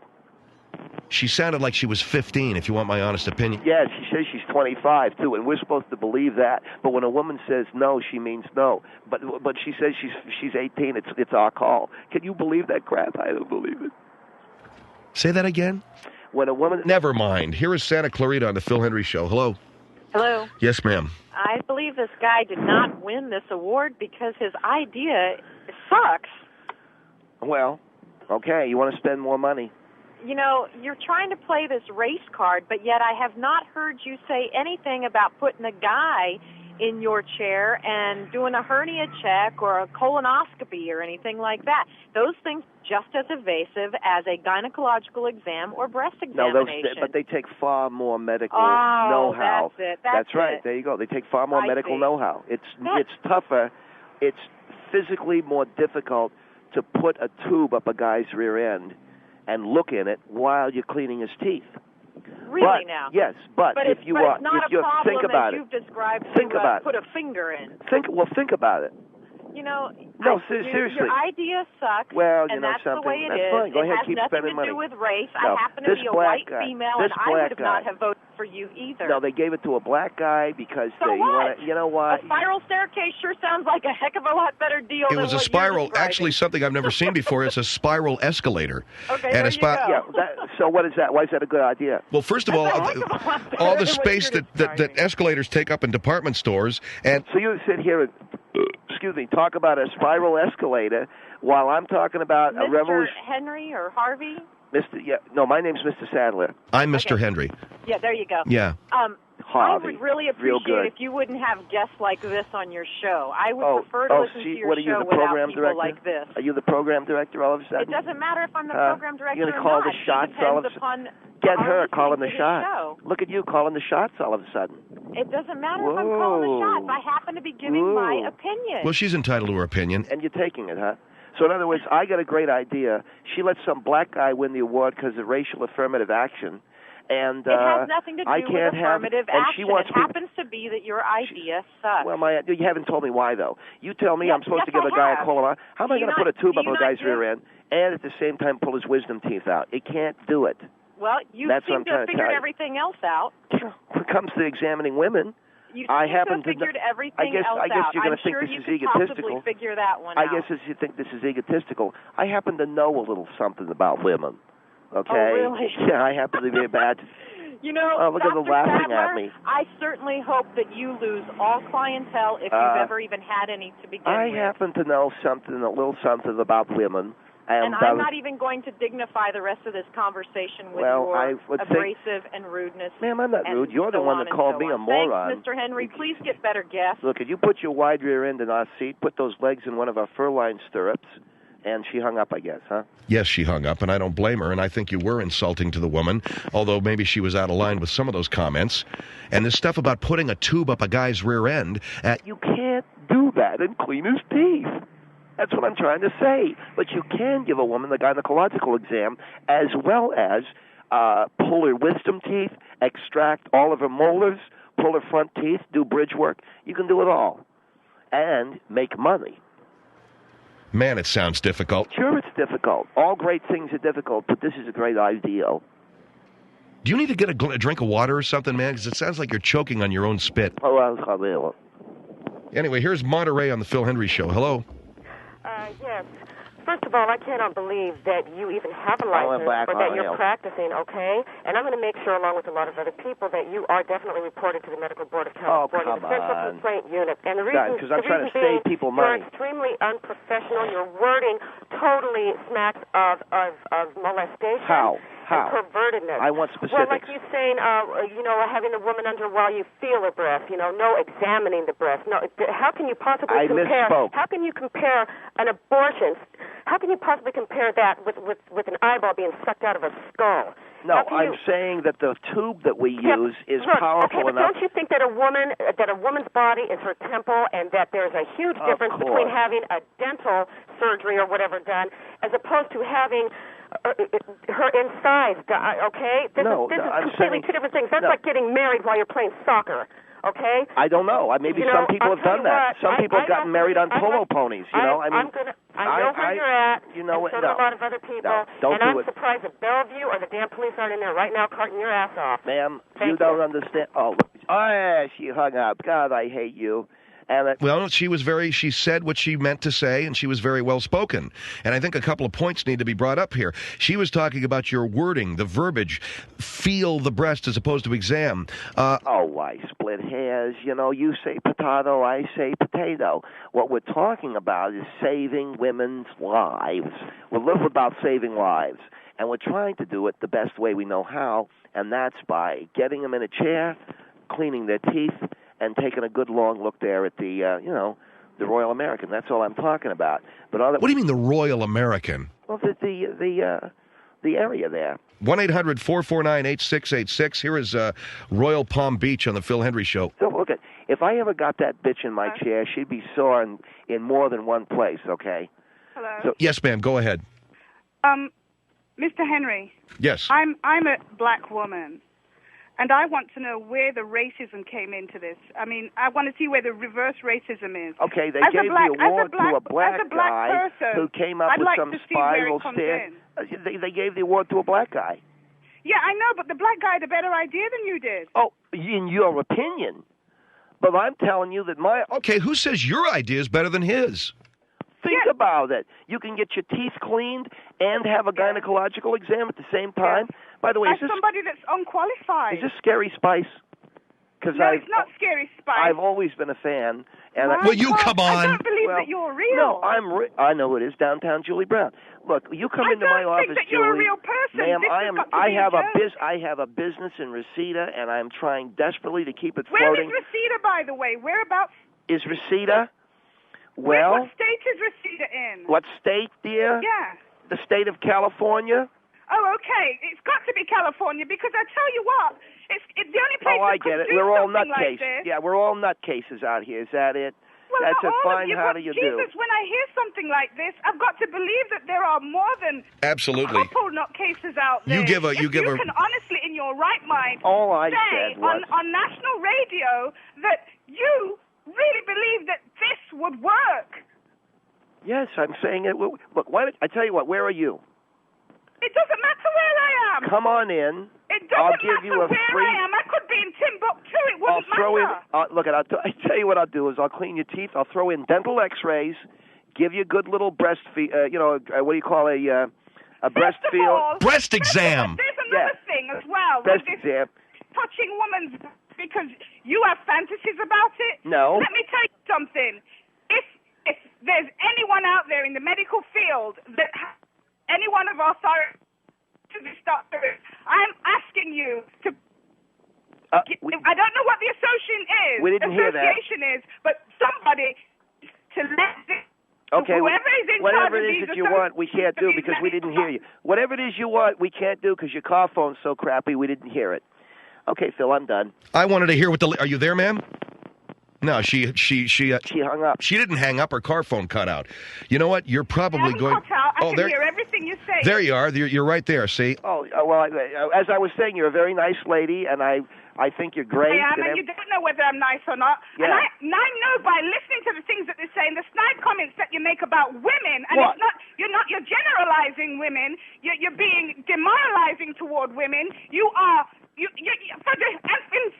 She sounded like she was 15, if you want my honest opinion. Yeah, she says she's 25, too, and we're supposed to believe that. But when a woman says no, she means no. But she says she's 18, it's our call. Can you believe that crap? I don't believe it. Say that again? When a woman... Never mind. Here is Santa Clarita on the Phil Hendry Show. Hello. Hello. Yes, ma'am. I believe this guy did not win this award because his idea sucks. Well, okay, you want to spend more money. You know, you're trying to play this race card, but yet I have not heard you say anything about putting a guy in your chair and doing a hernia check or a colonoscopy or anything like that. Those things just as invasive as a gynecological exam or breast examination. No, but they take far more medical know-how. know-how. That's it. That's right. There you go. They take far more medical know-how. It's tougher. It's physically more difficult to put a tube up a guy's rear end and look in it while you're cleaning his teeth. Really now? Yes, but if it's not a problem think about as you've described think to about put a finger in. Think about it. No, seriously. Your idea sucks, well, and that's something. the way it that's is. Fine. Go it ahead, has keep nothing spending to money. do with race. No, I happen to be a white female, and I would not have voted for you either. No, they gave it to a black guy because so they what? You know what? A spiral staircase sure sounds like a heck of a lot better deal It than was a what spiral, you're describing. actually something I've never seen before. It's a spiral escalator. Okay, and there a you go. Yeah, so what is that? Why is that a good idea? Well, first of all the space that escalators take up in department stores, and so you sit here and talk about a spiral escalator while I'm talking about a revolution. Mr. Henry or Harvey? My name's Mr. Sadler. I'm Mr. Henry. Yeah, there you go. Yeah. I would really appreciate if you wouldn't have guests like this on your show. I would prefer to listen to your what are you, show the without program people director? like this. Are you the program director all of a sudden? It doesn't matter if I'm the program director you're or gonna call not. the shots it all of a depends sudden. upon Get her our calling the listening to his shots. show. Look at you calling the shots all of a sudden. It doesn't matter if I'm calling the shots. I happen to be giving my opinion. Well, she's entitled to her opinion. And you're taking it, huh? So in other words, I got a great idea. She let some black guy win the award because of racial affirmative action. And it has nothing to do with affirmative action. She wants it happens to be that your idea sucks. Well, you haven't told me why, though. You tell me I'm supposed to give a guy a colonoscopy. How am I going to put a tube up a guy's rear end and at the same time pull his wisdom teeth out? It can't do it. Well, you seem to have figured everything else out. When it comes to examining women, I happen to figured everything else I guess you're going to think this is egotistical. Possibly figure that one I guess you think this is egotistical. I happen to know a little something about women. Okay? Oh, really? Yeah, I happen to be a bad. Look at them laughing at me. I certainly hope that you lose all clientele if you've ever even had any to begin with. I happen to know a little something about women. And I'm not even going to dignify the rest of this conversation with your abrasive and rudeness. Ma'am, I'm not rude. You're the one that called me a moron. Thanks, Mr. Henry. Please get better guests. Look, if you put your wide rear end in our seat, put those legs in one of our fur-lined stirrups, and she hung up, I guess, huh? Yes, she hung up, and I don't blame her, and I think you were insulting to the woman, although maybe she was out of line with some of those comments. And this stuff about putting a tube up a guy's rear end... You can't do that and clean his teeth. That's what I'm trying to say. But you can give a woman the gynecological exam as well as pull her wisdom teeth, extract all of her molars, pull her front teeth, do bridge work. You can do it all. And make money. Man, it sounds difficult. Sure, it's difficult. All great things are difficult, but this is a great ideal. Do you need to get a drink of water or something, man? Because it sounds like you're choking on your own spit. Anyway, here's Monterey on the Phil Henry Show. Hello. Yes. First of all, I cannot believe that you even have a license or that you're practicing, okay? And I'm going to make sure, along with a lot of other people, that you are definitely reported to the Medical Board of California, the Central Complaint Unit. And the reason, because I'm trying to save people money. You're extremely unprofessional. Your wording totally smacks of molestation. How? And pervertedness. I want specifics. Well, like you saying, having the woman under while you feel her breath, no examining the breath. No, how can you possibly compare? Misspoke. How can you compare an abortion? How can you possibly compare that with an eyeball being sucked out of a skull? No, I'm saying that the tube that we use is powerful but enough. Don't you think that a woman's body is her temple, and that there's a huge difference between having a dental surgery or whatever done, as opposed to having her insides? Okay, this is completely two different things. That's like getting married while you're playing soccer. Okay? I don't know. Maybe some people have done that. Some people have gotten married on polo ponies. I know where you're at. You know, so do a lot of other people. I'm surprised that Bellevue or the damn police aren't in there right now carting your ass off. Ma'am, you don't understand. Oh, yeah, she hung up. God, I hate you. Well, she said what she meant to say, and she was very well spoken. And I think a couple of points need to be brought up here. She was talking about your wording, the verbiage, feel the breast as opposed to exam. I split hairs. You say potato, I say potato. What we're talking about is saving women's lives. We live about saving lives. And we're trying to do it the best way we know how, and that's by getting them in a chair, cleaning their teeth, and taking a good long look there at the Royal American. That's all I'm talking about. But what do you mean the Royal American? Well, the area there. 1-800-449-8686. Here is Royal Palm Beach on the Phil Henry Show. So look, if I ever got that bitch in my chair, she'd be sore in more than one place. Okay. Hello. So, yes, ma'am. Go ahead. Mr. Henry. Yes. I'm a black woman. And I want to know where the racism came into this. I mean, I want to see where the reverse racism is. Okay, they gave the award to a black guy who came up with some spiral stare. They gave the award to a black guy. Yeah, I know, but the black guy had a better idea than you did. Oh, in your opinion. But I'm telling you that my... Okay, who says your idea is better than his? Think about it. You can get your teeth cleaned and have a gynecological exam at the same time. By the way, As somebody that's unqualified. Is this Scary Spice? No, it's not Scary Spice. I've always been a fan. And Will you come on? I don't believe that you're real. No, I know who it is. Downtown Julie Brown. Look, you come into my office, that Julie. You're a real person. Ma'am, I have a a business in Reseda, and I'm trying desperately to keep it Where floating. is Reseda, by the way? Whereabouts? Is Reseda? Well, what state is Reseda in? What state, dear? Yeah. The state of California. Oh, okay. It's got to be California because I tell you what, it's the only place. Oh, I get it. We're all nutcases. Like Yeah, we're all nutcases out here. Is that it? Well, That's not a all fine. of you, How but do you Jesus, do? when I hear something like this, I've got to believe that there are more than Absolutely. a couple nutcases out there. You give a- If you give a- can honestly, in your right mind, All I say said was- on national radio that you really believe that this would work. Yes, I'm saying it. Look, I tell you what. Where are you? It doesn't matter where I am. Come on in. It doesn't I'll give matter you a where free. I am. I could be in Timbuktu. It wouldn't I'll throw matter. in. Look, I tell you what I'll do is I'll clean your teeth. I'll throw in dental X-rays, give you a good little breast feed. What do you call a breast feel? Breast exam. There's another thing as well. Breast with this exam. touching women's because you have fantasies about it. No. Let me tell you something. If there's anyone out there in the medical field that any one of our to this doctor, I'm asking you to. I don't know what the association is. We didn't hear that. Association is, but somebody to let this. Okay, whoever is in whatever charge it of is these that you want, we can't do because we didn't hear you. Whatever it is you want, we can't do because your car phone's so crappy, we didn't hear it. Okay, Phil, I'm done. I wanted to hear what the... Are you there, ma'am? No, she hung up. She didn't hang up. Her car phone cut out. You know what? You're probably going... Cut out. I can hear everything you say. There you are. You're right there, see? Oh, well, as I was saying, you're a very nice lady, and I think you're great. I am, and you don't know whether I'm nice or not. Yeah. And I know by listening to the things that they say and the snide comments that you make about women, and What? you're generalizing women. You're being demoralizing toward women. You are. In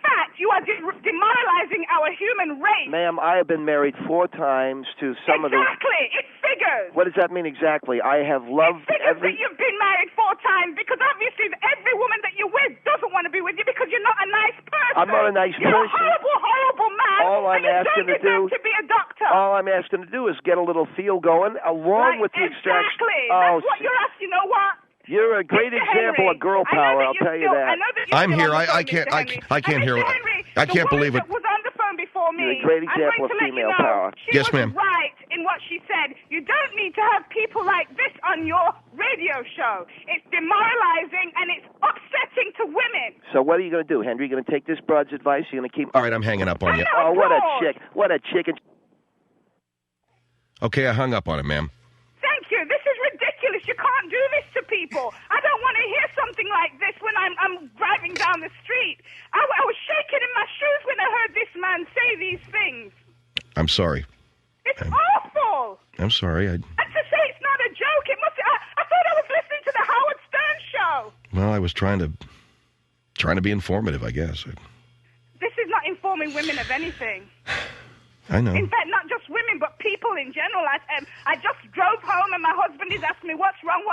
fact, you are demoralizing our human race. Ma'am, I have been married 4 times to some of the... Exactly. It figures. What does that mean exactly? I have loved That you've been married 4 times because obviously every woman that you're with doesn't want to be with you because you're not a nice person. I'm not a nice You're person. a horrible, horrible man. All I'm and you asking don't to do... deserve to be a doctor. All I'm asking to do is get a little feel going along with the extraction. Exactly. Oh, That's what you're asking. You know what? You're a great Mr. example Henry, of girl power, I'll tell you that. I'm here. I can't hear what... I can't believe it. Was on the phone before me. You're a great example of female power. She Yes, was ma'am. right in what she said. You don't need to have people like this on your radio show. It's demoralizing and it's upsetting to women. So what are you going to do, Henry? You going to take this broad's advice? You're going to keep... All right, I'm hanging up on you. Oh, what a chick. What a chicken. Okay, I hung up on it, ma'am. Thank you. This is ridiculous. You can't do this to people. I don't want to hear something like this when I'm driving down the street. I was shaking in my shoes when I heard this man say these things. I'm sorry. It's awful. I'm sorry. And to say it's not a joke, it must. I thought I was listening to the Howard Stern show. Well, I was trying to be informative, I guess. This is not informing women of anything. I know. In fact, not just women, but people in general. I just drove home and my husband is asking me, what's wrong?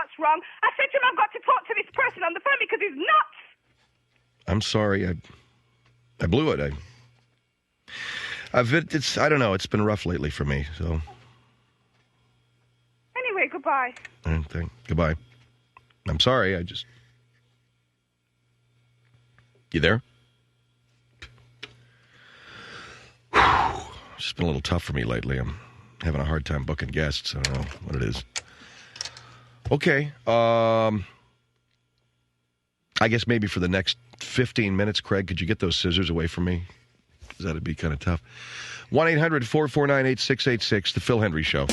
I said to him, I've got to talk to this person on the phone because he's nuts. I'm sorry. I blew it. I don't know. It's been rough lately for me, so. Anyway, goodbye. Goodbye. I'm sorry. You there? It's just been a little tough for me lately. I'm having a hard time booking guests. I don't know what it is. Okay. I guess maybe for the next 15 minutes, Craig, could you get those scissors away from me? Because that'd be kind of tough. 1-800-449-8686, The Phil Hendry Show.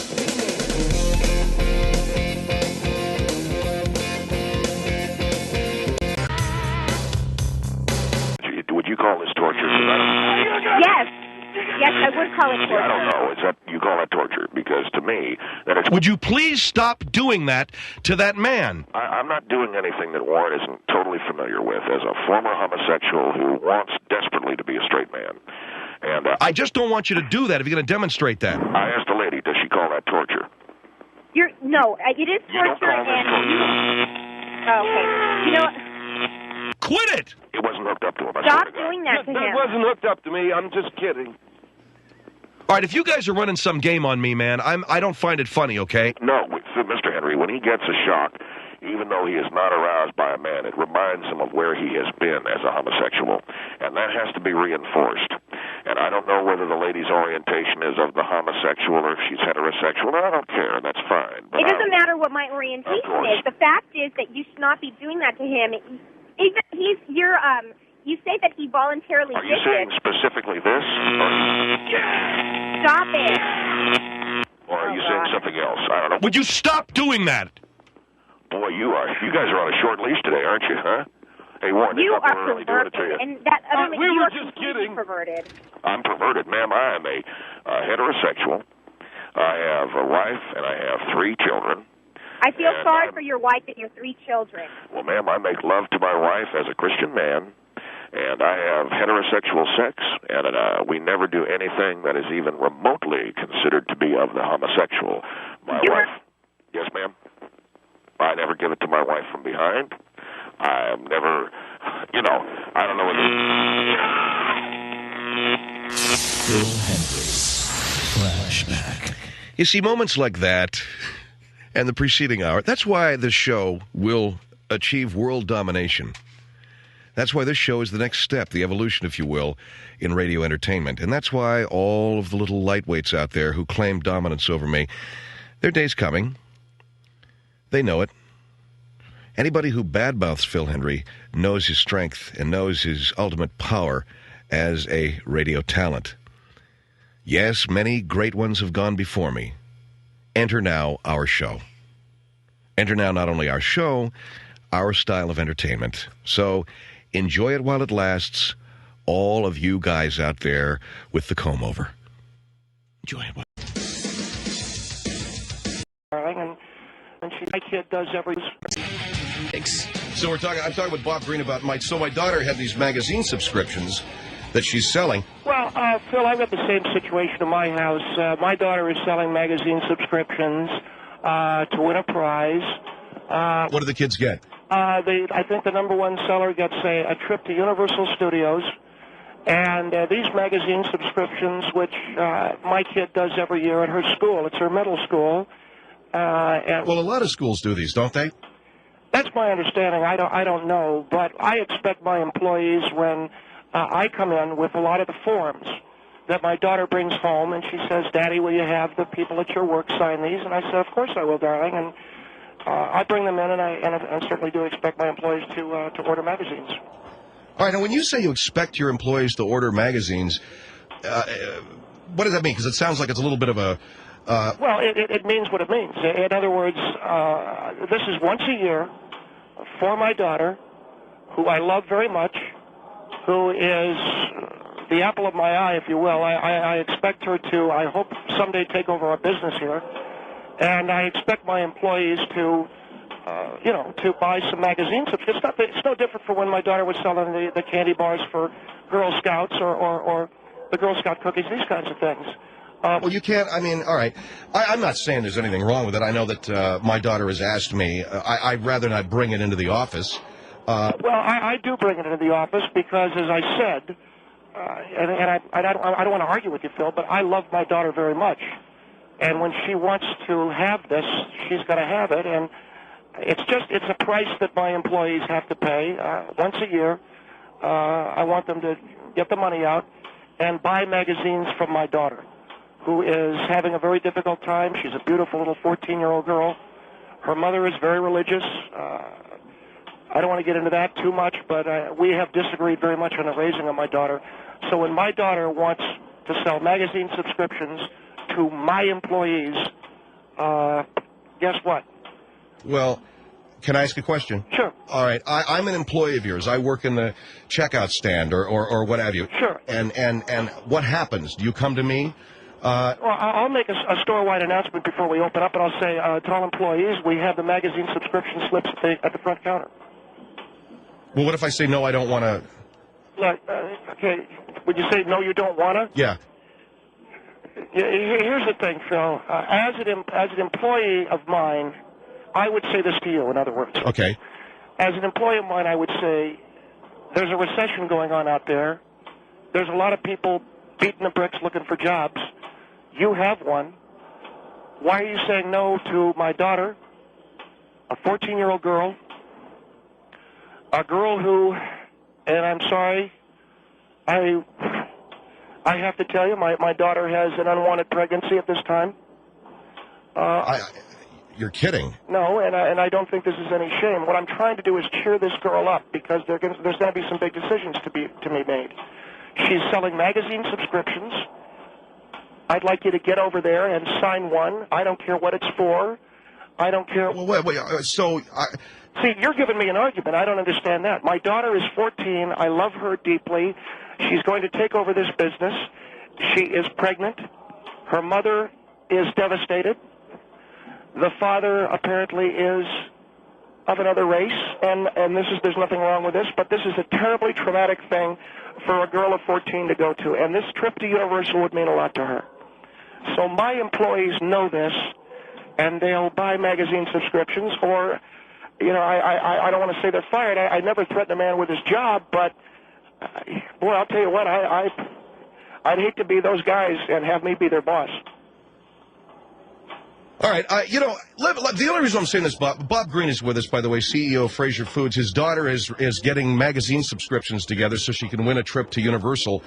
would you call this torture? Yes. Yes, I would call it torture. I don't know. Is that you call it torture? Because to me, that is. Would you please stop doing that to that man? I'm not doing anything that Warren isn't totally familiar with as a former homosexual who wants desperately to be a straight man. And I just don't want you to do that if you're going to demonstrate that. I asked the lady, does she call that torture? No, it is torture, and okay. You know what? Quit it! It wasn't hooked up to him. Stop doing that to him. That wasn't hooked up to me. I'm just kidding. All right, if you guys are running some game on me, man, I don't find it funny, okay? No, Mr. Henry, when he gets a shock, even though he is not aroused by a man, it reminds him of where he has been as a homosexual, and that has to be reinforced. And I don't know whether the lady's orientation is of the homosexual or if she's heterosexual. I don't care. That's fine. But it doesn't matter what my orientation is. The fact is that you should not be doing that to him. Even you say that he voluntarily did this. Are you saying specifically this? Stop it. Or are you saying something else? I don't know. Would you stop doing that? Boy, you guys are on a short leash today, aren't you, huh? Hey, Warren, you they're are really doing it to you. And that we you were are just completely kidding. Perverted. I'm perverted, ma'am. I am a heterosexual. I have a wife and I have 3 children. I feel sorry for your wife and your 3 children. Well, ma'am, I make love to my wife as a Christian man, and I have heterosexual sex, and we never do anything that is even remotely considered to be of the homosexual. My wife, yes, ma'am. I never give it to my wife from behind. I've never, I don't know what Phil Henry. Flashback. You see, moments like that and the preceding hour, that's why this show will achieve world domination. That's why this show is the next step, the evolution, if you will, in radio entertainment. And that's why all of the little lightweights out there who claim dominance over me, their day's coming. They know it. Anybody who badmouths Phil Henry knows his strength and knows his ultimate power as a radio talent. Yes, many great ones have gone before me. Enter now our show. Enter now not only our show, our style of entertainment. So enjoy it while it lasts, all of you guys out there with the comb over. Enjoy it. And my kid does everything. So I'm talking with Bob Green about my daughter had these magazine subscriptions that she's selling. Well, Phil, I've got the same situation in my house. My daughter is selling magazine subscriptions to win a prize. What do the kids get? I think the number one seller gets a trip to Universal Studios. And these magazine subscriptions, which my kid does every year at her school, it's her middle school. Well, a lot of schools do these, don't they? That's my understanding. I don't know, but I expect my employees when I come in with a lot of the forms that my daughter brings home, and she says, "Daddy, will you have the people at your work sign these?" And I said, "Of course I will, darling." And I bring them in, and I certainly do expect my employees to order magazines. All right. Now, when you say you expect your employees to order magazines, what does that mean? Because it sounds like it's a little bit of a well, it means what it means. In other words, this is once a year for my daughter, who I love very much, who is the apple of my eye, if you will. I expect her to, I hope, someday take over our business here. And I expect my employees to, to buy some magazines. It's no different from when my daughter was selling the candy bars for Girl Scouts or the Girl Scout cookies, these kinds of things. Well, you can't, all right. I'm not saying there's anything wrong with it. I know that my daughter has asked me. I'd rather not bring it into the office. Well, I do bring it into the office because, as I said, I don't want to argue with you, Phil, but I love my daughter very much. And when she wants to have this, she's got to have it. And it's a price that my employees have to pay once a year. I want them to get the money out and buy magazines from my daughter, who is having a very difficult time. She's a beautiful little 14-year-old girl. Her mother is very religious. I don't want to get into that too much, but we have disagreed very much on the raising of my daughter. So when my daughter wants to sell magazine subscriptions to my employees, guess what? Well, Can I ask a question? Sure. All right. I'm an employee of yours. I work in the checkout stand or what have you. Sure. And what happens? Do you come to me? Well, I'll make a store-wide announcement before we open up, and I'll say to all employees, we have the magazine subscription slips at the front counter. Well, what if I say, no, I don't want to? Look, okay, would you say, no, you don't want to? Yeah. Here's the thing, Phil. As an employee of mine, I would say this to you, in other words. Okay. As an employee of mine, I would say there's a recession going on out there. There's a lot of people beating the bricks looking for jobs. You have one. Why are you saying no to my daughter, a 14-year-old girl, a girl who, and I'm sorry, I have to tell you, my daughter has an unwanted pregnancy at this time. You're kidding. No, and I don't think this is any shame. What I'm trying to do is cheer this girl up because there's going to be some big decisions to be made. She's selling magazine subscriptions. I'd like you to get over there and sign one. I don't care what it's for. I don't care. Well, wait. See, you're giving me an argument. I don't understand that. My daughter is 14. I love her deeply. She's going to take over this business. She is pregnant. Her mother is devastated. The father apparently is of another race, and there's nothing wrong with this, but this is a terribly traumatic thing for a girl of 14 to go to, and this trip to Universal would mean a lot to her. So my employees know this, and they'll buy magazine subscriptions, or, I don't want to say they're fired. I never threaten a man with his job, but, boy, I'll tell you what, I'd hate to be those guys and have me be their boss. All right, the only reason I'm saying this, Bob Green is with us, by the way, CEO of Fraser Foods. His daughter is getting magazine subscriptions together so she can win a trip to Universal.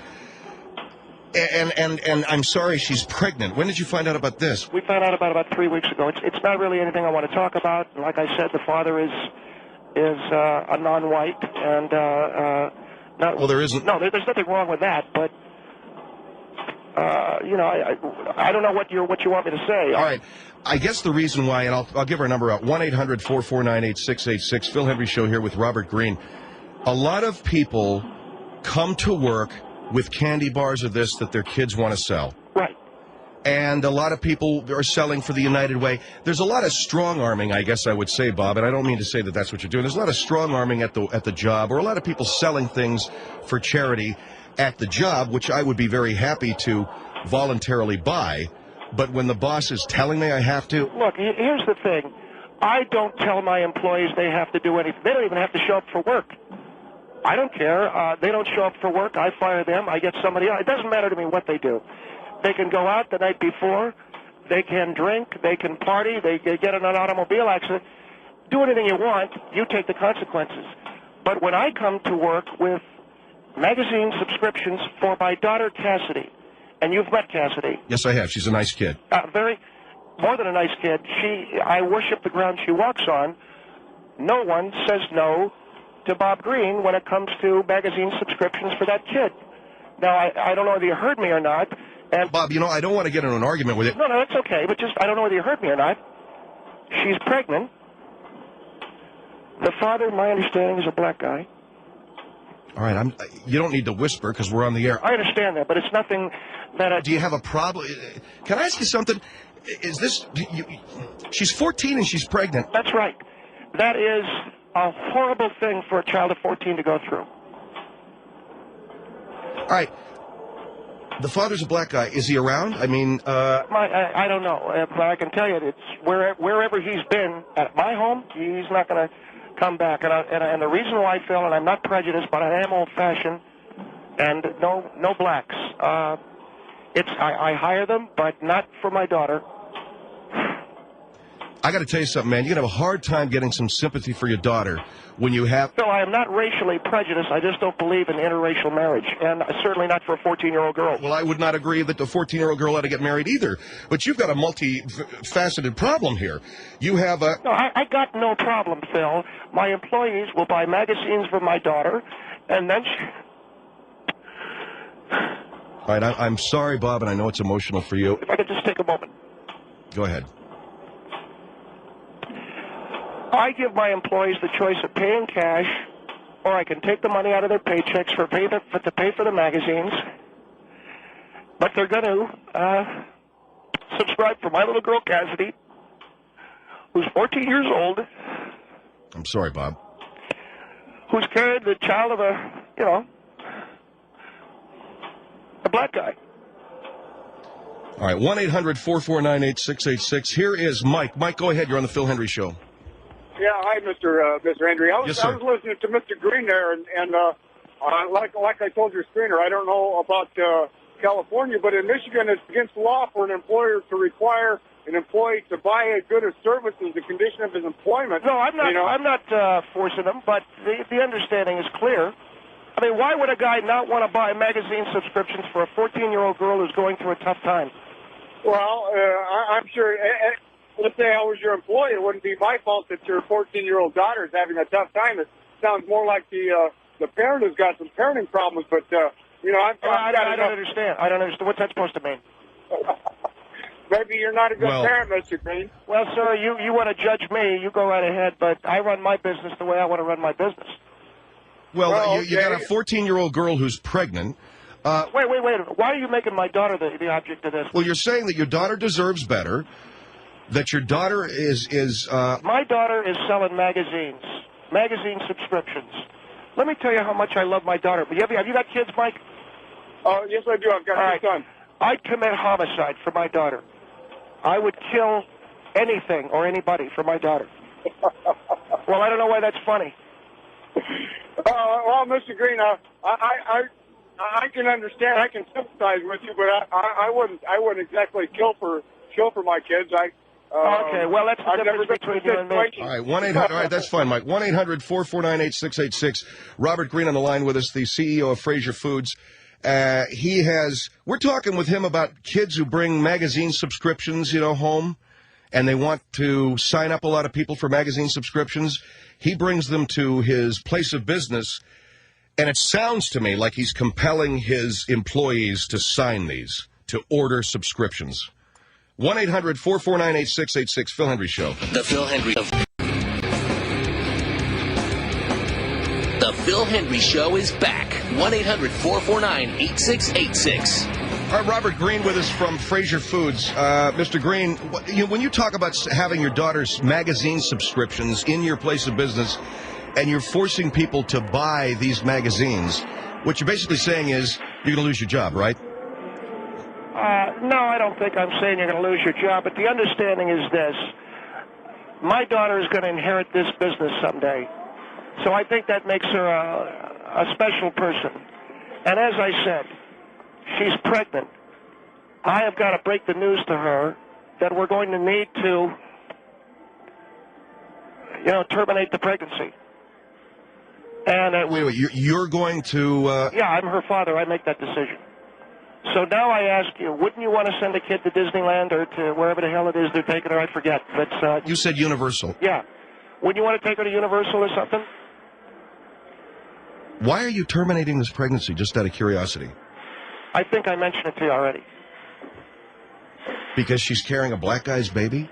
And I'm sorry, she's pregnant. When did you find out about this? We found out about 3 weeks ago. It's not really anything I want to talk about. Like I said, the father is a non-white, and well, there isn't. No, there's nothing wrong with that, but. I don't know what you want me to say. All right. I guess the reason why, and I'll give our number out, 1-800-449-8686, Phil Hendry Show here with Robert Green. A lot of people come to work with candy bars of this that their kids want to sell. Right. And a lot of people are selling for the United Way. There's a lot of strong-arming, I guess I would say, Bob, and I don't mean to say that that's what you're doing. There's a lot of strong-arming at the job, or a lot of people selling things for charity at the job, which I would be very happy to voluntarily buy. But when the boss is telling me I have to... Look, here's the thing. I don't tell my employees they have to do anything. They don't even have to show up for work. I don't care. They don't show up for work. I fire them. I get somebody else. It doesn't matter to me what they do. They can go out the night before. They can drink. They can party. They get in an automobile accident. Do anything you want. You take the consequences. But when I come to work with magazine subscriptions for my daughter Cassidy, and you've met Cassidy. Yes, I have. She's a nice kid. More than a nice kid. I worship the ground she walks on. No one says no to Bob Green when it comes to magazine subscriptions for that kid. Now, I don't know whether you heard me or not. And Bob, I don't want to get in an argument with you. No, that's okay. But I don't know whether you heard me or not. She's pregnant. The father, my understanding, is a black guy. All right, you don't need to whisper because we're on the air. I understand that, but it's nothing that Do you have a problem? Can I ask you something? Is this... she's 14 and she's pregnant. That's right. That is a horrible thing for a child of 14 to go through. All right. The father's a black guy. Is he around? I mean... I don't know. But I can tell you, it's wherever he's been, at my home, he's not going to come back. And the reason why, Phil, and I'm not prejudiced, but I am old-fashioned, and no blacks. I hire them, but not for my daughter. I got to tell you something, man. You're going to have a hard time getting some sympathy for your daughter when you have... Phil, I am not racially prejudiced. I just don't believe in interracial marriage, and certainly not for a 14-year-old girl. Well, I would not agree that the 14-year-old girl ought to get married either. But you've got a multifaceted problem here. You have a... No, I got no problem, Phil. My employees will buy magazines for my daughter, and then she... All right, I'm sorry, Bob, and I know it's emotional for you. If I could just take a moment. Go ahead. I give my employees the choice of paying cash, or I can take the money out of their paychecks to pay for the magazines. But they're going to subscribe for my little girl Cassidy, who's 14 years old. I'm sorry, Bob. Who's carried the child of a black guy. All right, 1-800-449-8686. Here is Mike. Mike, go ahead. You're on the Phil Hendry Show. Yeah, hi, Mr. Hendry. I was listening to Mr. Green there, and like I told your screener, I don't know about California, but in Michigan, it's against the law for an employer to require an employee to buy a good or service as a condition of his employment. No, I'm not. I'm not forcing them, but the understanding is clear. I mean, why would a guy not want to buy magazine subscriptions for a 14-year-old girl who's going through a tough time? Well, I'm sure. Let's say I was your employee, it wouldn't be my fault that your 14-year-old daughter is having a tough time. It sounds more like the parent has got some parenting problems, but I don't understand. I don't understand. What's that supposed to mean? Maybe you're not a good parent, Mr. Green. Well, sir, you want to judge me, you go right ahead, but I run my business the way I want to run my business. Well, you got a 14-year-old girl who's pregnant. Wait. Why are you making my daughter the object of this? Well, you're saying that your daughter deserves better, that your daughter is My daughter is selling magazine subscriptions. Let me tell you how much I love my daughter. But have you got kids, Mike? Oh, yes, I do. I've got a son. I'd commit homicide for my daughter. I would kill anything or anybody for my daughter. Well, I don't know why that's funny. Well, Mr. Green, I can understand. I can sympathize with you, but I wouldn't exactly kill for my kids. Okay, well, that's the difference between you and me. All right, 1-800. All right, that's fine, Mike. 1-800-449-8686. Robert Green on the line with us, the CEO of Fraser Foods. We're talking with him about kids who bring magazine subscriptions, home, and they want to sign up a lot of people for magazine subscriptions. He brings them to his place of business, and it sounds to me like he's compelling his employees to sign these, to order subscriptions. 1-800-449-8686, Phil Hendry Show. The Phil Hendry Show is back. 1-800-449-8686. All right, Robert Green with us from Fraser Foods. Mr. Green, when you talk about having your daughter's magazine subscriptions in your place of business and you're forcing people to buy these magazines, what you're basically saying is you're going to lose your job, right? No, I don't think I'm saying you're going to lose your job, but the understanding is this. My daughter is going to inherit this business someday, so I think that makes her a special person. And as I said, she's pregnant. I have got to break the news to her that we're going to need to, terminate the pregnancy. And wait, you're going to... Yeah, I'm her father. I make that decision. So now I ask you, wouldn't you want to send a kid to Disneyland or to wherever the hell it is they're taking her? I forget. But you said Universal. Yeah. Wouldn't you want to take her to Universal or something? Why are you terminating this pregnancy, just out of curiosity? I think I mentioned it to you already. Because she's carrying a black guy's baby?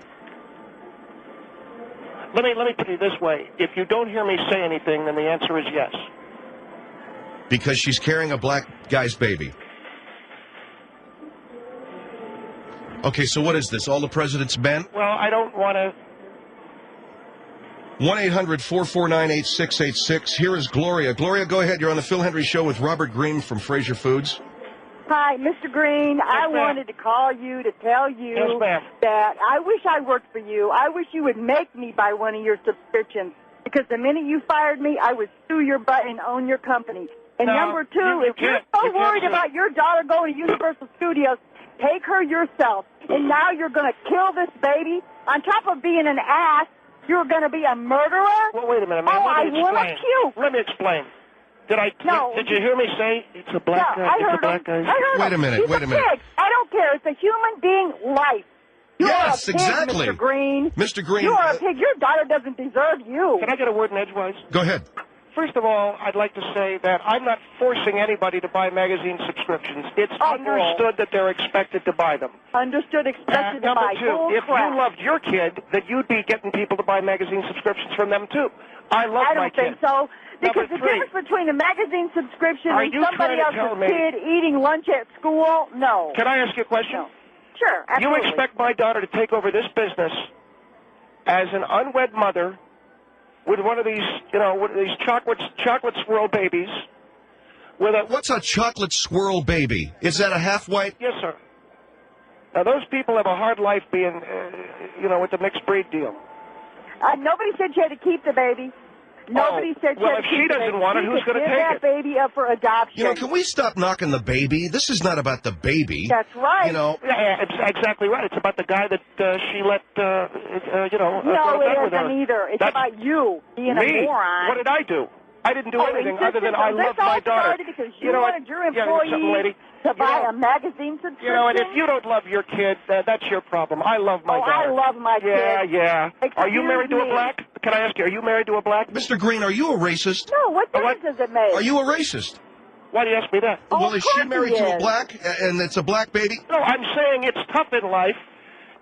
Let me put it this way. If you don't hear me say anything, then the answer is yes. Because she's carrying a black guy's baby. Okay, so what is this? All the President's Men? Well, I don't want to... 1-800-449-8686. Here is Gloria. Gloria, go ahead. You're on the Phil Hendry Show with Robert Green from Fraser Foods. Hi, Mr. Green. I wanted to call you to tell you that I wish I worked for you. I wish you would make me buy one of your subscriptions, because the minute you fired me, I would sue your butt and own your company. And number two, if you're so worried about your daughter going to Universal Studios, take her yourself. And now you're going to kill this baby. On top of being an ass, you're going to be a murderer? Well, wait a minute, man. Let me explain. Did you hear me say it's a black guy? I heard him. Wait a minute. He's a pig. I don't care. It's a human being life. You're a pig, exactly. Mr. Green. Mr. Green. You are a pig. Your daughter doesn't deserve you. Can I get a word in edgewise? Go ahead. First of all, I'd like to say that I'm not forcing anybody to buy magazine subscriptions. It's understood that they're expected to buy them. Understood, expected to Number buy. two, if you loved your kid, that you'd be getting people to buy magazine subscriptions from them, too. I love my kid. I don't think so. Because Number the three, difference between a magazine subscription Are and you somebody trying to tell else's me- kid eating lunch at school, no. Can I ask you a question? Sure, absolutely. You expect my daughter to take over this business as an unwed mother with one of these, one of these chocolate swirl babies with a... What's a chocolate swirl baby? Is that a half-white? Yes, sir. Now, those people have a hard life being, with the mixed breed deal. Nobody said she had to keep the baby. Nobody said she well, had to if keep she the doesn't baby. want it, She who's could going to give take that baby up for adoption. Can we stop knocking the baby? This is not about the baby. That's right. Yeah, it's exactly right. It's about the guy that she let, No, it isn't either. It's about you being a moron. What did I do? I didn't do anything other than I love my daughter. This all started because you wanted your employees to buy a magazine subscription. And if you don't love your kid, that's your problem. I love my daughter. I love my kid. Yeah. Are you married to a me. black? Can I ask you, are you married to a black? Mr. Green, are you a racist? No, what difference does it make? Are you a racist? Why do you ask me that? Well, is she married to a black, and it's a black baby? No, I'm saying it's tough in life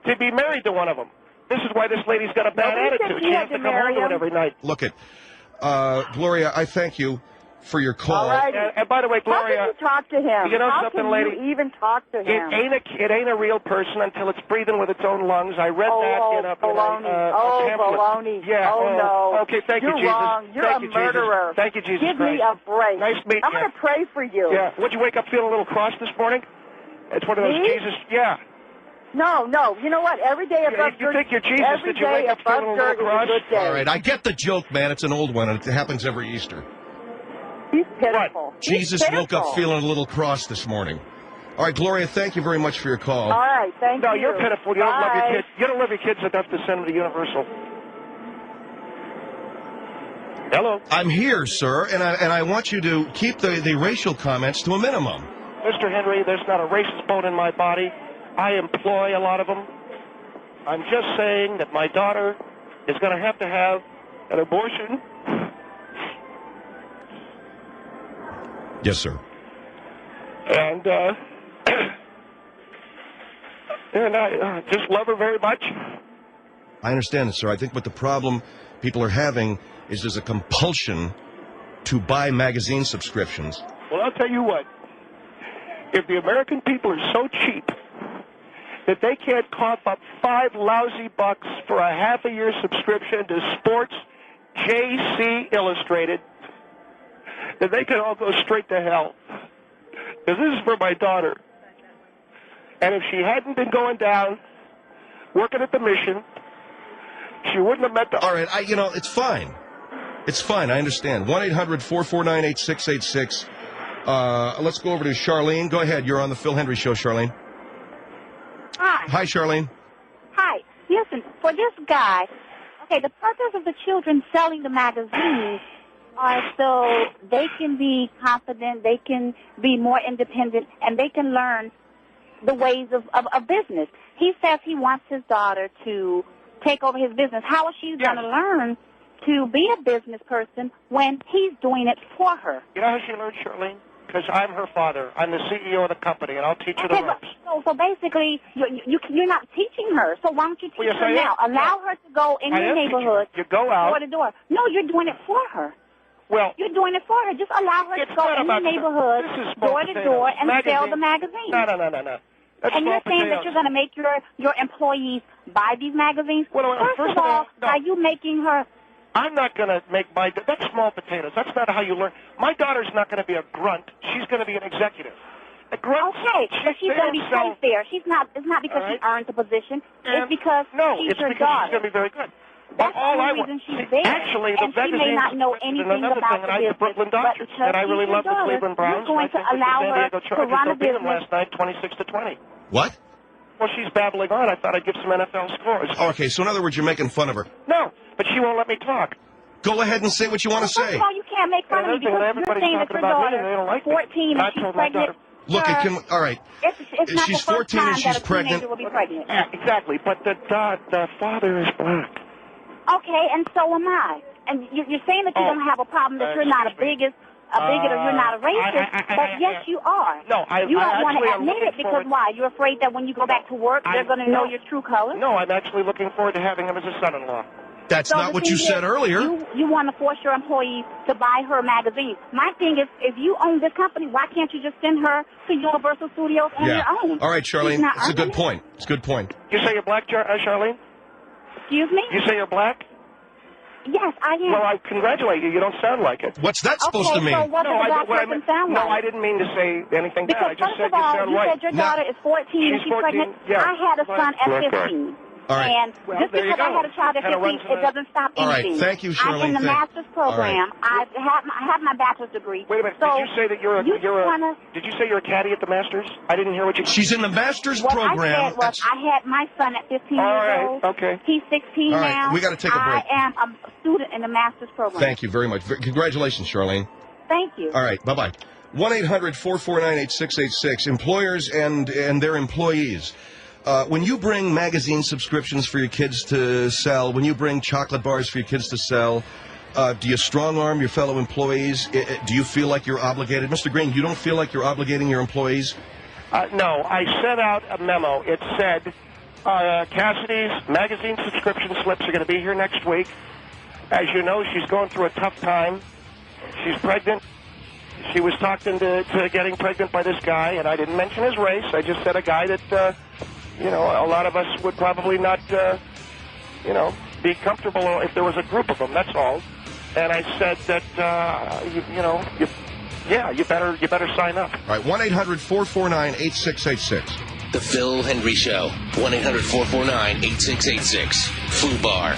to be married to one of them. This is why this lady's got a bad attitude. She has to come home to it every night. Look it. Gloria, I thank you for your call. All right. And by the way, Gloria, how can you talk to him? You know how something, can lady? you even talk to him? It ain't a real person until it's breathing with its own lungs. I read that in a baloney. pamphlet. Baloney. Yeah. no. Okay, thank you, You're Jesus. wrong. You're thank a you, murderer. Jesus. Thank you, Jesus Give Christ. me a break. Nice meeting I'm going to pray for you. Yeah. Would you wake up feeling a little cross this morning? It's one of those Me? Jesus. Yeah. No. You know what? Every day above you think you're Jesus, every did you wake day up feeling a above little dirt is cross? a good day. All right, I get the joke, man. It's an old one, and it happens every Easter. He's pitiful. Jesus woke up feeling a little cross this morning. All right, Gloria, thank you very much for your call. All right, thank you. No, you're pitiful. You don't love your kids. You don't love your kids enough to send them to Universal. Hello. I'm here, sir, and I want you to keep the racial comments to a minimum. Mr. Henry, there's not a racist bone in my body. I employ a lot of them. I'm just saying that my daughter is going to have an abortion. Yes, sir. And I just love her very much. I understand it, sir. I think what the problem people are having is there's a compulsion to buy magazine subscriptions. Well, I'll tell you what. If the American people are so cheap that they can't cough up $5 lousy bucks for a half-a-year subscription to Sports JC Illustrated, then they can all go straight to hell. Because this is for my daughter. And if she hadn't been going down, working at the mission, she wouldn't have met the... All right, it's fine. It's fine, I understand. 1-800-449-8686. Let's go over to Charlene. Go ahead, you're on the Phil Hendry Show, Charlene. Hi, Charlene. Hi. Listen, for this guy, okay, the purpose of the children selling the magazines are so they can be confident, they can be more independent, and they can learn the ways of business. He says he wants his daughter to take over his business. How is she going to learn to be a business person when he's doing it for her? You know how she learned, Charlene? Because I'm her father. I'm the CEO of the company, and I'll teach her the ropes. So basically, you're not teaching her. So why don't you teach Yes, her I now? am. Allow her to go in your neighborhood, You go out. door to door. No, you're doing it for her. Well, you're doing it for her. Just allow her to go in your neighborhood, door to door, and sell the magazine. No. That's and you're saying that you're going to make your employees buy these magazines? First of all, are you making her... I'm not going to make that's small potatoes. That's not how you learn. My daughter's not going to be a grunt. She's going to be an executive. A grunt. Okay, so she's going to be safe there. It's not because she earned the position. It's because she's your daughter. She's going to be very good. That's the only reason she's there. Actually, and she may not know anything about the business, Brooklyn Dodgers, and I really love the Cleveland Browns. You're going to allow her to run a business. Last night, 26-20. What? Well, she's babbling on. I thought I'd give some NFL scores. Okay, so in other words, you're making fun of her. No, but she won't let me talk. Go ahead and say what you want to say. First of all, you can't make fun of me because you're saying that your daughter is 14 and she's pregnant. Look, all right. It's not she's the first 14 time and she's that a pregnant. teenager will be pregnant. Yeah, exactly, but the father is black. Okay, and so am I. and you're saying that you don't have a problem, that you're not a bigot or you're not a racist, but yes, you are. No, you don't want to admit it because why? You're afraid that when you go back to work, they're going to know your true colors? No, I'm actually looking forward to having him as a son-in-law. That's not what you said earlier. You want to force your employees to buy her magazine. My thing is, if you own this company, why can't you just send her to Universal Studios on your own? All right, Charlene, it's a good point. It's a good point. You say you're black, Charlene? Excuse me? You say you're black? Yes, I am. Well, I congratulate you. You don't sound like it. What's that supposed to mean? So what does a black person sound like? No, I didn't mean to say anything because bad. I just first said of all, you sound you white. said your daughter is 14 and she's 14, pregnant. yeah. I had a son at 15. All right. And just because I had a child at 15, it doesn't stop anything. All right, thank you, Charlene. I'm in the master's program. I have my bachelor's degree. Wait a minute. So did you say that Did you say you're a caddy at the Masters? I didn't hear what you. She's in the master's program. What I said was I had my son at 15 years old. Okay. He's 16 All right, now. we got to take a break. I am a student in the master's program. Thank you very much. Congratulations, Charlene. Thank you. All right, bye-bye. 1-800-449-8686. Employers and their employees. When you bring magazine subscriptions for your kids to sell, when you bring chocolate bars for your kids to sell, do you strong-arm your fellow employees? Do you feel like you're obligated? Mr. Green, you don't feel like you're obligating your employees? No, I sent out a memo. It said Cassidy's magazine subscription slips are going to be here next week. As you know, she's going through a tough time. She's pregnant. She was talked into getting pregnant by this guy, and I didn't mention his race. I just said a guy that... a lot of us would probably not, be comfortable if there was a group of them. That's all. And I said that, you better sign up. All right, 1-800-449-8686. The Phil Hendry Show. 1-800-449-8686. Flu Bar.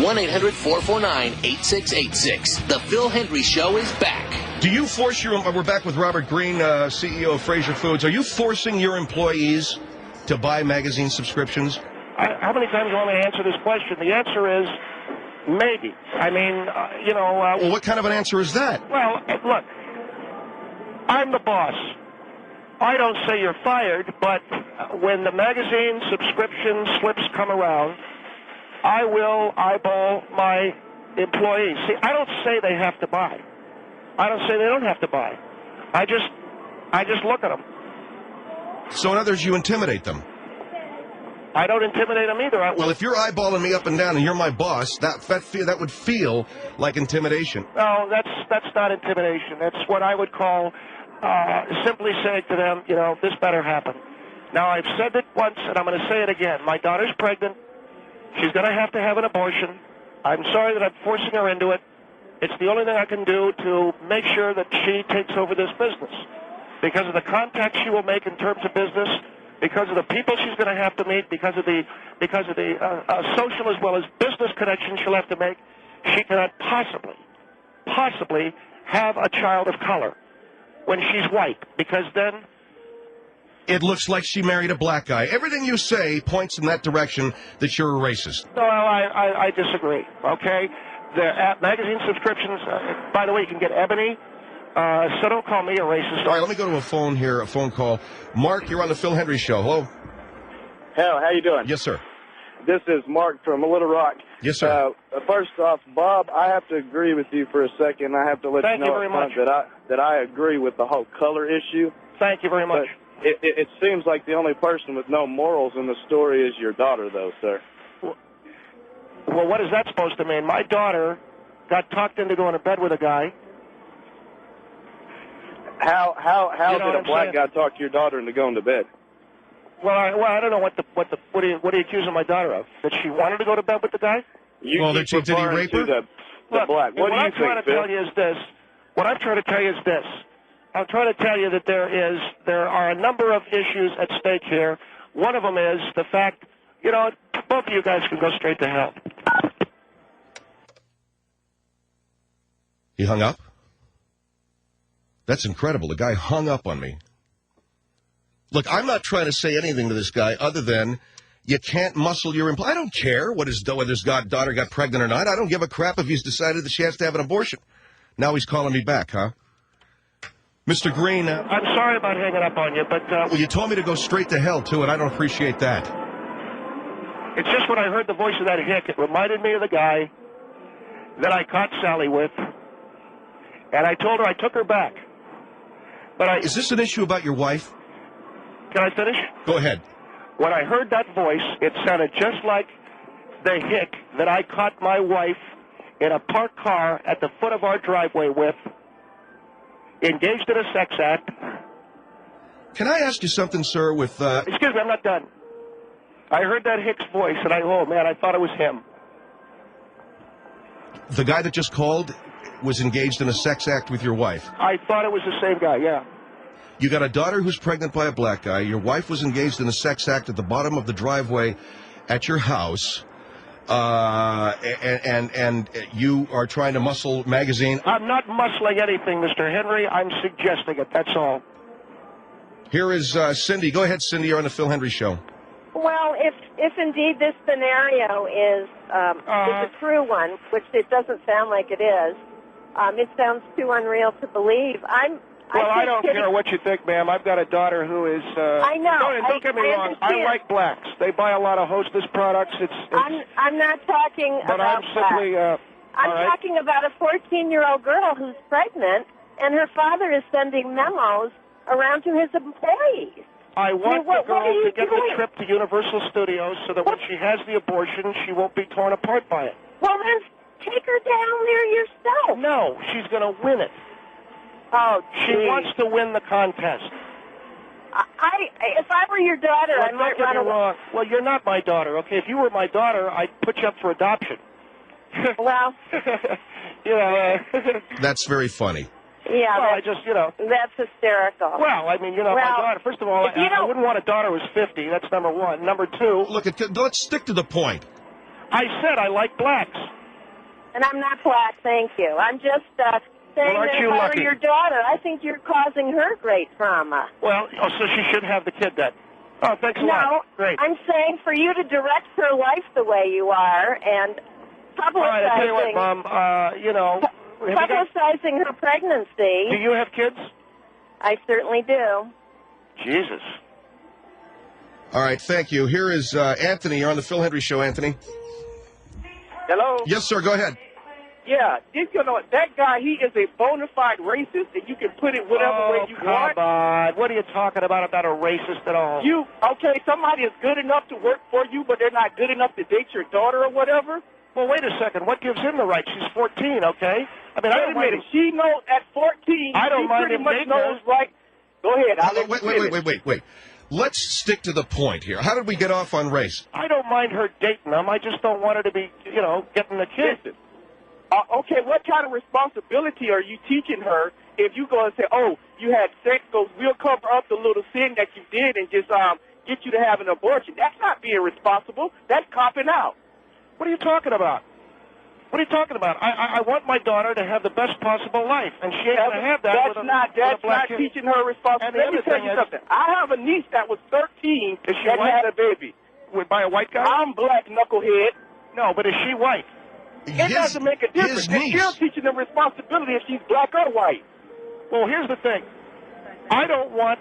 One 800-449-8686. The Phil Hendry Show is back. Do you force we're back with Robert Green, CEO of Fraser Foods. Are you forcing your employees to buy magazine subscriptions? How many times do you want me to answer this question? The answer is maybe. I mean, well, what kind of an answer is that? Well, look, I'm the boss. I don't say you're fired, but when the magazine subscription slips come around, I will eyeball my employees. See, I don't say they have to buy. I don't say they don't have to buy. I just look at them. So in other words, you intimidate them. I don't intimidate them either. Well, if you're eyeballing me up and down and you're my boss, that would feel like intimidation. No, that's not intimidation. That's what I would call simply saying to them, this better happen. Now, I've said it once, and I'm going to say it again. My daughter's pregnant. She's going to have an abortion. I'm sorry that I'm forcing her into it. It's the only thing I can do to make sure that she takes over this business. Because of the contacts she will make in terms of business, because of the people she's going to have to meet, because of the social as well as business connections she'll have to make, she cannot possibly have a child of color when she's white, because then... It looks like she married a black guy. Everything you say points in that direction that you're a racist. No, I disagree, okay? The magazine subscriptions, by the way, you can get Ebony, so don't call me a racist. All right, let me go to a phone call. Mark, you're on the Phil Hendry Show. Hello. Hal, how you doing? Yes, sir. This is Mark from Little Rock. Yes, sir. First off, Bob, I have to agree with you for a second. I have to let you know very much. that I agree with the whole color issue. Thank you very much. But it seems like the only person with no morals in the story is your daughter, though, sir. Well, what is that supposed to mean? My daughter got talked into going to bed with a guy. How did a black guy talk your daughter into going to bed? Well, I don't know what are you accusing my daughter of? That she wanted to go to bed with the guy? Did he rape her? The black. What do you think, What I'm trying to tell you is this. I'm trying to tell you that there are a number of issues at stake here. One of them is the fact, both of you guys can go straight to hell. He hung up? That's incredible. The guy hung up on me. Look, I'm not trying to say anything to this guy other than you can't muscle your employee. I don't care whether his daughter got pregnant or not. I don't give a crap if he's decided that she has to have an abortion. Now he's calling me back, huh? Mr. Green. I'm sorry about hanging up on you, but... well, you told me to go straight to hell, too, and I don't appreciate that. It's just when I heard the voice of that hick, it reminded me of the guy that I caught Sally with, and I told her I took her back. But Is this an issue about your wife? Can I finish? Go ahead. When I heard that voice, it sounded just like the hick that I caught my wife in a parked car at the foot of our driveway with, engaged in a sex act. Can I ask you something, sir, with... Excuse me, I'm not done. I heard that hick's voice, and I thought it was him. The guy that just called was engaged in a sex act with your wife. I thought it was the same guy, yeah. You got a daughter who's pregnant by a black guy. Your wife was engaged in a sex act at the bottom of the driveway at your house. And you are trying to muscle magazine. I'm not muscling anything, Mr. Henry. I'm suggesting it, that's all. Here is Cindy. Go ahead, Cindy. You're on the Phil Henry Show. Well, if indeed this scenario is a true one, which it doesn't sound like it is, it sounds too unreal to believe. I don't care what you think, ma'am. I've got a daughter who is... I know. Don't get me wrong. I like blacks. They buy a lot of Hostess products. I'm not talking but about I'm simply... I'm talking about a 14-year-old girl who's pregnant, and her father is sending memos around to his employees. I want the girl to get doing? the trip to Universal Studios so that when she has the abortion, she won't be torn apart by it. Well, then take her down there yourself. No, she's going to win it. Oh, she wants to win the contest. If I were your daughter, I might run away. Wrong. Well, you're not my daughter, okay? If you were my daughter, I'd put you up for adoption. Well, That's very funny. Yeah, well, that's hysterical. Well, I mean, my daughter. First of all, I wouldn't want a daughter who's 50. That's number one. Number two. Look, let's stick to the point. I said I like blacks. And I'm not black, thank you. I'm just saying Well, aren't that if you I lucky? were your daughter, I think you're causing her great trauma. Well, so she should have the kid then. Oh, thanks a lot. No, Great. I'm saying for you to direct her life the way you are and publicizing... All right, I tell you what, Mom, publicizing her pregnancy. Do you have kids? I certainly do. Jesus. All right, thank you. Here is Anthony. You're on the Phil Henry Show, Anthony. Hello? Yes, sir. Go ahead. Yeah, that guy, he is a bona fide racist, and you can put it whatever way you want. Come on. What are you talking about a racist at all? Somebody is good enough to work for you, but they're not good enough to date your daughter or whatever? Well, wait a second. What gives him the right? She's 14, okay? I mean, Wait a minute. She knows at 14, I don't she mind pretty him much dating knows, her. right? Go ahead. I'll let you finish. Wait. Let's stick to the point here. How did we get off on race? I don't mind her dating him. I just don't want her to be, getting the kid. Listen, okay, what kind of responsibility are you teaching her if you go and say, oh, you had sex, so we'll cover up the little sin that you did and just get you to have an abortion? That's not being responsible. That's copping out. What are you talking about? What are you talking about? I want my daughter to have the best possible life, and she ain't going to have that with a black kid. Teaching her responsibility. Let me tell you something. I have a niece that was 13 that had a baby. By a white guy? I'm black, knucklehead. No, but is she white? It doesn't make a difference. They're still teaching them responsibility if she's black or white. Well, here's the thing. I don't want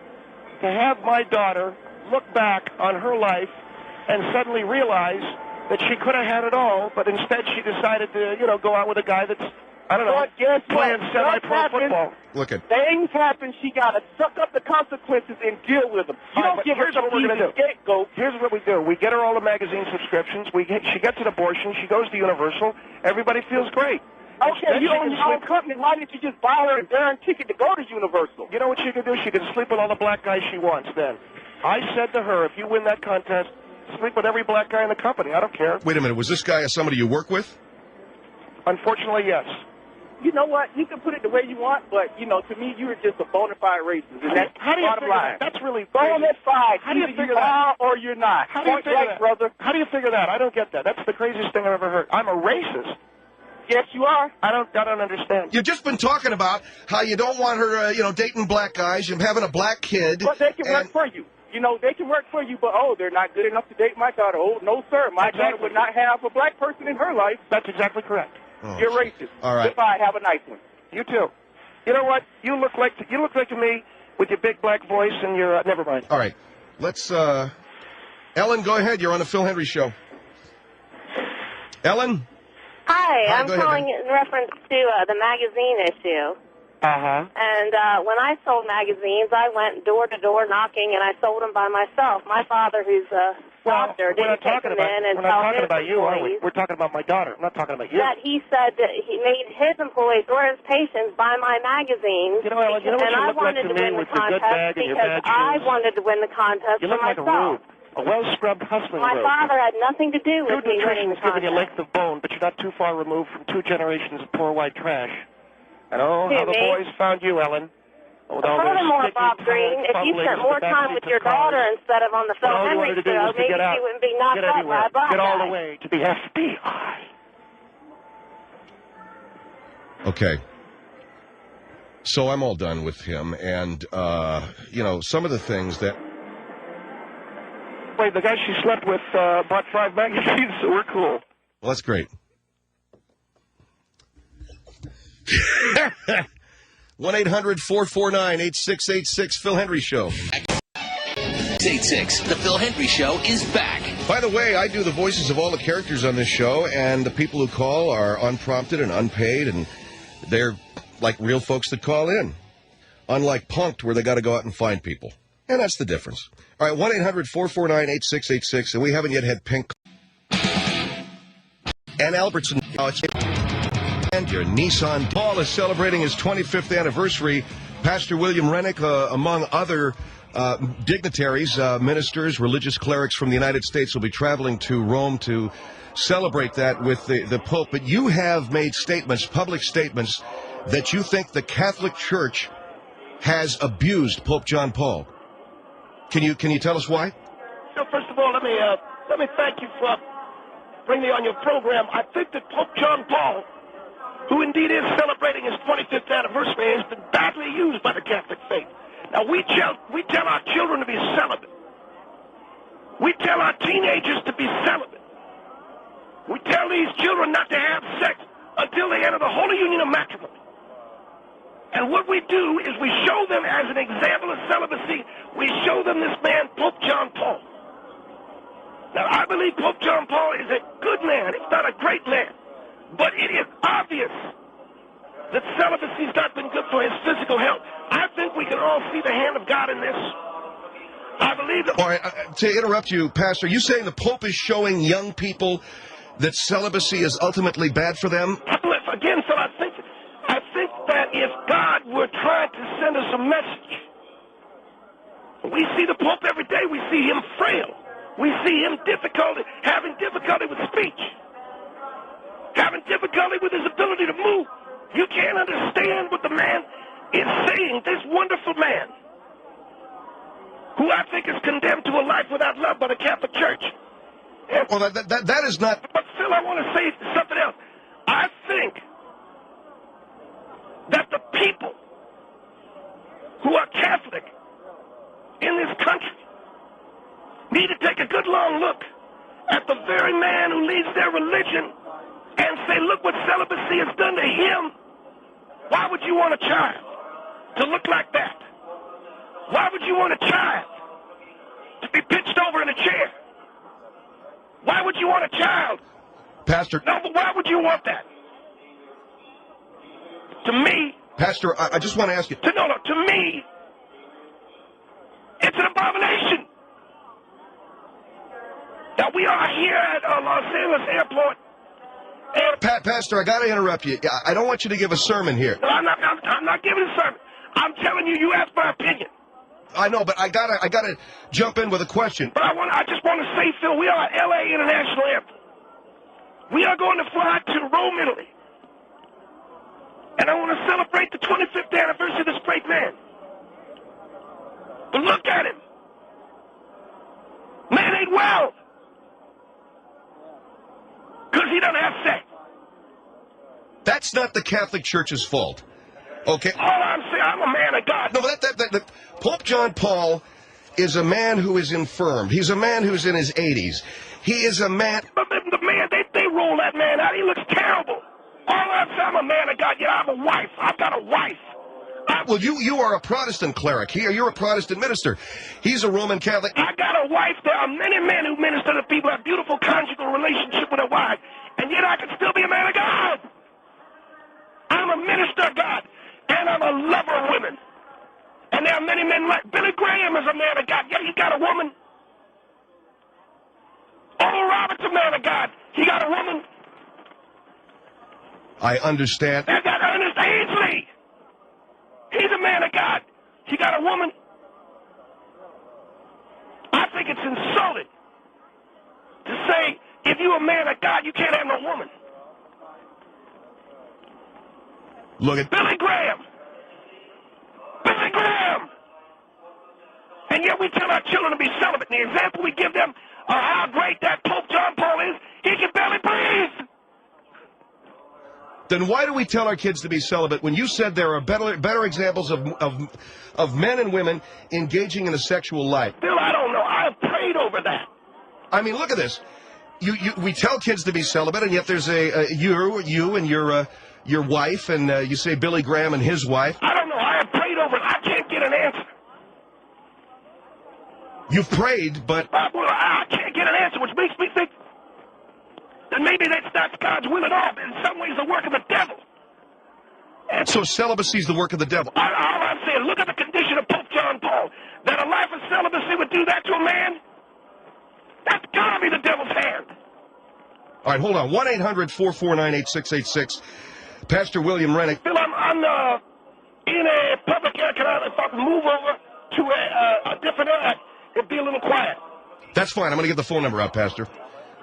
to have my daughter look back on her life and suddenly realize that she could have had it all, but instead she decided to, go out with a guy that's, playing semi-pro football. Look at things happen. She got to suck up the consequences and deal with them. You don't give her some easy scapegoat. Here's what we do. We get her all the magazine subscriptions. She gets an abortion. She goes to Universal. Everybody feels great. Okay, you own your own company. Why didn't you just buy her a darn ticket to go to Universal? You know what she can do? She can sleep with all the black guys she wants then. I said to her, if you win that contest, sleep with every black guy in the company. I don't care. Wait a minute. Was this guy somebody you work with? Unfortunately, yes. You know what? You can put it the way you want, but, to me, you were just a bona fide racist. And that's how do you bottom figure line. that? That's really go on that side. How do you figure you that? Or you're not. How do you figure that, brother? How do you figure that? I don't get that. That's the craziest thing I've ever heard. I'm a racist. Yes, you are. I don't understand. You've just been talking about how you don't want her, dating black guys and having a black kid. But they can work for you. They can work for you, but, they're not good enough to date my daughter. Oh, no, sir. My daughter would not have a black person in her life. That's exactly correct. Oh, You're racist. All right. Goodbye. Have a nice one. You too. You know what? You look like to me with your big black voice and your... never mind. All right. Let's... Ellen, go ahead. You're on the Phil Henry Show. Ellen? Hi, Hi, I'm go ahead, calling in reference to the magazine issue. Uh-huh. And when I sold magazines, I went door to door knocking, and I sold them by myself. My father, who's a doctor, didn't take them in and we're not tell talking his about you, are we? employees We're talking about my daughter. I'm not talking about you. that he said that he made his employees or his patients buy my magazines. You know, Ellen, you know what and you I look like wanted to to me win the with your good contest bag and your because bad I shoes? wanted to win the contest You for look like a myself. rube, a well-scrubbed hustling My rube. father had nothing to do with me winning Nutrition's the giving you contest. length of bone, but you're not too far removed from 2 generations of poor white trash. I know Who, how the me? boys found you, Ellen. With all those Furthermore, sticky, Bob tired Green, if you fumblings spent at more the time backseats with of your cars, daughter instead of on the Phil all you Henry wanted to do show, was to maybe get out, she wouldn't be knocked get up everywhere, by a black get all guy. the way to the FBI. Okay. So I'm all done with him, and, you know, some of the things that... Wait, the guy she slept with bought 5 magazines, so we're cool. Well, that's great. 1-800-449-8686, Phil Henry Show. 886, The Phil Henry Show is back. By the way, I do the voices of all the characters on this show, and the people who call are unprompted and unpaid, and they're like real folks that call in. Unlike Punked, where they got to go out and find people. And that's the difference. All right, 1-800-449-8686, and we haven't yet had Pink and Albertson. And your Nissan. Paul is celebrating his 25th anniversary. Pastor William Rennick, among other dignitaries, ministers, religious clerics from the United States will be traveling to Rome to celebrate that with the Pope. But you have made statements, public statements, that you think the Catholic Church has abused Pope John Paul. Can you tell us why? So first of all, let me thank you for bringing me on your program. I think that Pope John Paul, who indeed is celebrating his 25th anniversary, has been badly used by the Catholic faith. Now, we tell our children to be celibate. We tell our teenagers to be celibate. We tell these children not to have sex until they enter the holy union of matrimony. And what we do is we show them as an example of celibacy, we show them this man, Pope John Paul. Now, I believe Pope John Paul is a good man, if not a great man. But it is obvious that celibacy's not been good for his physical health. I think we can all see the hand of God in this. I believe that... All right, to interrupt you, Pastor, you saying the Pope is showing young people that celibacy is ultimately bad for them? Again, Phil, I think that if God were trying to send us a message, we see the Pope every day. We see him frail. We see him having difficulty with speech, having difficulty with his ability to move. You can't understand what the man is saying, this wonderful man, who I think is condemned to a life without love by the Catholic Church. Well, that is not... But Phil, I want to say something else. I think that the people who are Catholic in this country need to take a good long look at the very man who leads their religion and say, look what celibacy has done to him. Why would you want a child to look like that? Why would you want a child to be pitched over in a chair? Why would you want a child? Pastor... No, but why would you want that? To me... Pastor, I just want to ask you... To me, it's an abomination. Now, we are here at Los Angeles Airport. Pastor, I got to interrupt you. I don't want you to give a sermon here. No, I'm not giving a sermon. I'm telling you, you asked my opinion. I know, but I gotta jump in with a question. But I just want to say, Phil, we are at L.A. International Airport. We are going to fly to Rome, Italy. And I want to celebrate the 25th anniversary of this great man. But look at him. Man ain't well. Because he doesn't have sex. That's not the Catholic Church's fault. Okay. All I'm saying, I'm a man of God. No, but Pope John Paul is a man who is infirmed. He's a man who's in his 80s. He is a man... But the man, they roll that man out. He looks terrible. All I'm saying, I'm a man of God, yet I have a wife. I've got a wife. Well, you are a Protestant cleric. You're a Protestant minister. He's a Roman Catholic. I got a wife. There are many men who minister to people, have beautiful conjugal relationship with a wife. and yet I can still be a man of God. I'm a minister of God, and I'm a lover of women. And there are many men like Billy Graham is a man of God. Yeah, he got a woman. Oral Roberts a man of God. He got a woman. I understand. And that Ernest Ainsley. He's a man of God. He got a woman. I think it's insulting to say if you're a man of God, you can't have no woman. Look at Billy Graham. Billy Graham. And yet we tell our children to be celibate. And the example we give them of how great that Pope John Paul is, he can barely breathe. Then why do we tell our kids to be celibate when you said there are better examples of men and women engaging in a sexual life? Bill, I don't know. I have prayed over that. I mean, look at this. We tell kids to be celibate, and yet there's you and your wife, and you say Billy Graham and his wife. I don't know. I have prayed over it. I can't get an answer. You've prayed, but... Well, I can't get an answer, which makes me think that maybe that's not God's will at all. In some ways, the work of the devil. And so celibacy is the work of the devil. All I'm saying, look at the condition of Pope John Paul. That a life of celibacy would do that to a man? That's got to be the devil's hand. All right, hold on. 1-800-449-8686. Pastor William Rennick. Bill, I'm in a public area. If I can move over to a different area, it'd be a little quiet. That's fine. I'm going to get the phone number out, Pastor.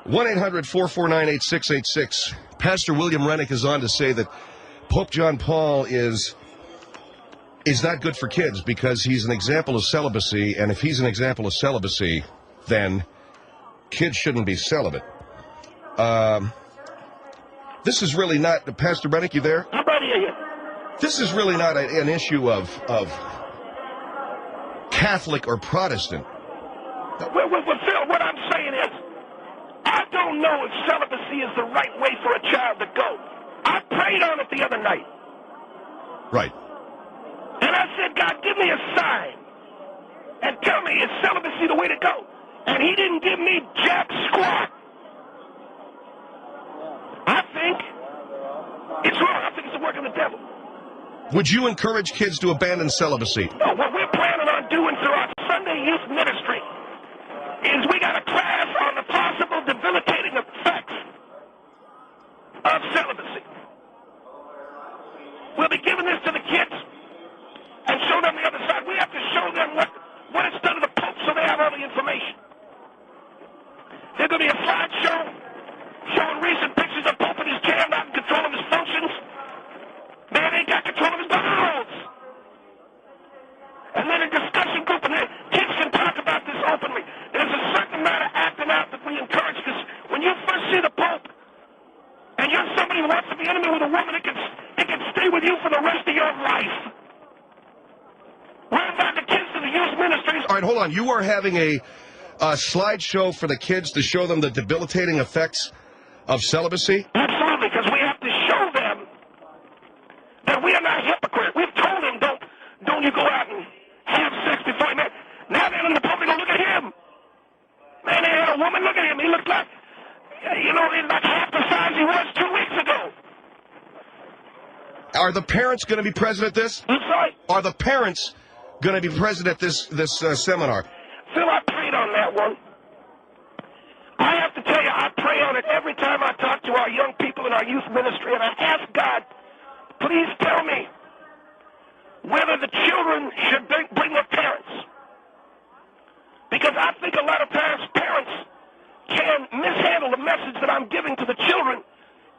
1-800-449-8686. Pastor William Rennick is on to say that Pope John Paul is not good for kids because he's an example of celibacy, and if he's an example of celibacy, then kids shouldn't be celibate. This is really not... Pastor Rennick, you there? I'm right here. This is really not an issue of Catholic or Protestant. Well, Phil, what I'm saying is, I don't know if celibacy is the right way for a child to go. I prayed on it the other night. Right. And I said, God, give me a sign. And tell me, is celibacy the way to go? And he didn't give me jack squat. I think it's wrong. I think it's the work of the devil. Would you encourage kids to abandon celibacy? No, what we're planning on doing through our Sunday youth ministry is we got a class on the possible debilitating effects of celibacy. We'll be giving this to the kids and show them the other side. We have to show them what it's done to the Pope so they have all the information. There's going to be a slideshow showing recent pictures of Pope in his chair, not in control of his functions. Man ain't got control of his bowels. And then a discussion group, and then kids can talk about this openly. There's a certain amount of acting out that we encourage, because when you first see the Pope, and you're somebody who wants to be intimate with a woman, it can stay with you for the rest of your life. We're about the kids to the youth ministries. All right, hold on. You are having a slideshow for the kids to show them the debilitating effects of celibacy? Absolutely, because we have to show them that we are not hypocrites. We've told them, don't you go out and have sex before you marry. Now they're in the public, look at him. Man, they had a woman, look at him. He looked like, he's like half the size he was 2 weeks ago. Are the parents going to be present at this? I'm sorry? Are the parents going to be present at this seminar? Phil, I prayed on that one. I have to tell you, I pray on it every time I talk to our young people in our youth ministry, and I ask God, please tell me whether the children should bring their parents. Because I think a lot of parents can mishandle the message that I'm giving to the children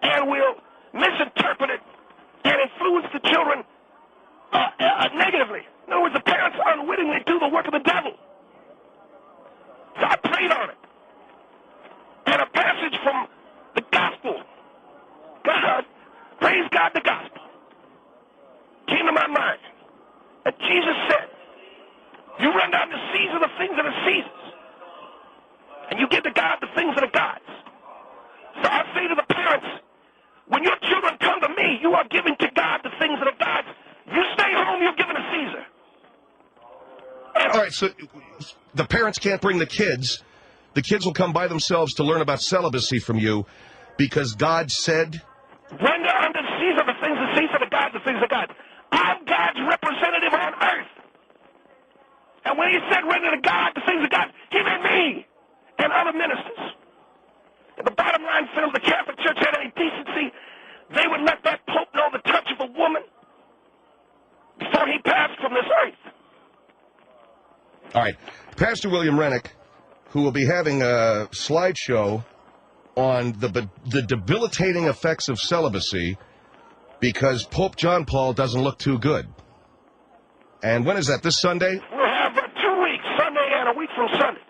and will misinterpret it and influence the children negatively. In other words, the parents unwittingly do the work of the devil. So I prayed on it. And a passage from the gospel, praise God, the gospel, came to my mind. That Jesus said, you run down the seas of the things that are Caesar's, and you give to God the things that are God's. So I say to the parents, when your children come to me, you are giving to God the things that are God's. You stay home, you're giving to Caesar. All right, so the parents can't bring the kids. The kids will come by themselves to learn about celibacy from you. because God said? Render unto Caesar the things of Caesar, to God the things of God. I'm God's representative on earth. And when he said render to God the things of God, he meant me and other ministers. And the bottom line, Phil, the Catholic Church had any decency, they would let that Pope know the touch of a woman before he passed from this earth. All right. Pastor William Rennick, who will be having a slideshow on the debilitating effects of celibacy because Pope John Paul doesn't look too good. And when is that? This Sunday? We'll have 2 weeks, Sunday and a week from Sunday.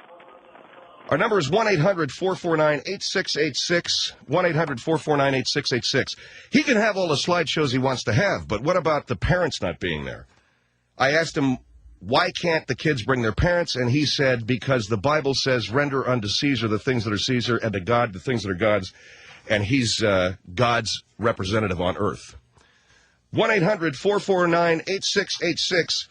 Our number is 1-800-449-8686, 1-800-449-8686. He can have all the slideshows he wants to have, but what about the parents not being there? I asked him, why can't the kids bring their parents? And he said, because the Bible says, render unto Caesar the things that are Caesar, and to God the things that are God's, and he's God's representative on earth. 1-800-449-8686.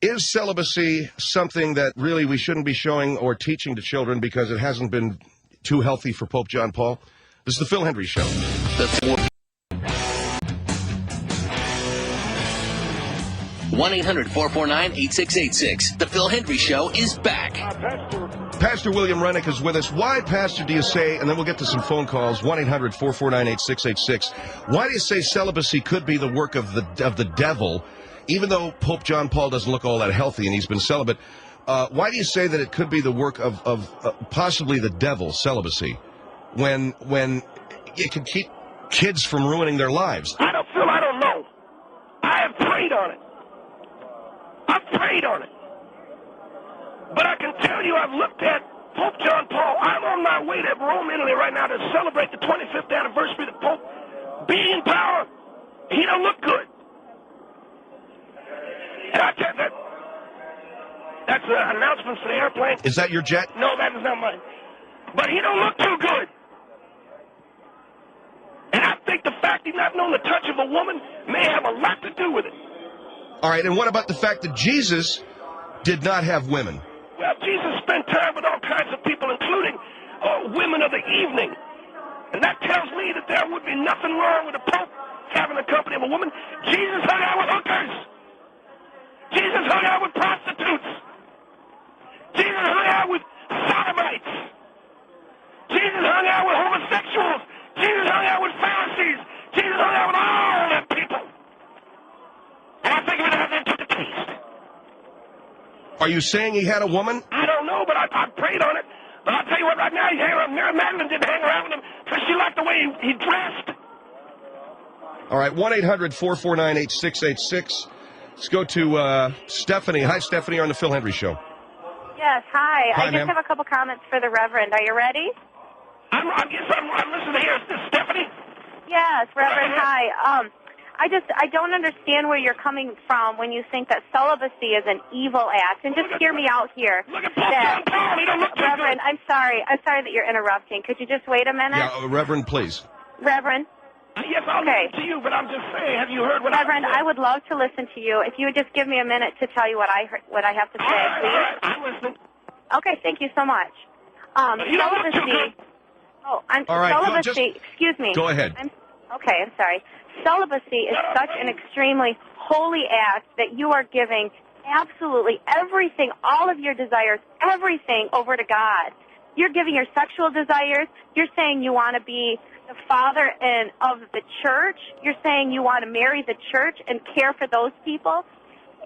Is celibacy something that really we shouldn't be showing or teaching to children because it hasn't been too healthy for Pope John Paul? This is the Phil Hendry Show. 1-800-449-8686. The Phil Hendry Show is back. Pastor William Rennick is with us. Why, Pastor, do you say, and then we'll get to some phone calls, 1-800-449-8686. Why do you say celibacy could be the work of the devil, even though Pope John Paul doesn't look all that healthy and he's been celibate? Why do you say that it could be the work of possibly the devil, celibacy, when it can keep kids from ruining their lives? I don't know. I have prayed on it. I've prayed on it. But I can tell you I've looked at Pope John Paul. I'm on my way to Rome, Italy right now to celebrate the 25th anniversary of the Pope being in power. He don't look good. And I tell you that. That's an announcement for the airplane. Is that your jet? No, that is not mine. But he don't look too good. And I think the fact he's not known the touch of a woman may have a lot to do with it. All right, and what about the fact that Jesus did not have women? Well, Jesus spent time with all kinds of people, including women of the evening. And that tells me that there would be nothing wrong with the Pope having the company of a woman. Jesus hung out with hookers. Jesus hung out with prostitutes. Jesus hung out with sodomites. Jesus hung out with homosexuals. Jesus hung out with Pharisees. Jesus hung out with all them people. And I think it has into the taste. Are you saying he had a woman? I don't know, but I prayed on it. But I'll tell you what, right now, he's hanging around. Mary Magdalene didn't hang around with him because she liked the way he dressed. All right, 1-800-449-8686. Let's go to Stephanie. Hi, Stephanie, on the Phil Hendry Show. Yes, hi. Hi, I ma'am. just have a couple comments for the Reverend. Are you ready? I'm listening here. Is this Stephanie? Yes, Reverend, hi. I don't understand where you're coming from when you think that celibacy is an evil act. And just hear me out here. Reverend, I'm sorry that you're interrupting. Could you just wait a minute? Yeah, Reverend, please. Reverend? Yes, I'll listen to you, but I'm just saying, have you heard what Reverend, I would love to listen to you. If you would just give me a minute to tell you what I have to say, please. All right, I'm listening. Okay, thank you so much. You don't look too good. Celibacy, excuse me. Go ahead. I'm sorry. Celibacy is such an extremely holy act that you are giving absolutely everything, all of your desires, everything over to God. You're giving your sexual desires. You're saying you want to be the father of the church. You're saying you want to marry the church and care for those people.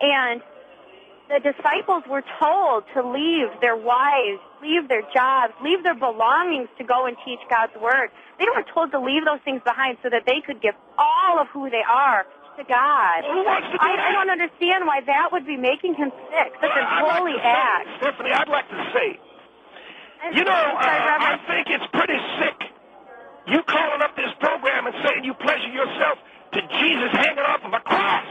And the disciples were told to leave their wives, leave their jobs, leave their belongings to go and teach God's word. They were told to leave those things behind so that they could give all of who they are to God. I don't understand why that would be making him sick, such a holy act. Stephanie, I'd like to say, I think it's pretty sick. You calling up this program and saying you pleasure yourself to Jesus hanging off of a cross.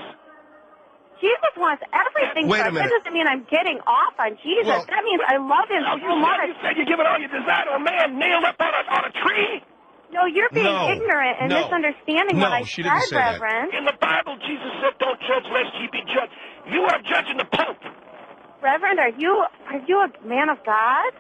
Jesus wants everything Wait for a us. minute. That doesn't mean I'm getting off on Jesus. Well, that means I love him so much. You said you're giving all your desire to a man nailed up on a tree? No, you're being ignorant and misunderstanding what I she didn't said, say that. Reverend. In the Bible, Jesus said, don't judge lest ye be judged. You are judging the Pope. Reverend, are you a man of God?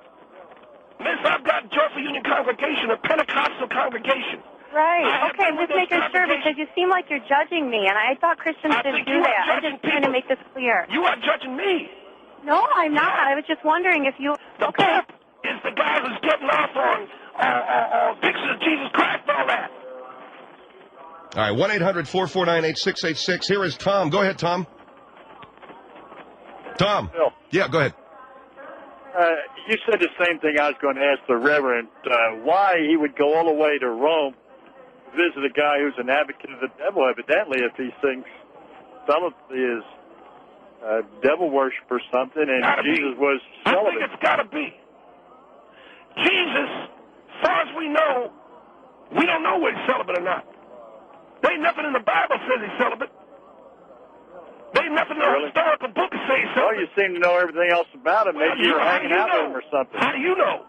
Miss, I've got Joyful Union congregation, a Pentecostal congregation. Right. Okay, I'm just making sure because you seem like you're judging me, and I thought Christians didn't do that. I'm just trying to make this clear. You are judging me. No, I'm not. I was just wondering if you... The pimp is the guy who's getting off on pictures of Jesus Christ and all that. All right, 1-800-449-8686. Here is Tom. Go ahead, Tom. Tom. Bill. Yeah, go ahead. You said the same thing I was going to ask the Reverend, why he would go all the way to Rome to visit a guy who's an advocate of the devil, evidently, if he thinks celibacy is devil worship or something, and Jesus was celibate. I think it's got to be. Jesus, as far as we know, we don't know whether he's celibate or not. There ain't nothing in the Bible says he's celibate. There ain't nothing in the historical book that says he's celibate. Well, you seem to know everything else about him. Maybe you're hanging out with him or something. How do you know?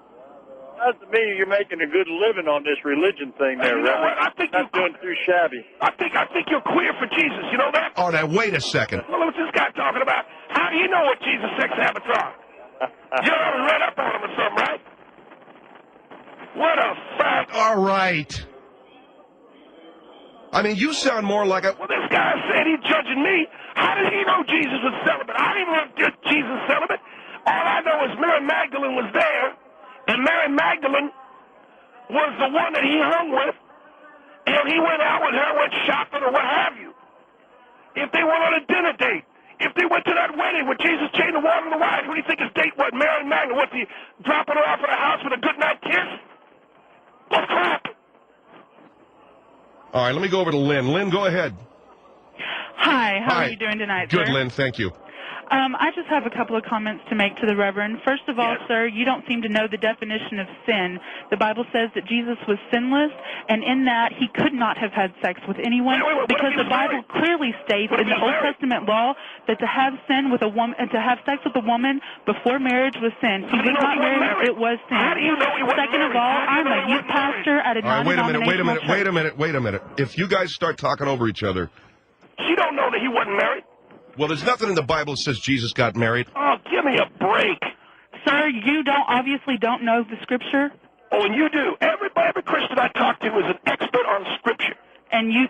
Sounds to me you're making a good living on this religion thing there, Reverend. I think you're not doing too shabby. I think you're queer for Jesus. You know that? Oh, now, wait a second. Well, what's this guy talking about? How do you know what Jesus' sex habits are? You haven't read up on him or something, right? What a fact. All right. I mean, you sound more like a... Well, this guy said he's judging me. How did he know Jesus was celibate? I didn't know Jesus was celibate. All I know is Mary Magdalene was there, and Mary Magdalene was the one that he hung with, and he went out with her, went shopping or what have you. If they went on a dinner date, if they went to that wedding where Jesus changed the water and the wine, what do you think his date was? Mary Magdalene, was he dropping her off at the house with a goodnight kiss? What crap? All right, let me go over to Lynn. Lynn, go ahead. Hi, how are you doing tonight, Good, sir? Lynn, thank you. I just have a couple of comments to make to the Reverend. First of all, sir, you don't seem to know the definition of sin. The Bible says that Jesus was sinless, and in that he could not have had sex with anyone because the Bible clearly states in the Old Testament law that to have sin with a woman and to have sex with a woman before marriage was sin. He was not married; it was sin. Second of all, I'm a youth pastor at a non-denominational church. Wait a minute. If you guys start talking over each other... She don't know that he wasn't married. Well, there's nothing in the Bible that says Jesus got married. Oh, give me a break. Sir, you obviously don't know the Scripture. Oh, and you do. Every Christian I talk to is an expert on Scripture. And you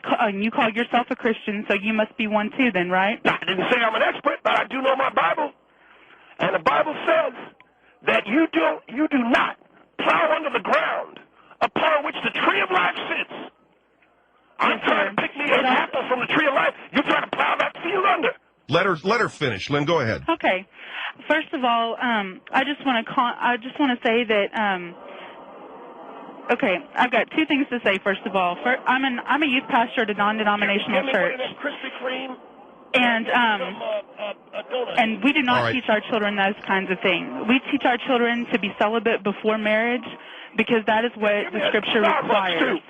call yourself a Christian, so you must be one too then, right? I didn't say I'm an expert, but I do know my Bible. And the Bible says that you do not plow under the ground upon which the tree of life sits. I'm trying to pick me an apple from the tree of life. You're trying to plow that field under. Let her finish. Lynn, go ahead. Okay. First of all, I just want to say that. Okay, I've got two things to say. First of all, I'm a youth pastor at a non-denominational church, and we do not teach our children those kinds of things. We teach our children to be celibate before marriage because that is what the Scripture requires.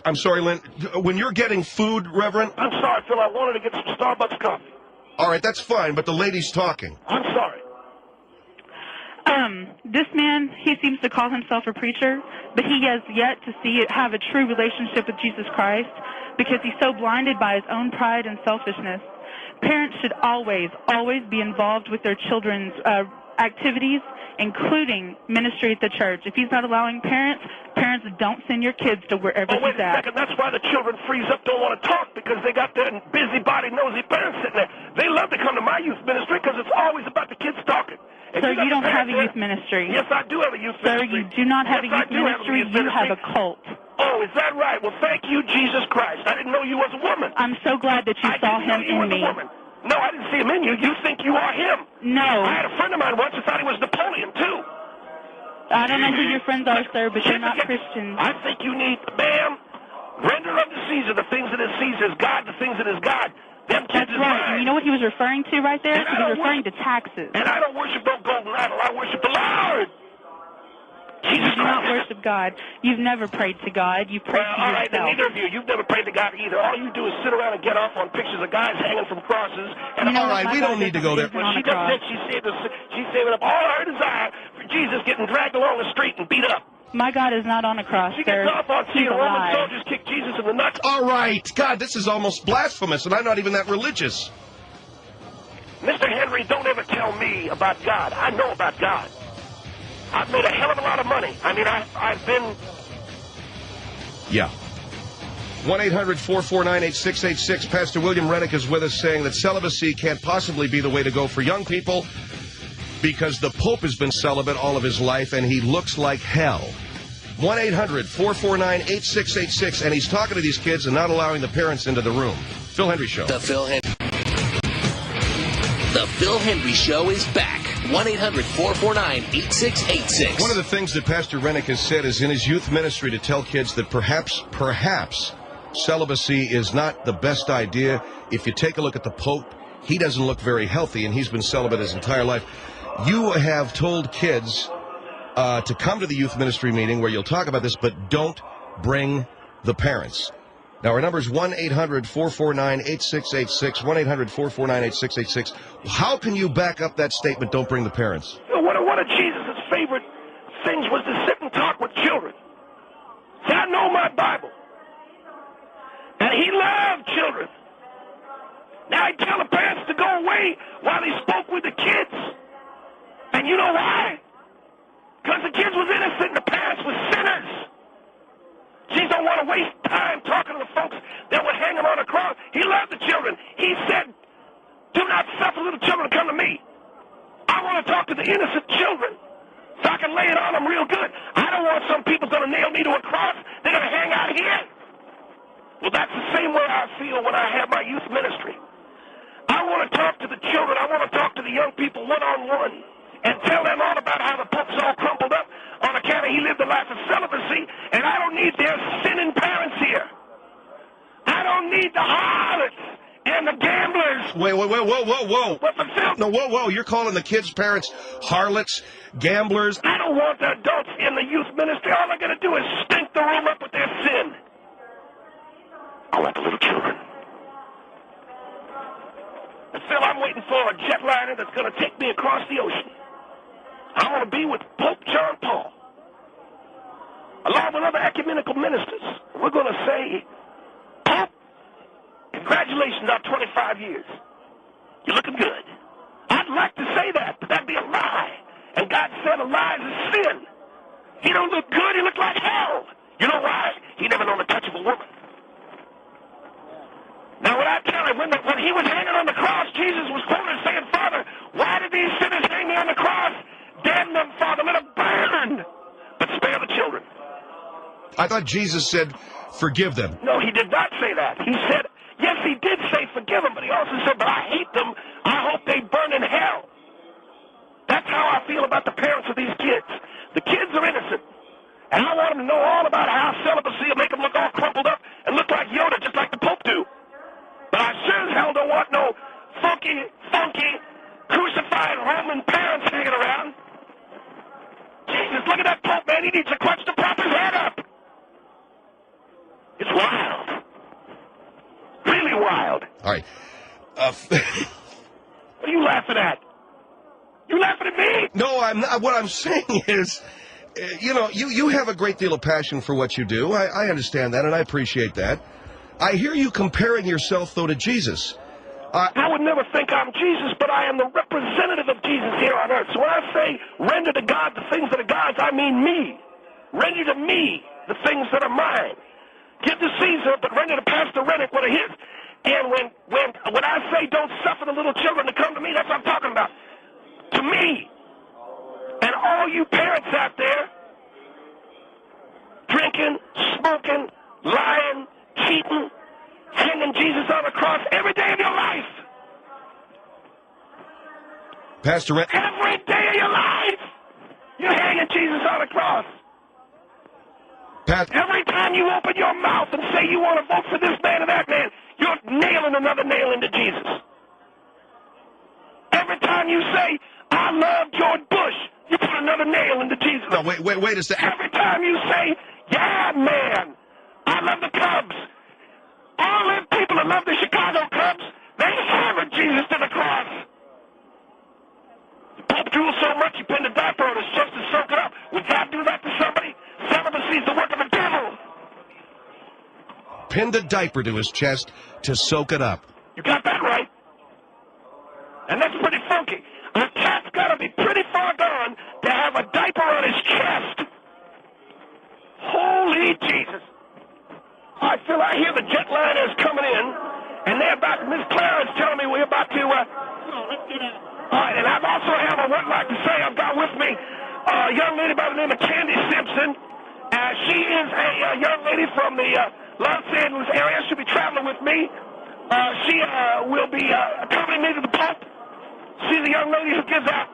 I'm sorry, Lynn. When you're getting food, Reverend? I'm sorry, Phil. I wanted to get some Starbucks coffee. All right, that's fine, but the lady's talking. I'm sorry. This man, he seems to call himself a preacher, but he has yet to have a true relationship with Jesus Christ because he's so blinded by his own pride and selfishness. Parents should always be involved with their children's activities, including ministry at the church. If he's not allowing parents don't send your kids to wherever wait he's at. a second. That's why the children freeze up, don't want to talk, because they got their busybody, nosy parents sitting there. They love to come to my youth ministry because it's always about the kids talking. So you don't have a youth ministry. Yes, I do have a youth ministry. Sir, you do not have a youth ministry. You have a cult. Oh, is that right? Well, thank you, Jesus Christ. I didn't know you was a woman. I'm so glad that you saw him in me. No, I didn't see him in you. You think you are him. No. I had a friend of mine once who thought he was Napoleon, too. I don't know who your friends are, sir, but you're not Christians. I think you need, ma'am, render unto Caesar the things that is Caesar's, God the things that is God. Them kids That's right. And you know what he was referring to right there? He was referring to taxes. And I don't worship no golden idol. I worship the Lord. You do not worship God. You've never prayed to God. You've prayed to yourself. All right, then neither of you. You've never prayed to God either. All you do is sit around and get off on pictures of guys hanging from crosses. And all right, we don't need to go there. Well, she does that. She's saving up all her desire for Jesus getting dragged along the street and beat up. My God is not on a cross, She gets off on seeing He's Roman alive. soldiers kick Jesus in the nuts. All right. God, this is almost blasphemous, and I'm not even that religious. Mr. Henry, don't ever tell me about God. I know about God. I've made a hell of a lot of money. I mean, I've been... Yeah. 1-800-449-8686. Pastor William Rennick is with us saying that celibacy can't possibly be the way to go for young people because the Pope has been celibate all of his life and he looks like hell. 1-800-449-8686. And he's talking to these kids and not allowing the parents into the room. Phil Hendry Show. The Phil Hendry Show is back. 1-800-449-8686. One of the things that Pastor Rennick has said is in his youth ministry to tell kids that perhaps celibacy is not the best idea. If you take a look at the Pope, he doesn't look very healthy, and he's been celibate his entire life. You have told kids to come to the youth ministry meeting where you'll talk about this, but don't bring the parents. Now, our number is 1-800-449-8686, 1-800-449-8686. How can you back up that statement, don't bring the parents? One of Jesus' favorite things was to sit and talk with children. See, I know my Bible. And he loved children. Now he'd tell the parents to go away while he spoke with the kids. And you know why? Because the kids was innocent and the parents were sinners. Jesus don't want to waste time talking to the folks that were hanging on the cross. He loved the children. He said, do not suffer little children to come to me. I want to talk to the innocent children so I can lay it on them real good. I don't want some people going to nail me to a cross. They're going to hang out here. Well, that's the same way I feel when I have my youth ministry. I want to talk to the children. I want to talk to the young people one-on-one and tell them all about how the Pope's all crumpled up on account of he lived a life of celibacy, and I don't need their sinning parents here. I don't need the harlots and the gamblers. Wait, whoa. What the film? No, whoa. You're calling the kids' parents harlots, gamblers. I don't want the adults in the youth ministry. All they're going to do is stink the room up with their sin. I want the little children. And Phil, I'm waiting for a jetliner that's going to take me across the ocean. I want to be with Pope John Paul, along with other ecumenical ministers. We're going to say, Pope, congratulations on 25 years. You're looking good. I'd like to say that, but that'd be a lie. And God said a lie is a sin. He don't look good. He look like hell. You know why? He never known the touch of a woman. Now, when I tell him, when he was hanging on the cross, Jesus was quoted saying, Father, why did these sinners hang me on the cross? Damn them, Father, let them burn. But spare the children. I thought Jesus said, forgive them. No, he did not say that. He said, yes, he did say forgive them, but he also said, but I hate them. I hope they burn in hell. That's how I feel about the parents of these kids. The kids are innocent. And I want them to know all about how celibacy will make them look all crumpled up and look like Yoda, just like the Pope do. But I sure as hell don't want no funky, crucified Roman parents hanging around. Jesus, look at that Pope, man. He needs a crutch to prop his head up. It's wild. Really wild. All right. What are you laughing at? You laughing at me? No, I'm not. What I'm saying is, you have a great deal of passion for what you do. I understand that, and I appreciate that. I hear you comparing yourself, though, to Jesus. I would never think I'm Jesus, but I am the representative of Jesus here on earth. So when I say render to God the things that are God's, I mean me. Render to me the things that are mine. Give to Caesar, but render to Pastor Rennick what are his. And when I say don't suffer the little children to come to me, that's what I'm talking about. To me. And all you parents out there, drinking, smoking, lying, cheating, hanging Jesus on the cross every day of your life. Pastor Rennick. Every day of your life, you're hanging Jesus on the cross. Every time you open your mouth and say you want to vote for this man or that man, you're nailing another nail into Jesus. Every time you say, I love George Bush, you put another nail into Jesus. No, wait a second. Every time you say, yeah, man, I love the Cubs. All them people that love the Chicago Cubs, they hammered Jesus to the cross. The Pope drooled so much he pinned a diaper on his chest to soak it up. Would God do that to somebody? Celibacy is the work of the devil. Pinned a diaper to his chest to soak it up. You got that right. And that's pretty funky. A cat's got to be pretty far gone to have a diaper on his his chest. Holy Jesus. I hear the jet liners coming in, and they're about, Miss Clara's telling me we're about to, all right, and I've also have, I would like to say, I've got with me a young lady by the name of Candy Simpson. She is a young lady from the Los Angeles area. She'll be traveling with me. She will be accompanying me to the Pope. She's a young lady who gives out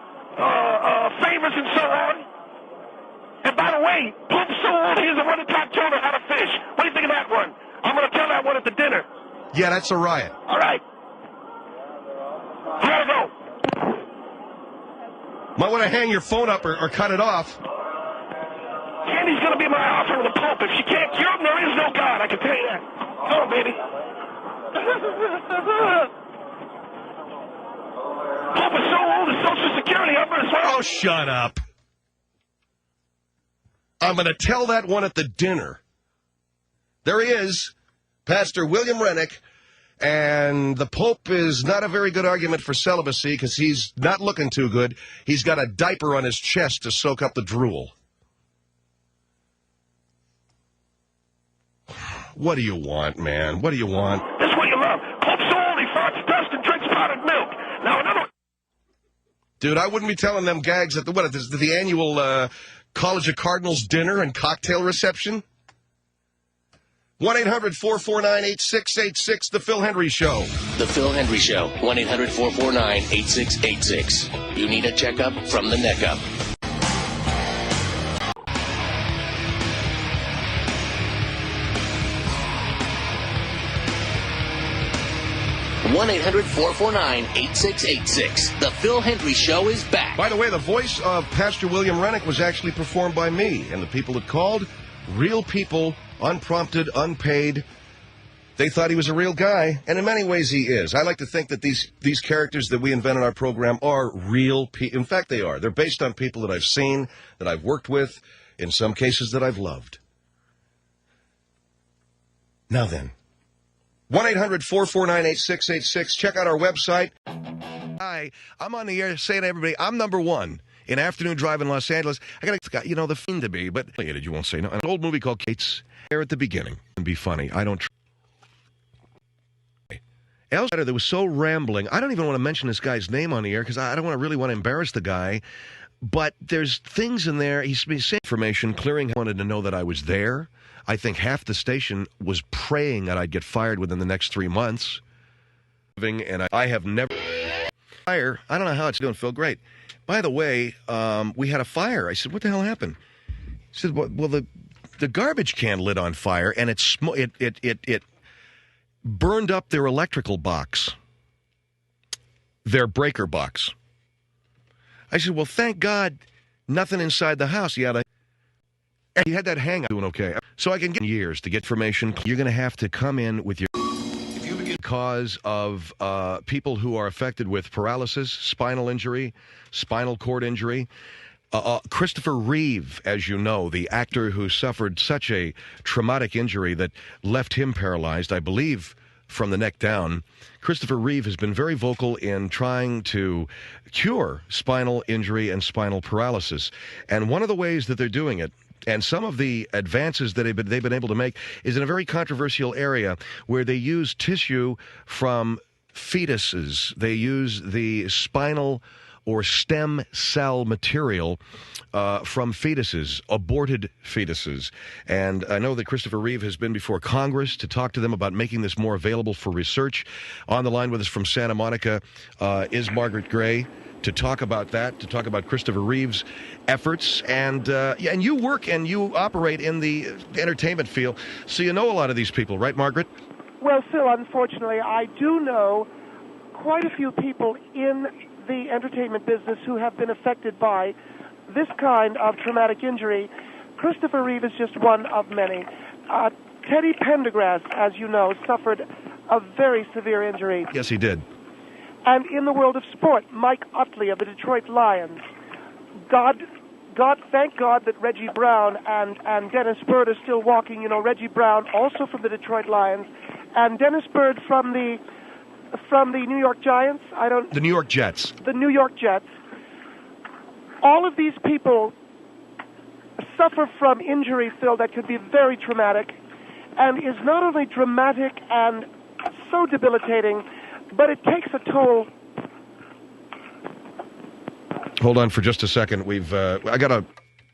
favors and so on. And by the way, Pope Soul, he's the one that taught children how to fish. What do you think of that one? I'm going to tell that one at the dinner. Yeah, that's a riot. All right. I gotta go. Might want to hang your phone up or cut it off. Candy's going to be my offer with the Pope. If she can't cure him, there is no God. I can tell you that. Go on, baby. Pope is so old, his Social Security number is well. Oh, shut up. I'm going to tell that one at the dinner. There he is, Pastor William Rennick, and the Pope is not a very good argument for celibacy because he's not looking too good. He's got a diaper on his chest to soak up the drool. What do you want, man? What do you want? That's what you love. Pope's so old, he farts dust and drinks powdered milk. Now, another... Dude, I wouldn't be telling them gags at the annual College of Cardinals dinner and cocktail reception. 1-800-449-8686, The Phil Hendry Show. The Phil Hendry Show, 1-800-449-8686. You need a checkup from the neck up. One 1-800-449-8686. The Phil Hendry Show is back. By the way, the voice of Pastor William Rennick was actually performed by me, and the people that called, real people, unprompted, unpaid. They thought he was a real guy, and in many ways he is. I like to think that these characters that we invent in our program are real people. In fact, they are. They're based on people that I've seen, that I've worked with, in some cases that I've loved. Now then. 1-800-449-8686. Check out our website. Hi, I'm on the air saying to everybody, I'm number one in afternoon drive in Los Angeles. I got the fiend to be, but you won't say no. An old movie called Kate's there at the beginning and be funny. I don't. Elsewhere, that was so rambling. I don't even want to mention this guy's name on the air because I don't really want to embarrass the guy. But there's things in there. He's been saying information, clearing. Wanted to know that I was there. I think half the station was praying that I'd get fired within the next 3 months. And I have never fire. I don't know how it's doing, Phil. Great. By the way, we had a fire. I said, "What the hell happened?" He said, "Well, the garbage can lit on fire, and it burned up their electrical box, their breaker box." I said, "Well, thank God, nothing inside the house." He had that hang up doing okay. So I can get years to get information. You're going to have to come in with your... If you begin cause of people who are affected with paralysis, spinal injury, spinal cord injury. Christopher Reeve, as you know, the actor who suffered such a traumatic injury that left him paralyzed, I believe, from the neck down. Christopher Reeve has been very vocal in trying to cure spinal injury and spinal paralysis. And one of the ways that they're doing it, and some of the advances that they've been able to make, is in a very controversial area where they use tissue from fetuses. They use the spinal or stem cell material from fetuses, aborted fetuses. And I know that Christopher Reeve has been before Congress to talk to them about making this more available for research. On the line with us from Santa Monica is Margaret Gray to talk about that, to talk about Christopher Reeve's efforts. And you work and you operate in the entertainment field, so you know a lot of these people, right, Margaret? Well, Phil, unfortunately, I do know quite a few people in the entertainment business who have been affected by this kind of traumatic injury. Christopher Reeve is just one of many. Teddy Pendergrass, as you know, suffered a very severe injury. Yes, he did. And in the world of sport, Mike Utley of the Detroit Lions. Thank God that Reggie Brown and Dennis Byrd are still walking. You know, Reggie Brown, also from the Detroit Lions, and Dennis Byrd from the New York Giants. The New York Jets. The New York Jets. All of these people suffer from injury, Phil, that could be very traumatic, and is not only dramatic and so debilitating, but it takes a toll. Hold on for just a second. I got a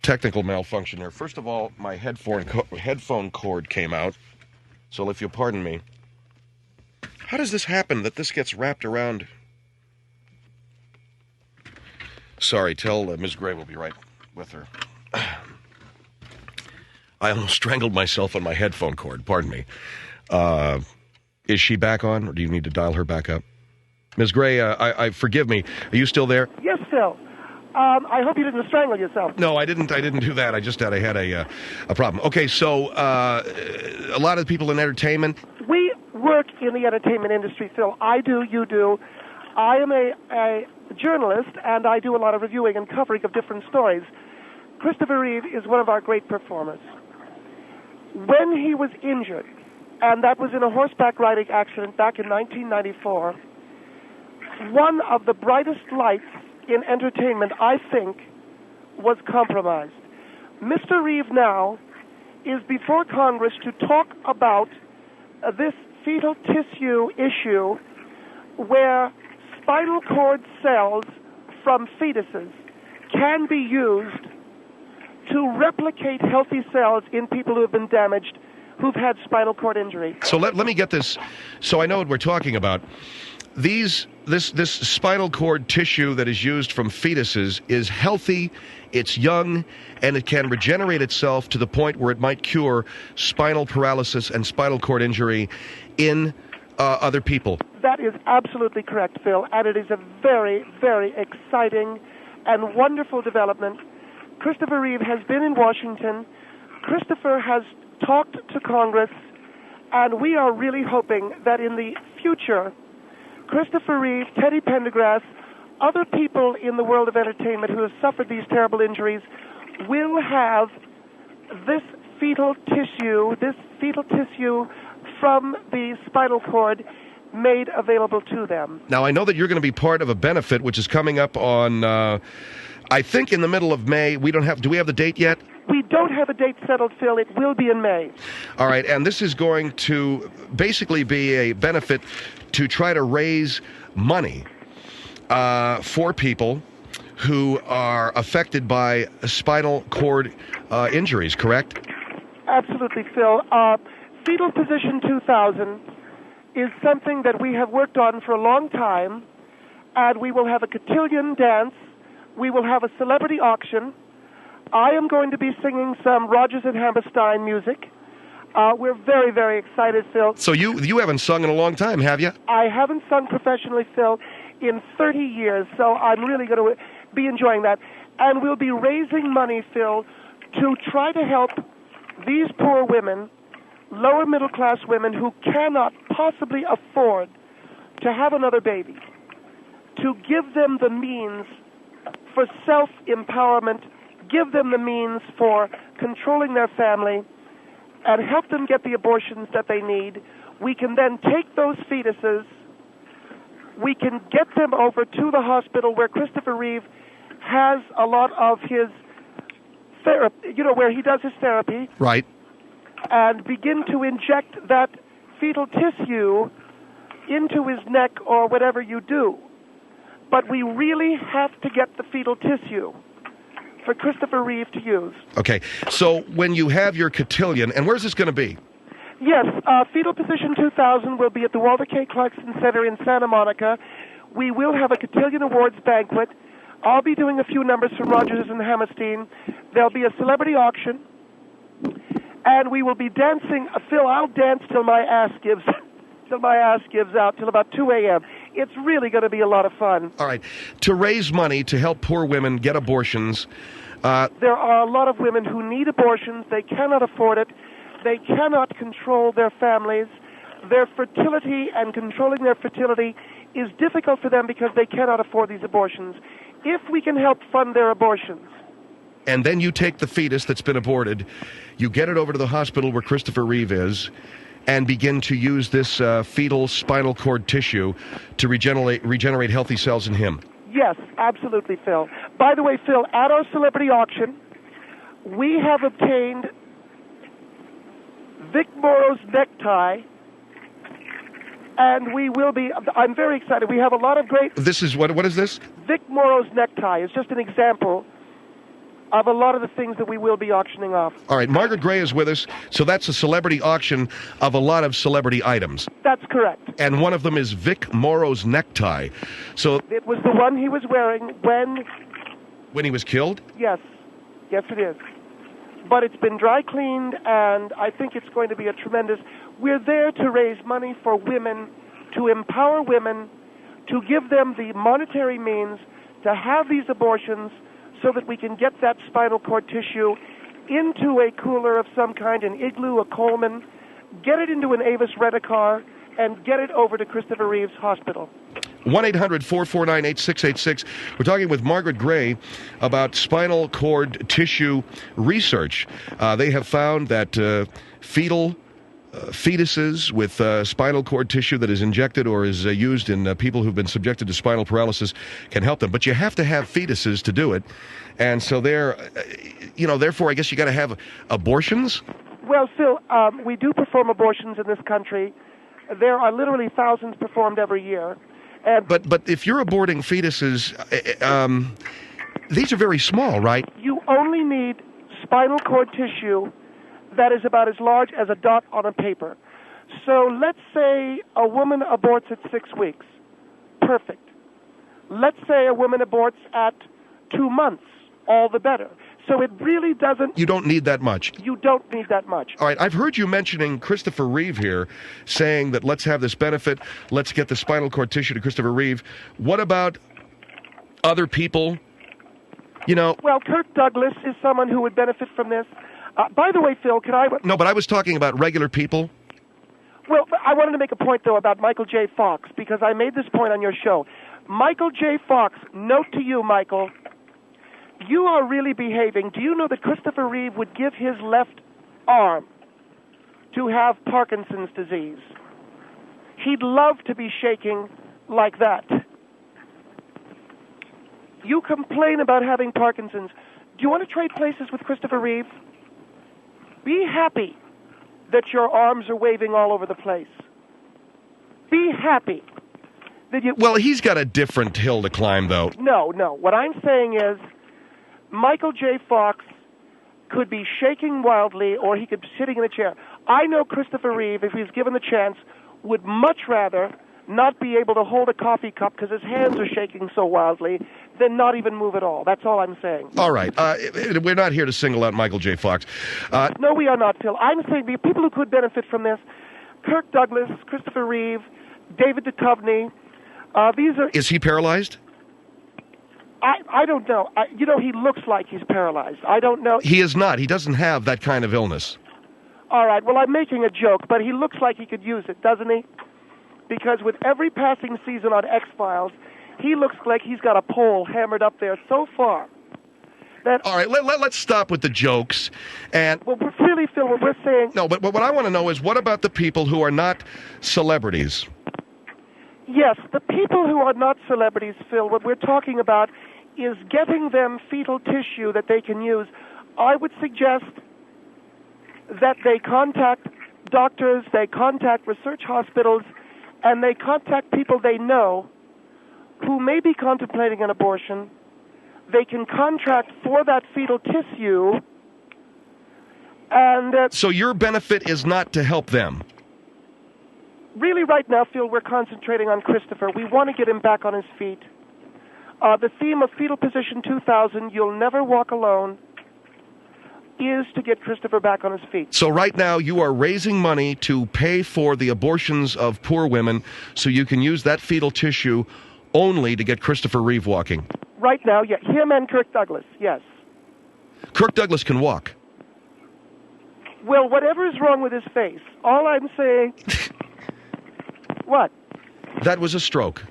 technical malfunction here. First of all, my headphone cord came out, so if you'll pardon me. How does this happen that this gets wrapped around? Sorry, tell Ms. Gray we'll be right with her. I almost strangled myself on my headphone cord. Pardon me. Is she back on, or do you need to dial her back up? Ms. Gray, forgive me. Are you still there? Yes, Phil. I hope you didn't strangle yourself. No, I didn't do that. I had a problem. Okay, so a lot of people in entertainment. We work in the entertainment industry, Phil. I do, you do. I am a journalist, and I do a lot of reviewing and covering of different stories. Christopher Reeve is one of our great performers. When he was injured, and that was in a horseback riding accident back in 1994, one of the brightest lights in entertainment, I think, was compromised. Mr. Reeve now is before Congress to talk about this fetal tissue issue where spinal cord cells from fetuses can be used to replicate healthy cells in people who have been damaged, who've had spinal cord injury. So let me get this, so I know what we're talking about. This spinal cord tissue that is used from fetuses is healthy, it's young, and it can regenerate itself to the point where it might cure spinal paralysis and spinal cord injury in other people. That is absolutely correct, Phil, and it is a very, very exciting and wonderful development. Christopher Reeve has been in Washington. Christopher has talked to Congress, and we are really hoping that in the future, Christopher Reeve, Teddy Pendergrass, other people in the world of entertainment who have suffered these terrible injuries will have this fetal tissue from the spinal cord made available to them. Now, I know that you're going to be part of a benefit which is coming up on, I think, in the middle of May. Do we have the date yet? We don't have a date settled, Phil. It will be in May. All right, and this is going to basically be a benefit to try to raise money for people who are affected by spinal cord injuries, correct? Absolutely, Phil. Fetal Position 2000 is something that we have worked on for a long time, and we will have a cotillion dance. We will have a celebrity auction. I am going to be singing some Rodgers and Hammerstein music. We're very, very excited, Phil. So you haven't sung in a long time, have you? I haven't sung professionally, Phil, in 30 years, so I'm really going to be enjoying that. And we'll be raising money, Phil, to try to help these poor women, lower middle class women who cannot possibly afford to have another baby, to give them the means for self-empowerment, give them the means for controlling their family, and help them get the abortions that they need. We can then take those fetuses, we can get them over to the hospital where Christopher Reeve has a lot of his therapy, where he does his therapy. Right. And begin to inject that fetal tissue into his neck or whatever you do. But we really have to get the fetal tissue for Christopher Reeve to use. Okay, so when you have your cotillion, and where's this going to be? Yes, Fetal Position 2000 will be at the Walter K. Clarkson Center in Santa Monica. We will have a cotillion awards banquet. I'll be doing a few numbers from Rodgers and Hammerstein. There'll be a celebrity auction, and we will be dancing. Phil, I'll dance till my ass gives out, till about 2 a.m. It's really going to be a lot of fun. All right. To raise money to help poor women get abortions. There are a lot of women who need abortions. They cannot afford it. They cannot control their families. Their fertility and controlling their fertility is difficult for them because they cannot afford these abortions. If we can help fund their abortions. And then you take the fetus that's been aborted, you get it over to the hospital where Christopher Reeve is, and begin to use this fetal spinal cord tissue to regenerate healthy cells in him. Yes, absolutely, Phil. By the way, Phil, at our celebrity auction, we have obtained Vic Morrow's necktie, and we will be, I'm very excited. We have a lot of great... This is, what is this? Vic Morrow's necktie is just an example of a lot of the things that we will be auctioning off. All right, Margaret Gray is with us, so that's a celebrity auction of a lot of celebrity items. That's correct. And one of them is Vic Morrow's necktie. So it was the one he was wearing when he was killed? Yes. Yes, it is. But it's been dry cleaned, and I think it's going to be a tremendous... We're there to raise money for women, to empower women, to give them the monetary means to have these abortions so that we can get that spinal cord tissue into a cooler of some kind, an Igloo, a Coleman, get it into an Avis Rent-A-Car, and get it over to Christopher Reeve's hospital. 1-800-449-8686. We're talking with Margaret Gray about spinal cord tissue research. They have found that fetuses with spinal cord tissue that is injected or is used in people who've been subjected to spinal paralysis can help them. But you have to have fetuses to do it. And so therefore, I guess you got to have abortions? Well, Phil, we do perform abortions in this country. There are literally thousands performed every year. But if you're aborting fetuses, these are very small, right? You only need spinal cord tissue that is about as large as a dot on a paper. So let's say a woman aborts at 6 weeks. Perfect. Let's say a woman aborts at 2 months. All the better. So it really doesn't... You don't need that much. You don't need that much. All right, I've heard you mentioning Christopher Reeve here, saying that let's have this benefit, let's get the spinal cord tissue to Christopher Reeve. What about other people? Well, Kirk Douglas is someone who would benefit from this. By the way, Phil, can I... No, but I was talking about regular people. Well, I wanted to make a point, though, about Michael J. Fox, because I made this point on your show. Michael J. Fox, note to you, Michael... You are really behaving. Do you know that Christopher Reeve would give his left arm to have Parkinson's disease? He'd love to be shaking like that. You complain about having Parkinson's. Do you want to trade places with Christopher Reeve? Be happy that your arms are waving all over the place. Be happy that you... Well, he's got a different hill to climb, though. No. What I'm saying is... Michael J. Fox could be shaking wildly, or he could be sitting in a chair. I know Christopher Reeve, if he's given the chance, would much rather not be able to hold a coffee cup because his hands are shaking so wildly than not even move at all. That's all I'm saying. All right. We're not here to single out Michael J. Fox. No, we are not, Phil. I'm saying the people who could benefit from this, Kirk Douglas, Christopher Reeve, David Duchovny, these are... Is he paralyzed? I don't know. He looks like he's paralyzed. I don't know. He is not. He doesn't have that kind of illness. All right. Well, I'm making a joke, but he looks like he could use it, doesn't he? Because with every passing season on X-Files, he looks like he's got a pole hammered up there so far. All right, let's stop with the jokes. And well, really, Phil, what we're saying... No, but what I want to know is, what about the people who are not celebrities? Yes, the people who are not celebrities, Phil, what we're talking about is getting them fetal tissue that they can use. I would suggest that they contact doctors, they contact research hospitals, and they contact people they know who may be contemplating an abortion. They can contract for that fetal tissue, and... So your benefit is not to help them? Really, right now, Phil, we're concentrating on Christopher. We want to get him back on his feet. The theme of Fetal Position 2000, You'll Never Walk Alone, is to get Christopher back on his feet. So right now, you are raising money to pay for the abortions of poor women so you can use that fetal tissue only to get Christopher Reeve walking? Right now, yeah. Him and Kirk Douglas, yes. Kirk Douglas can walk. Well, whatever is wrong with his face, all I'm saying... What? That was a stroke,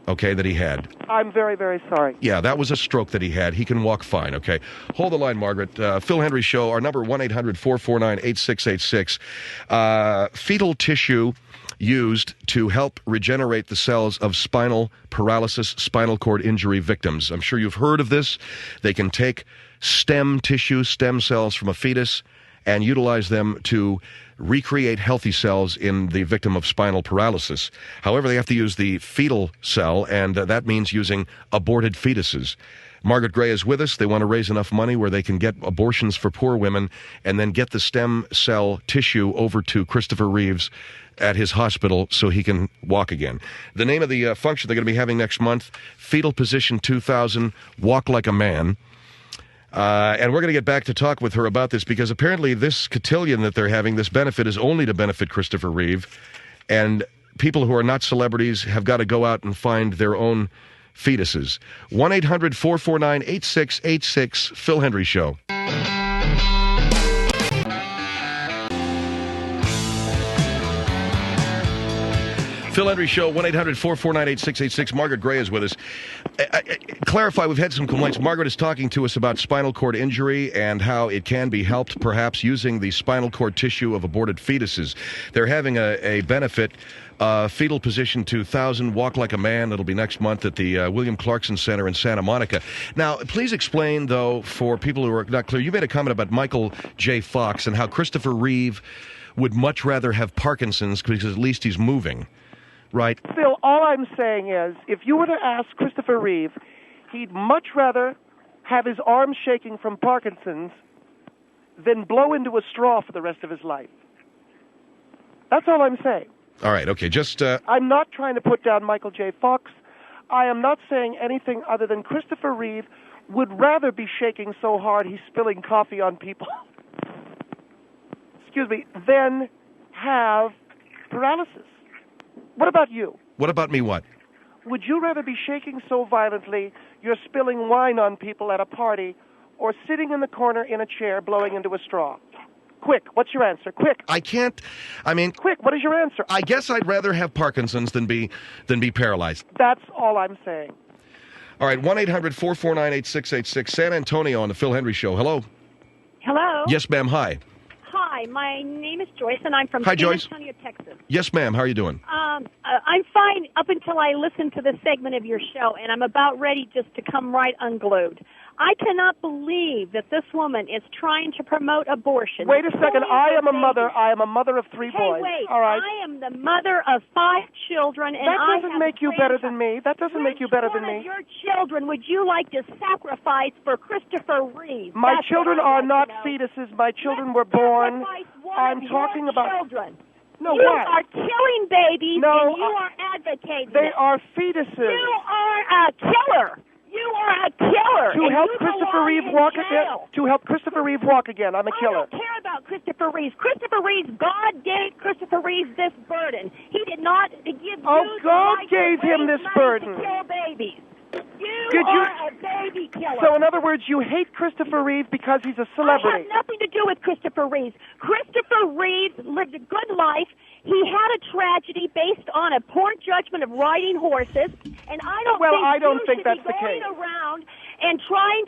okay, that he had. I'm very, very sorry. Yeah, that was a stroke that he had. He can walk fine, okay? Hold the line, Margaret. Phil Hendrie Show, our number 1-800-449-8686. Fetal tissue used to help regenerate the cells of spinal paralysis, spinal cord injury victims. I'm sure you've heard of this. They can take stem tissue, stem cells from a fetus, and utilize them to recreate healthy cells in the victim of spinal paralysis. However, they have to use the fetal cell, and that means using aborted fetuses. Margaret Gray is with us. They want to raise enough money where they can get abortions for poor women and then get the stem cell tissue over to Christopher Reeves at his hospital so he can walk again. The name of the function they're going to be having next month, Fetal Position 2000, Walk Like a Man. And we're going to get back to talk with her about this because apparently this cotillion that they're having, this benefit, is only to benefit Christopher Reeve. And people who are not celebrities have got to go out and find their own fetuses. 1-800-449-8686, Phil Hendrie Show. Phil Hendrie Show, 1-800-449-8686. Margaret Gray is with us. Clarify, we've had some complaints. Margaret is talking to us about spinal cord injury and how it can be helped, perhaps, using the spinal cord tissue of aborted fetuses. They're having a benefit, Fetal Position 2000, Walk Like a Man. It'll be next month at the William Clarkson Center in Santa Monica. Now, please explain, though, for people who are not clear, you made a comment about Michael J. Fox and how Christopher Reeve would much rather have Parkinson's because at least he's moving. Right. Phil, all I'm saying is, if you were to ask Christopher Reeve, he'd much rather have his arms shaking from Parkinson's than blow into a straw for the rest of his life. That's all I'm saying. All right, okay, just... I'm not trying to put down Michael J. Fox. I am not saying anything other than Christopher Reeve would rather be shaking so hard he's spilling coffee on people, than have paralysis. What about you? What about me, what? Would you rather be shaking so violently you're spilling wine on people at a party or sitting in the corner in a chair blowing into a straw? Quick, what's your answer? Quick. Quick, what is your answer? I guess I'd rather have Parkinson's than be paralyzed. That's all I'm saying. All right, 1-800-449-8686. San Antonio on the Phil Hendrie Show. Hello. Hello. Yes, ma'am. Hi. Hi, my name is Joyce, and I'm from Hi, San Joyce. Antonio, Texas. Yes, ma'am. How are you doing? I'm fine up until I listen to this segment of your show, and I'm about ready just to come right unglued. I cannot believe that this woman is trying to promote abortion. Wait a second. I am a mother. I am a mother of 3 boys. Wait. All right. I am the mother of 5 children, and that doesn't make you better than me. That doesn't make you better than me. Which one of your children would you like to sacrifice for Christopher Reeve? My children are not fetuses. My children were born. I'm talking about children. No, you what? are killing babies, no, and you are advocating. They are fetuses. You are a killer. You are a killer. To help Christopher Reeve walk again. To help Christopher Reeve walk again. I'm a killer. I don't care about Christopher Reeve. Christopher Reeve, God gave Christopher Reeve this burden. He did not give you God gave him this burden. To kill babies. You are a baby killer. So, in other words, you hate Christopher Reeve because he's a celebrity. I have nothing to do with Christopher Reeve. Christopher Reeve lived a good life. He had a tragedy based on a poor judgment of riding horses, and I don't think that's the case. Around and trying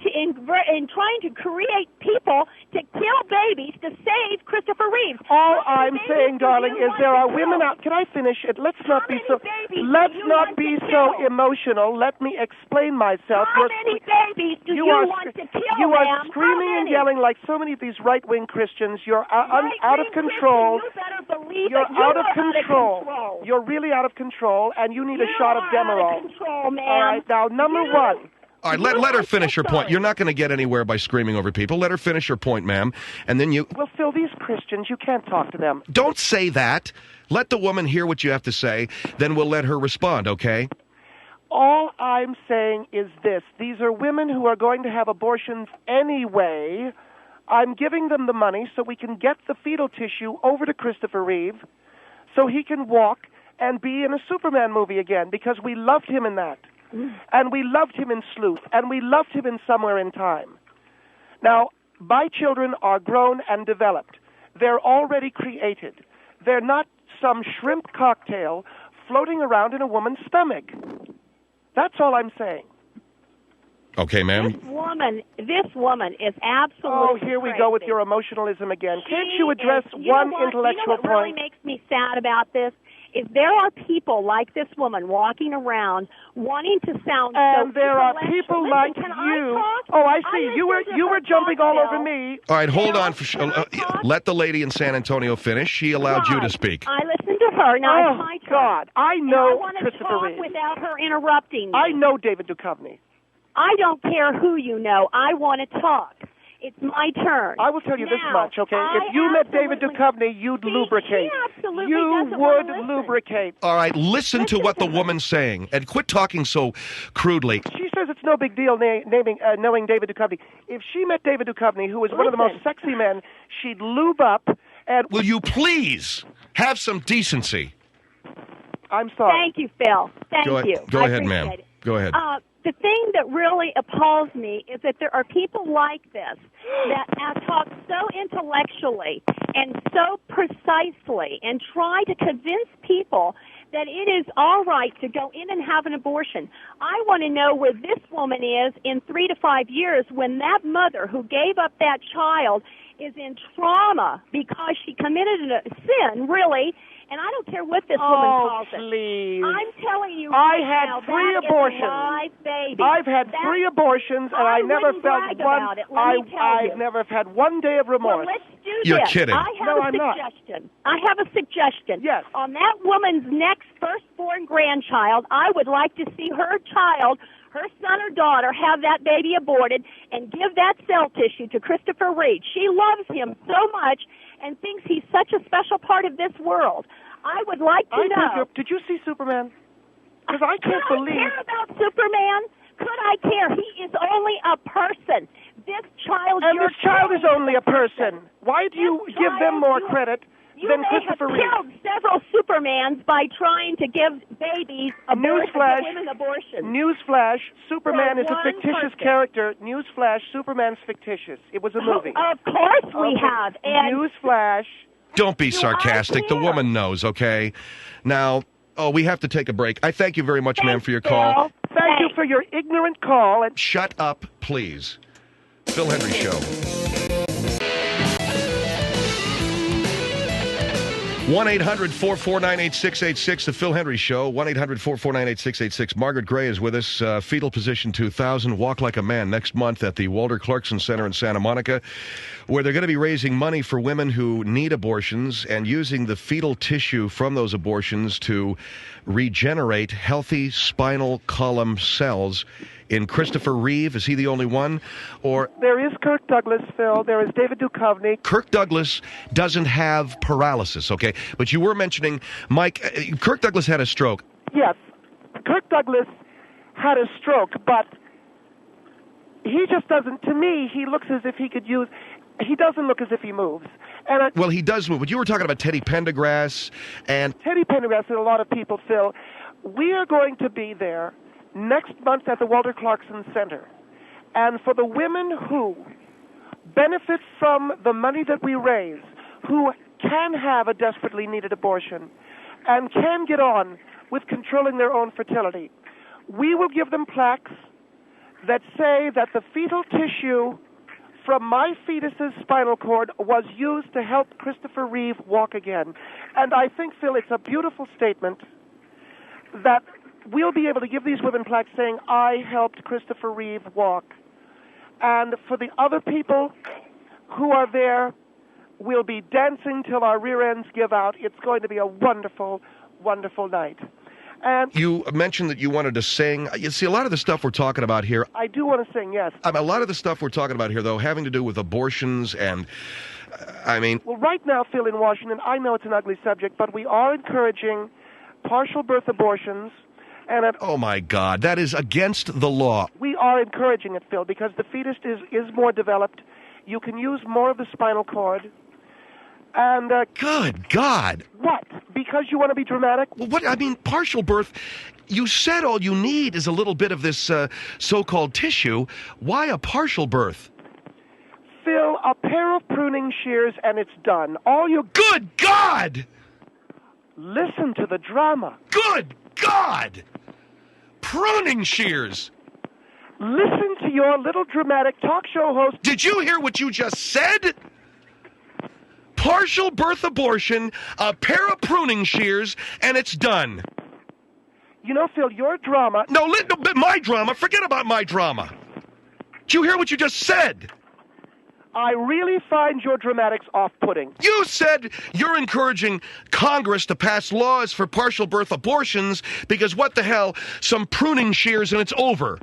to create people to kill babies to save Christopher Reeve. All I'm saying, darling, is there are women out. Can I finish it? Let's not be so emotional. Let me explain myself. How many babies do you want to kill? You are screaming and yelling like so many of these right-wing Christians. You're out of control. You better believe You're that out of control. You're really out of control, and you need a shot of Demerol. Out of control, ma'am. All right, now number one. All right, let her finish her point. You're not going to get anywhere by screaming over people. Let her finish her point, ma'am. And then you... Well, Phil, these Christians, you can't talk to them. Don't say that. Let the woman hear what you have to say. Then we'll let her respond, okay? All I'm saying is this. These are women who are going to have abortions anyway. I'm giving them the money so we can get the fetal tissue over to Christopher Reeve so he can walk and be in a Superman movie again because we loved him in that. And we loved him in Sleuth, and we loved him in Somewhere in Time. Now, my children are grown and developed. They're already created. They're not some shrimp cocktail floating around in a woman's stomach. That's all I'm saying. Okay, ma'am. This woman is absolutely Oh, here we go with your emotionalism again. Can't you address one intellectual point? You know what really makes me sad about this If there are people like this woman walking around wanting to sound and so there are intellectual- people Listen, like can you. I talk? Oh, I see. You were jumping all over Bill. me. All right, hold on. Let the lady in San Antonio finish. She allowed you to Right. speak. I listened to her. Now Oh, it's my turn. God. I And know I want to Christopher talk Reeve. without her interrupting me. I know David Duchovny. I don't care who you know. I want to talk. It's my turn. I will tell you this Now, much, okay? If you met David Duchovny, you'd lubricate. absolutely You doesn't wanna would listen. lubricate. All right, listen to what the woman's saying and quit talking so crudely. She says it's no big deal knowing David Duchovny. If she met David Duchovny, who is one of the most sexy men, she'd lube up and... Will you please have some decency? I'm sorry. Thank you, Phil. Thank you. Go I ahead, ma'am. appreciate it. Go ahead. The thing that really appalls me is that there are people like this that talk so intellectually and so precisely and try to convince people that it is all right to go in and have an abortion. I want to know where this woman is in 3 to 5 years when that mother who gave up that child is in trauma because she committed a sin, really. And I don't care what this woman calls please. it. I'm telling you, I right had now, 3 that abortions. Is a live baby. I've had 3 abortions, and I never wouldn't felt brag one. about it. Let me tell you. I've never had one day of remorse. Well, let's do You're this. kidding. I have a suggestion. I have a suggestion. Yes. On that woman's next firstborn grandchild, I would like to see her child, her son or daughter, have that baby aborted and give that cell tissue to Christopher Reeve. She loves him so much and thinks he's such a special part of this world. I would like to know. Did you see Superman? Because I can't believe. Could I care about Superman? Could I care? He is only a person. This child. And this child is only a person. Why do you give them more credit than Christopher You may Reeve? have killed several Supermans by trying to give babies Newsflash. women abortion. Newsflash. Superman For is a one fictitious person. character. Newsflash. Superman's fictitious. It was a movie. Of course we Okay. have. And Newsflash. Don't be sarcastic. The woman knows, okay? Now, we have to take a break. I thank you very much, ma'am, for your call. Thank you for your ignorant call. And Shut up, please. Phil Hendry Show. 1-800-449-8686, The Phil Hendry Show. 1-800-449-8686. Margaret Gray is with us. Fetal Position 2000, Walk Like a Man, next month at the Walter Clarkson Center in Santa Monica, where they're going to be raising money for women who need abortions and using the fetal tissue from those abortions to regenerate healthy spinal column cells. In Christopher Reeve, is he the only one? Or there is Kirk Douglas, Phil. There is David Duchovny. Kirk Douglas doesn't have paralysis, okay? But you were mentioning, Mike, Kirk Douglas had a stroke. Yes, Kirk Douglas had a stroke, but he just doesn't. To me, he looks as if he could use. He doesn't look as if he moves. And Well, he does move. But you were talking about Teddy Pendergrass and Teddy Pendergrass and a lot of people, Phil. We are going to be there next month at the Walter Clarkson Center. And for the women who benefit from the money that we raise, who can have a desperately needed abortion and can get on with controlling their own fertility, we will give them plaques that say that the fetal tissue from my fetus's spinal cord was used to help Christopher Reeve walk again. And I think, Phil, it's a beautiful statement that we'll be able to give these women plaques saying, I helped Christopher Reeve walk. And for the other people who are there, we'll be dancing till our rear ends give out. It's going to be a wonderful, wonderful night. And you mentioned that you wanted to sing. You see, a lot of the stuff we're talking about here, I do want to sing, yes. a lot of the stuff we're talking about here, though, having to do with abortions and, Well, right now, Phil, in Washington, I know it's an ugly subject, but we are encouraging partial birth abortions. And oh, my God, that is against the law. We are encouraging it, Phil, because the fetus is more developed. You can use more of the spinal cord. And good God. What? Because you want to be dramatic? Well, what? I mean, partial birth, you said all you need is a little bit of this so-called tissue. Why a partial birth? Phil, a pair of pruning shears and it's done. All you... Good God! Listen to the drama. Good God! Pruning shears! Listen to your little dramatic talk show host. Did you hear what you just said? partial birth abortion, a pair of pruning shears, and it's done. You know, Phil, your drama... No, my drama. Forget about my drama. Did you hear what you just said? I really find your dramatics off-putting. You said you're encouraging Congress to pass laws for partial birth abortions because what the hell, some pruning shears and it's over.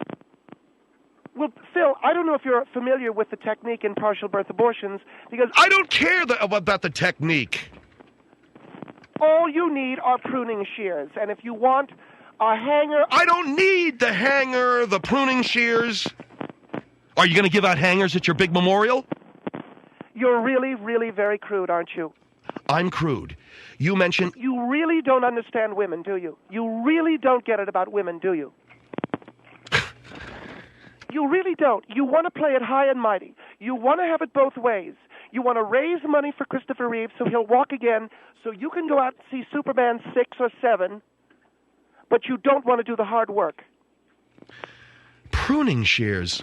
Well, Phil, I don't know if you're familiar with the technique in partial birth abortions because... I don't care about the technique. All you need are pruning shears, and if you want a hanger... I don't need the hanger, the pruning shears. Are you going to give out hangers at your big memorial? You're really, really very crude, aren't you? I'm crude. You mentioned... You really don't understand women, do you? You really don't get it about women, do you? You really don't. You want to play it high and mighty. You want to have it both ways. You want to raise money for Christopher Reeve so he'll walk again, so you can go out and see Superman 6 or 7, but you don't want to do the hard work. Pruning shears.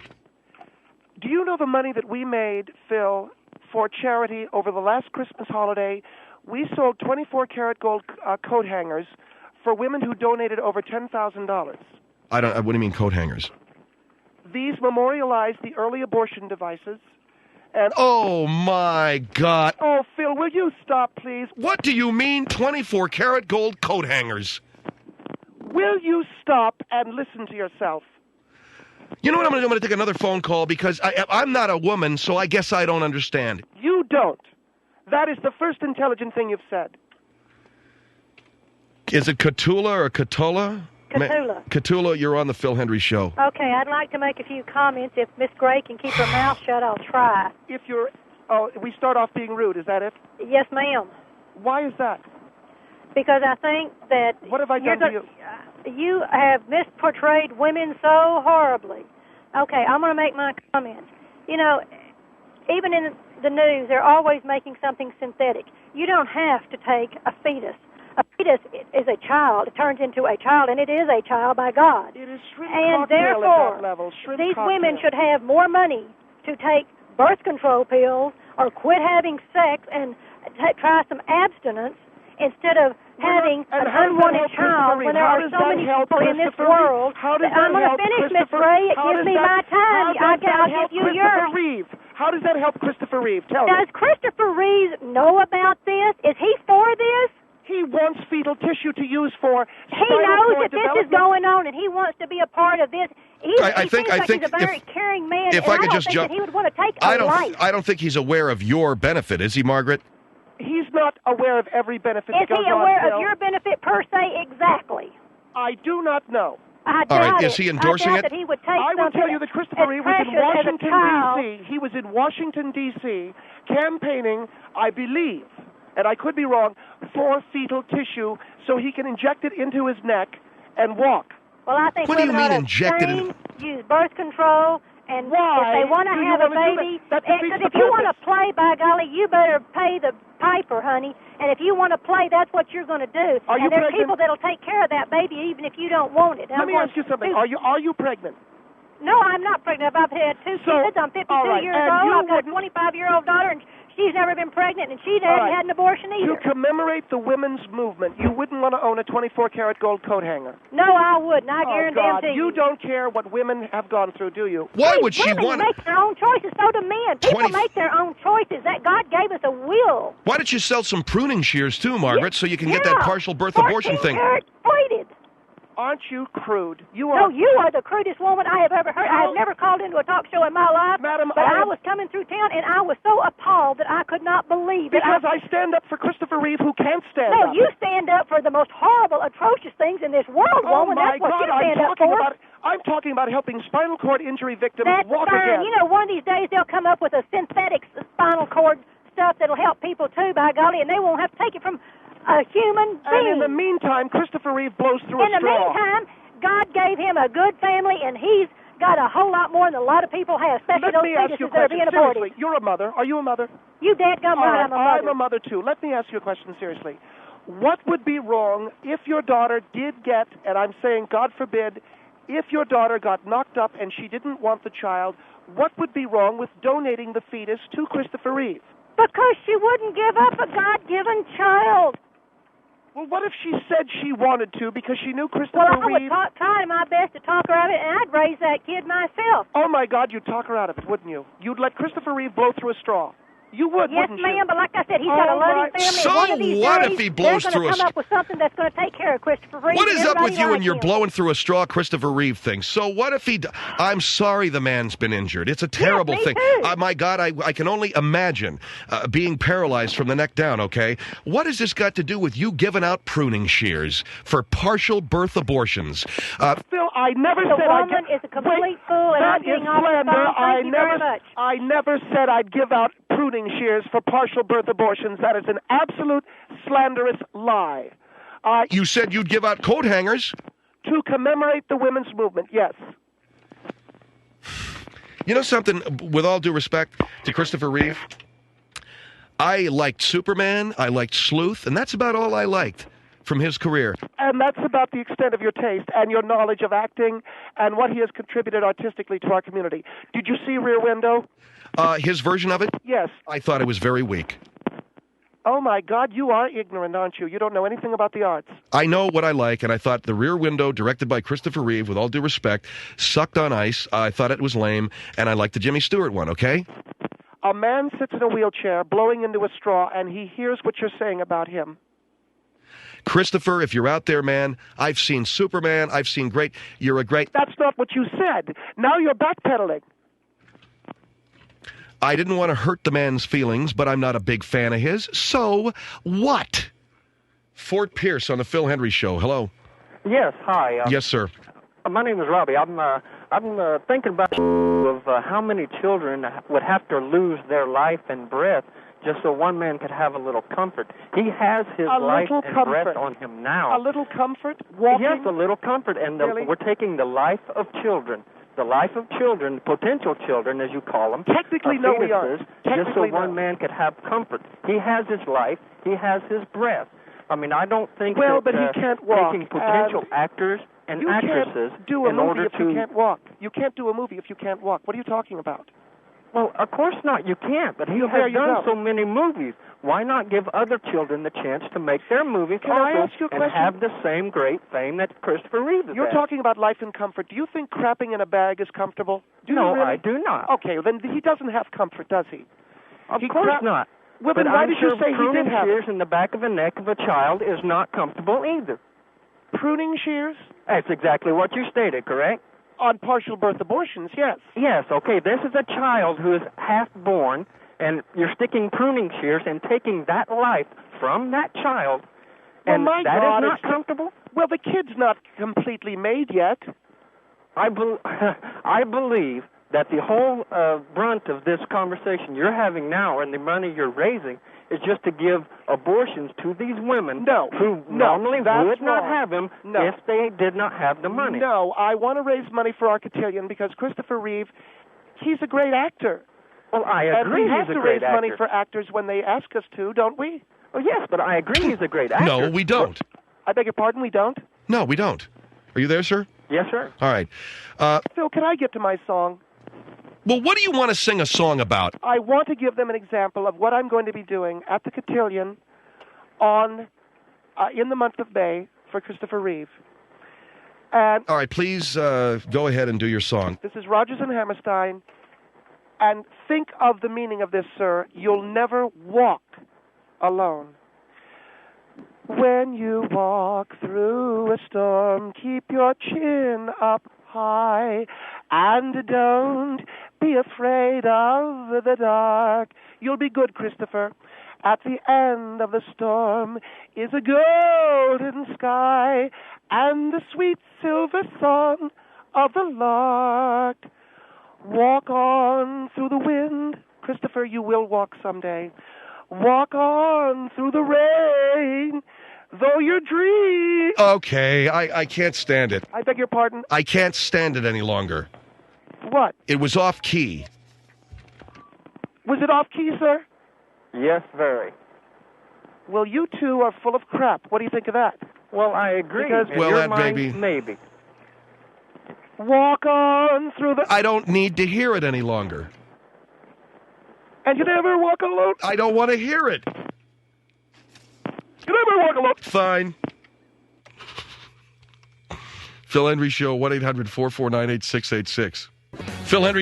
Do you know the money that we made, Phil, for charity over the last Christmas holiday? We sold 24-karat gold coat hangers for women who donated over $10,000. What do you mean coat hangers? These memorialize the early abortion devices. And oh, my God. Oh, Phil, will you stop, please? What do you mean 24-karat gold coat hangers? Will you stop and listen to yourself? You know what I'm going to do? I'm going to take another phone call because I'm not a woman, so I guess I don't understand. You don't. That is the first intelligent thing you've said. Is it Catula or Catola? Catula. Catula, you're on the Phil Hendry Show. Okay, I'd like to make a few comments. If Miss Gray can keep her mouth shut, I'll try. If you're... Oh, we start off being rude, is that it? Yes, ma'am. Why is that? Because I think that... What have I done to you? You have misportrayed women so horribly. Okay, I'm going to make my comments. You know, even in the news, they're always making something synthetic. You don't have to take a fetus. A fetus is a child. It turns into a child, and it is a child by God. It is shrimp and cocktail therefore, at that level. These women should have more money to take birth control pills or quit having sex and try some abstinence instead of having an unwanted child when there are so many people in this world. I'm going to finish, Miss Gray. It gives me my time. I'll give you yours. How does that help Christopher Reeve? Tell me. Does Christopher Reeve know about this? Is he for this? He wants fetal tissue to use for... He knows that this is going on, and he wants to be a part of this. He seems like he's a very caring man, if and I could don't just think jump, that he would want to take a life. I don't think he's aware of your benefit, is he, Margaret? He's not aware of every benefit that goes on. Is he aware of your benefit per se exactly? I do not know. I doubt All right, is he endorsing it? That he would take I will tell you that Christopher Reeve was in Washington, D.C. He was in Washington, D.C., campaigning, I believe, and I could be wrong, for fetal tissue so he can inject it into his neck and walk. Well, I think what do you mean injected in? Use birth control, and why? If they want to have a baby, because if you want to play, by golly, you better pay the piper, honey. And if you want to play, that's what you're going to do. And there's people that'll take care of that baby even if you don't want it. Let me ask you something. Are you pregnant? No, I'm not pregnant. I've had two kids. I'm 52 years old. I've got a 25-year-old daughter, and she's never been pregnant, and she hasn't had an abortion either. To commemorate the women's movement, you wouldn't want to own a 24-karat gold coat hanger. No, I wouldn't. I guarantee you. You don't care what women have gone through, do you? Why would she want? Women make their own choices. So do men. People make their own choices. That God gave us a will. Why don't you sell some pruning shears too, Margaret, so you can get that partial birth abortion thing? Plated. Aren't you crude? You are the crudest woman I have ever heard. I have never called into a talk show in my life, Madam, but I was coming through town, and I was so appalled that I could not believe it. Because I stand up for Christopher Reeve, who can't stand up. No, you stand up for the most horrible, atrocious things in this world, woman. That's what you stand up for. I'm talking about helping spinal cord injury victims walk fine. again. You know, one of these days they'll come up with a synthetic spinal cord stuff that'll help people too, by golly, and they won't have to take it from a human being. And in the meantime, Christopher Reeve blows through a straw. In the meantime, God gave him a good family, and he's got a whole lot more than a lot of people have, especially those fetuses that are being aborted. Seriously, you're a mother. Are you a mother? You dadgum right, I'm a mother. I'm a mother, too. Let me ask you a question seriously. What would be wrong if your daughter did get, and I'm saying, God forbid, if your daughter got knocked up and she didn't want the child, what would be wrong with donating the fetus to Christopher Reeve? Because she wouldn't give up a God-given child. Well, what if she said she wanted to because she knew Christopher Well, I would Reeve? try my best to talk her out of it, and I'd raise that kid myself. Oh, my God, you'd talk her out of it, wouldn't you? You'd let Christopher Reeve blow through a straw. You would, yes, wouldn't you? ma'am, but like I said, he's got a loving family. So and one of these what days, if he blows they're through a going to come up with something that's going to take care of Christopher Reeve. What is up with you like and your him. blowing through a straw Christopher Reeve thing? So what if he... I'm sorry the man's been injured. It's a terrible thing. My God, I can only imagine being paralyzed from the neck down, okay? What has this got to do with you giving out pruning shears for partial birth abortions? Phil, I never said The woman is a complete fool, and I'm getting off the phone. Thank you very much. I never said I'd give out pruning shears for partial birth abortions. That is an absolute slanderous lie. You said you'd give out coat hangers. To commemorate the women's movement, yes. You know something, with all due respect to Christopher Reeve, I liked Superman, I liked Sleuth, and that's about all I liked from his career. And that's about the extent of your taste and your knowledge of acting and what he has contributed artistically to our community. Did you see Rear Window? His version of it? Yes. I thought it was very weak. Oh, my God, you are ignorant, aren't you? You don't know anything about the arts. I know what I like, and I thought The Rear Window, directed by Christopher Reeve, with all due respect, sucked on ice. I thought it was lame, and I liked the Jimmy Stewart one, okay? A man sits in a wheelchair blowing into a straw, and he hears what you're saying about him. Christopher, if you're out there, man, I've seen Superman, I've seen great... You're a great... That's not what you said. Now you're backpedaling. I didn't want to hurt the man's feelings, but I'm not a big fan of his. So, what? Fort Pierce on the Phil Hendry Show. Hello. Yes, hi. Yes, sir. My name is Robbie. I'm thinking about how many children would have to lose their life and breath just so one man could have a little comfort. He has his life and breath on him now. A little comfort? Walking? Yes, a little comfort. And really? We're taking the life of children. The life of children, potential children, as you call them. Technically, no, we are. Just so one man could have comfort. He has his life. He has his breath. I mean, I don't think but he can't walk. taking potential actors and actresses can't do a in movie order if to... you can't walk. You can't do a movie if you can't walk. What are you talking about? Well, of course not. You can't. But he has done so many movies. Why not give other children the chance to make their movies Can I ask you a and question? have the same great fame that Christopher Reeve has You're had? talking about life and comfort. Do you think crapping in a bag is comfortable? Do No, you really? I do not. Okay, then he doesn't have comfort, does he? Of course not. Well, but then why I'm did sure you say he pruning did have shears in the back of the neck of a child is not comfortable either. Pruning shears? That's exactly what you stated, correct? On partial birth abortions, yes. Yes, okay. This is a child who is half-born, and you're sticking pruning shears and taking that life from that child, and my that God, is not comfortable? Well, the kid's not completely made yet. I believe that the whole brunt of this conversation you're having now and the money you're raising is just to give abortions to these women who normally would not have them if they did not have the money. No, I want to raise money for our cotillion because Christopher Reeve, he's a great actor. Well, I agree and we he's have a to great raise money actor. for actors when they ask us to, don't we? Oh, yes, but I agree he's a great actor. No, we don't. I beg your pardon, we don't? No, we don't. Are you there, sir? Yes, sir. All right. Phil, can I get to my song? Well, what do you want to sing a song about? I want to give them an example of what I'm going to be doing at the cotillion on in the month of May for Christopher Reeve. And all right, please go ahead and do your song. This is Rodgers and Hammerstein. And think of the meaning of this, sir. You'll never walk alone. When you walk through a storm, keep your chin up high, and don't be afraid of the dark. You'll be good, Christopher. At the end of the storm is a golden sky and the sweet silver song of the lark. Walk on through the wind. Christopher, you will walk someday. Walk on through the rain, though your dream... Okay, I can't stand it. I beg your pardon? I can't stand it any longer. What? It was off key. Was it off key, sir? Yes, very. Well, you two are full of crap. What do you think of that? Well, I agree. Because in your mind, maybe. Walk on through the... I don't need to hear it any longer. And you never walk alone. I don't want to hear it. You never walk alone. Fine. Phil Hendry Show, 1-800-449-8686. Phil Hendry